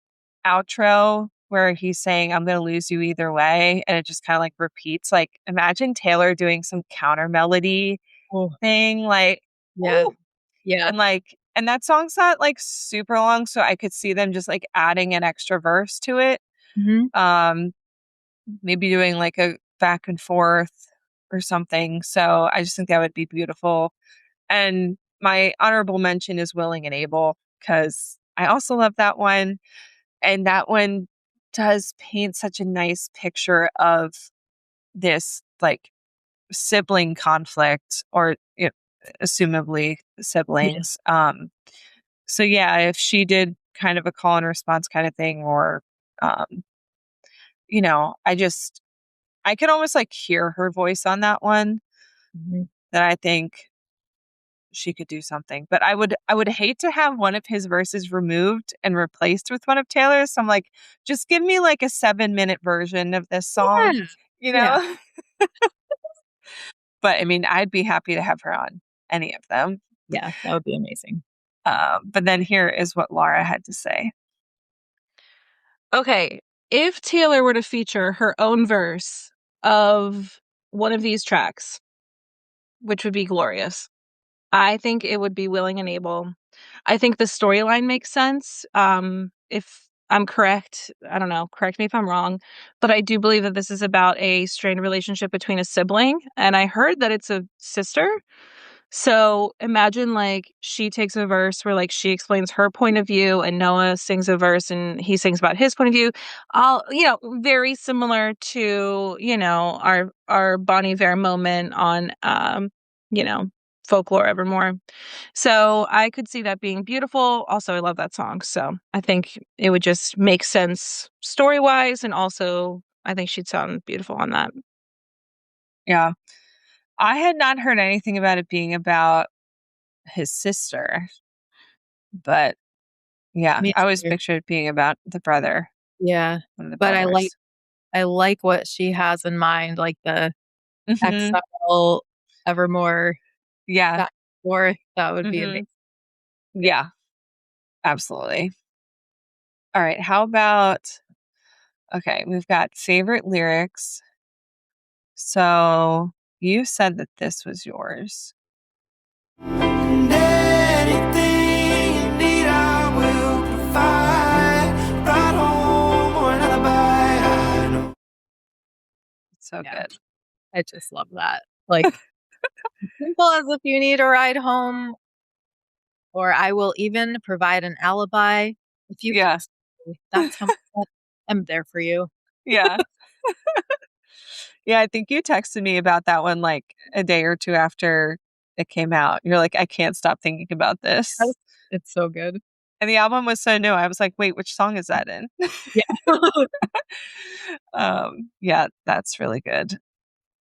outro where he's saying, "I'm going to lose you either way." And it just kind of like repeats. Like, imagine Taylor doing some counter melody Oh, thing. Like, yeah. ooh, Yeah. and like, And that song's not like super long, so I could see them just like adding an extra verse to it. Mhm. Maybe doing like a back and forth or something. So I just think that would be beautiful. And my honorable mention is Willing and Able because I also love that one. And that one does paint such a nice picture of this like sibling conflict or assumably Yeah. siblings. So yeah, if she did kind of a call and response kind of thing, or um, I could almost like hear her voice on that one Mhm. that I think she could do something. But I would hate to have one of his verses removed and replaced with one of Taylor's. So I'm like, just give me like a 7-minute version of this song, Yeah. you Yeah. know? But I mean, I'd be happy to have her on any of them. Yeah, that would be amazing. But then here is what Laura had to say. Okay, if Taylor were to feature her own verse of one of these tracks, which would be glorious, I think it would be Willing and Able. I think the storyline makes sense. If I'm correct, I don't know, correct me if I'm wrong, but I do believe that this is about a strained relationship between a sibling, and I heard that it's a sister. So imagine like she takes a verse where like she explains her point of view and Noah sings a verse and he sings about his point of view. All, very similar to, our Bon Iver moment on you know, folklore evermore. So I could see that being beautiful. Also, I love that song. So I think it would just make sense story wise. And also, I think she'd sound beautiful on that. Yeah. I had not heard anything about it being about his sister, but yeah, Me I always too. pictured it being about the brother, Yeah. one of the But brothers. I like what she has in mind, like the Hmm. Exile, Evermore, Yeah. back and forth. That would be Hmm. amazing. Yeah, absolutely. All right. How about, okay, we've got favorite lyrics. So you said that this was yours. And anything you need, I will provide. Ride home or an alibi. I know. So Yeah. good. I just love that. Like, simple as if you need a ride home, or I will even provide an alibi if you Yeah. text me. That's how much I'm there for you. Yeah. Yeah. I think you texted me about that one like a day or two after it came out. You're like, I can't stop thinking about Yes. this. It's so good. And the album was so new. I was like, wait, which song is that in? Yeah. Yeah, that's really good.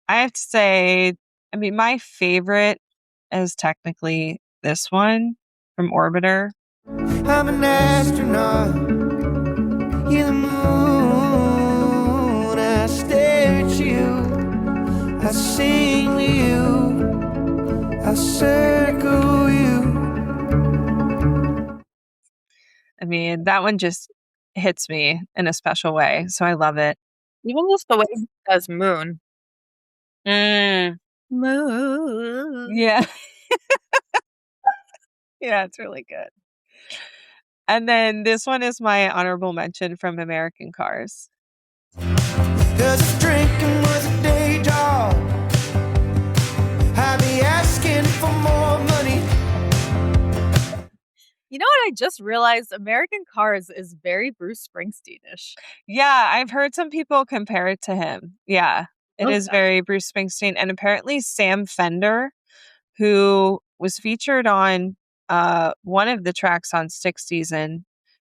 I have to say, I mean, my favorite is technically this one from Orbiter. I'm an astronaut. You're the moon. I stare at you. I sing to you. I circle you. I mean, that one just hits me in a special way. So I love it. Even just the way he says moon. Mm, Moon. yeah. Yeah, it's really good. And then this one is my honorable mention from American Cars. Cause if drinking was a day job, I'd be asking for more money. You know what I just realized? American Cars is very Bruce Springsteen-ish. Yeah, I've heard some people compare it to him. Yeah, it Love is that. very Bruce Springsteen. And apparently, Sam Fender, who was featured on one of the tracks on Stick Season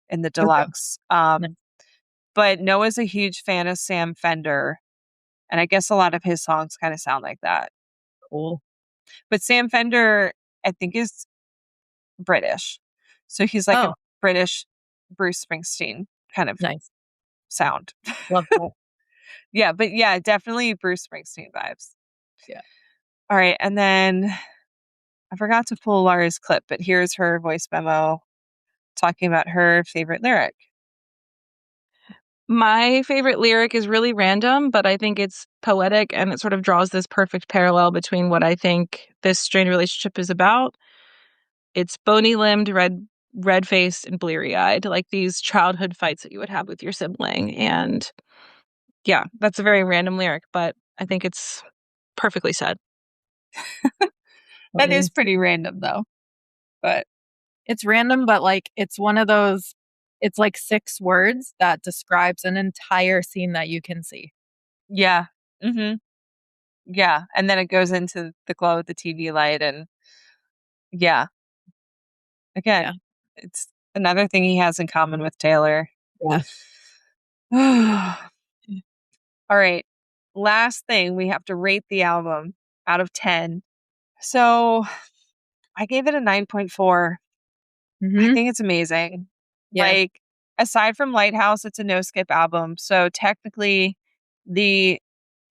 in the Okay. deluxe. Nice. But Noah's a huge fan of Sam Fender. And I guess a lot of his songs kind of sound like that. Cool. But Sam Fender, I think, is British. So he's like a Oh, British Bruce Springsteen kind of nice. sound. Love that. Yeah, but yeah, definitely Bruce Springsteen vibes. Yeah. All right. And then I forgot to pull Laura's clip, but here's her voice memo talking about her favorite lyric. My favorite lyric is really random, but I think it's poetic and it sort of draws this perfect parallel between what I think this strained relationship is about. It's bony-limbed, red-faced, and bleary-eyed, like these childhood fights that you would have with your sibling. And yeah, that's a very random lyric, but I think it's perfectly said. That is Totally. pretty random though. But It's random, but like it's one of those, it's like 6 words that describes an entire scene that you can see. yeah. Yeah. And then it goes into the glow of the TV light and yeah. Again, Yeah. it's another thing he has in common with Taylor. Yeah. All right. Last thing, we have to rate the album out of 10. So I gave it a 9.4. I Mm-hmm. think it's amazing. Yeah. Like, aside from Lighthouse, it's a no skip album. So technically, the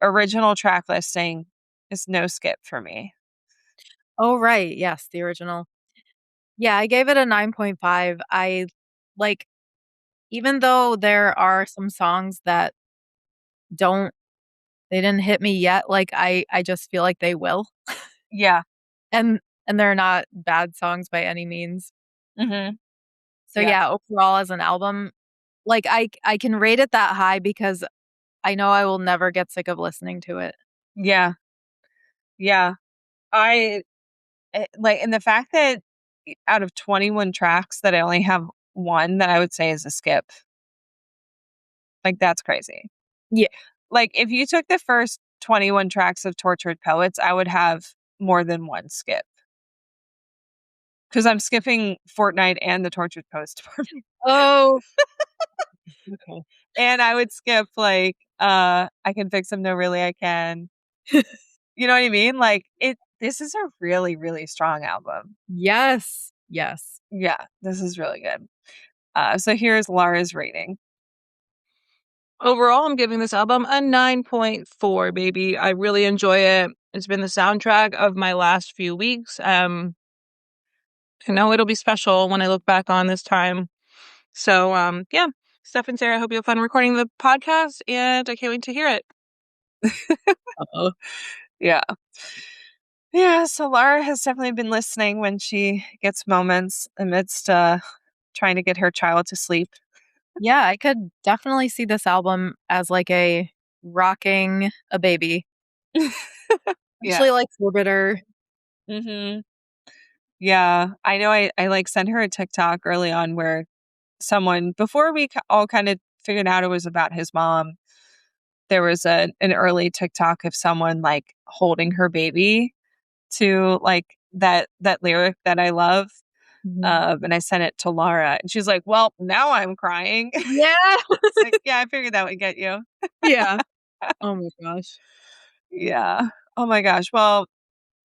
original track listing is no skip for me. Oh, right. Yes, the original. Yeah, I gave it a 9.5. I like, even though there are some songs that don't, they didn't hit me yet, like I just feel like they will. Yeah. And they're not bad songs by any means. Mm-hmm. So Yeah. yeah, overall as an album, like I can rate it that high because I know I will never get sick of listening to it. Yeah. Yeah. I like, and the fact that out of 21 tracks, that I only have one that I would say is a skip. Like, that's crazy. Yeah. Like, if you took the first 21 tracks of Tortured Poets, I would have more than one skip. Because I'm skipping Fortnite and the Tortured Poets department. Oh. Okay. And I would skip, like, I Can Fix Them, No Really I Can. You know what I mean? Like, this is a really, really strong album. Yes. Yes. Yeah, this is really good. So here's Lara's rating. Overall, I'm giving this album a 9.4, baby. I really enjoy it. It's been the soundtrack of my last few weeks. I know it'll be special when I look back on this time. So, yeah. Steph and Sarah, I hope you have fun recording the podcast, and I can't wait to hear it. Uh-oh. Yeah. Yeah, so Lara has definitely been listening when she gets moments amidst trying to get her child to sleep. Yeah, I could definitely see this album as like a rocking a baby. Yeah. Especially like Orbiter. Mm-hmm. Yeah. I know I like sent her a TikTok early on where someone, before we all kind of figured out it was about his mom, there was an early TikTok of someone like holding her baby to like that lyric that I love. Mhm. And I sent it to Lara and she's like, well, now I'm crying. Yeah. Like, yeah, I figured that would get you. Yeah. Oh my gosh. Yeah. Oh my gosh. Well,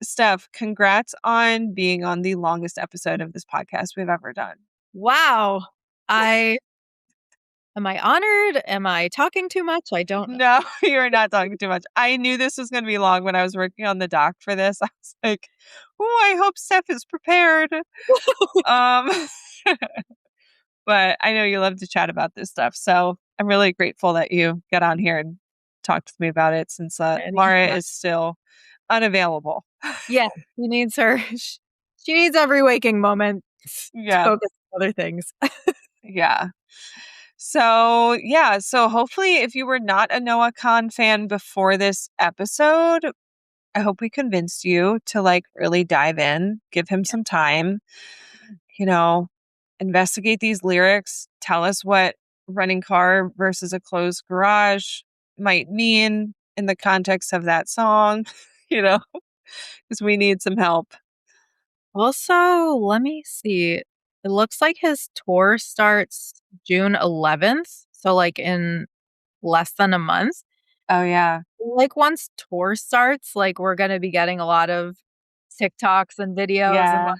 Steph, congrats on being on the longest episode of this podcast we've ever done. Wow. Am I honored? Am I talking too much? I don't know. No, you're not talking too much. I knew this was going to be long when I was working on the doc for this. I was like, oh, I hope Steph is prepared. Um, but I know you love to chat about this stuff. So I'm really grateful that you got on here and talked with me about it since Lara Anytime. is still unavailable. Yeah, she needs her. She needs every waking moment to Yeah. focus on other things. Yeah. So, yeah. So, hopefully, if you were not a Noah Kahan fan before this episode, I hope we convinced you to like really dive in, give him some time, you know, investigate these lyrics, tell us what running car versus a closed garage might mean in the context of that song, you know, because we need some help. Also, let me see. It looks like his tour starts June 11th, so like in less than a month. Oh, yeah. Like once tour starts, like we're going to be getting a lot of TikToks and videos and Yeah.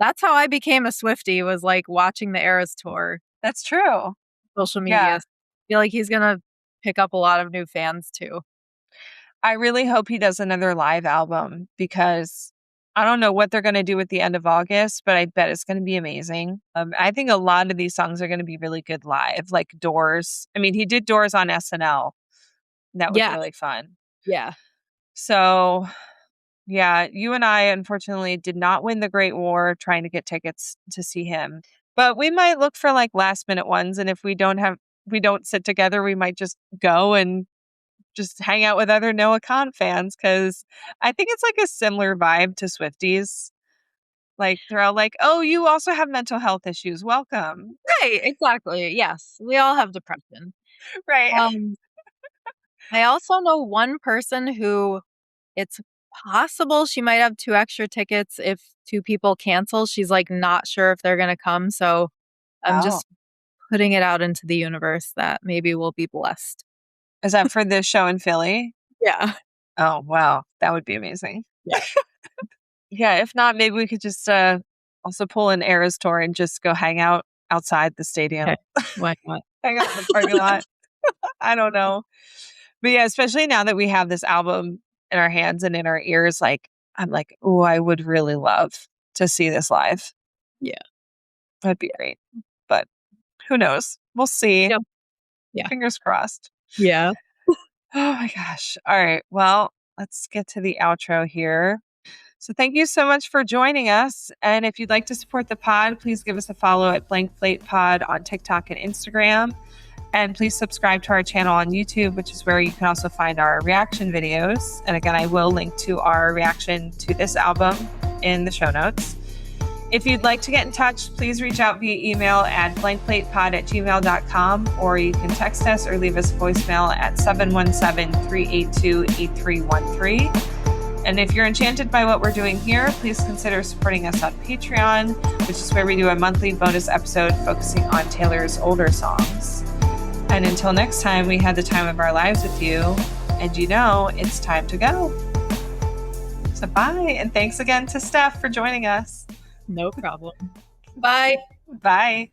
that's how I became a Swiftie, was like watching the Eras tour, That's true. social media. Yeah. I feel like he's going to pick up a lot of new fans too. I really hope he does another live album because I don't know what they're going to do at the end of August, but I bet it's going to be amazing. I think a lot of these songs are going to be really good live, like Doors. I mean, he did Doors on SNL. That was Yeah. really fun. Yeah. So Yeah, you and I unfortunately did not win the Great War trying to get tickets to see him. But we might look for like last minute ones, and if we don't sit together, we might just go and just hang out with other Noah Kahan fans, because I think it's like a similar vibe to Swifties. Like they're all like, "Oh, you also have mental health issues. Welcome." Right, exactly. Yes, we all have depression. Right. I also know one person who it's possible she might have 2 extra tickets if 2 people cancel. She's, like, not sure if they're gonna come, so I'm Oh, just putting it out into the universe that maybe we'll be blessed. is that for this show in Philly? Yeah. Oh, wow. That would be amazing. Yeah. Yeah, if not, maybe we could just also pull an Eras tour and just go hang out outside the stadium. Okay. Why not? Hang out in the parking lot. I don't know. But yeah, especially now that we have this album in our hands and in our ears, like I'm like, oh, I would really love to see this live. Yeah. That'd be great. But who knows? We'll see. Yep. Yeah. Fingers crossed. Yeah. Oh my gosh. All right. Well, let's get to the outro here. So thank you so much for joining us. And if you'd like to support the pod, please give us a follow at Blank Plate Pod on TikTok and Instagram. And please subscribe to our channel on YouTube, which is where you can also find our reaction videos. And again, I will link to our reaction to this album in the show notes. If you'd like to get in touch, please reach out via email at blankplatepod@gmail.com, or you can text us or leave us a voicemail at 717-382-8313. And if you're enchanted by what we're doing here, please consider supporting us on Patreon, which is where we do a monthly bonus episode focusing on Taylor's older songs. And until next time, we had the time of our lives with you, and you know it's time to go. So bye, and thanks again to Stef for joining us. No problem. Bye. Bye.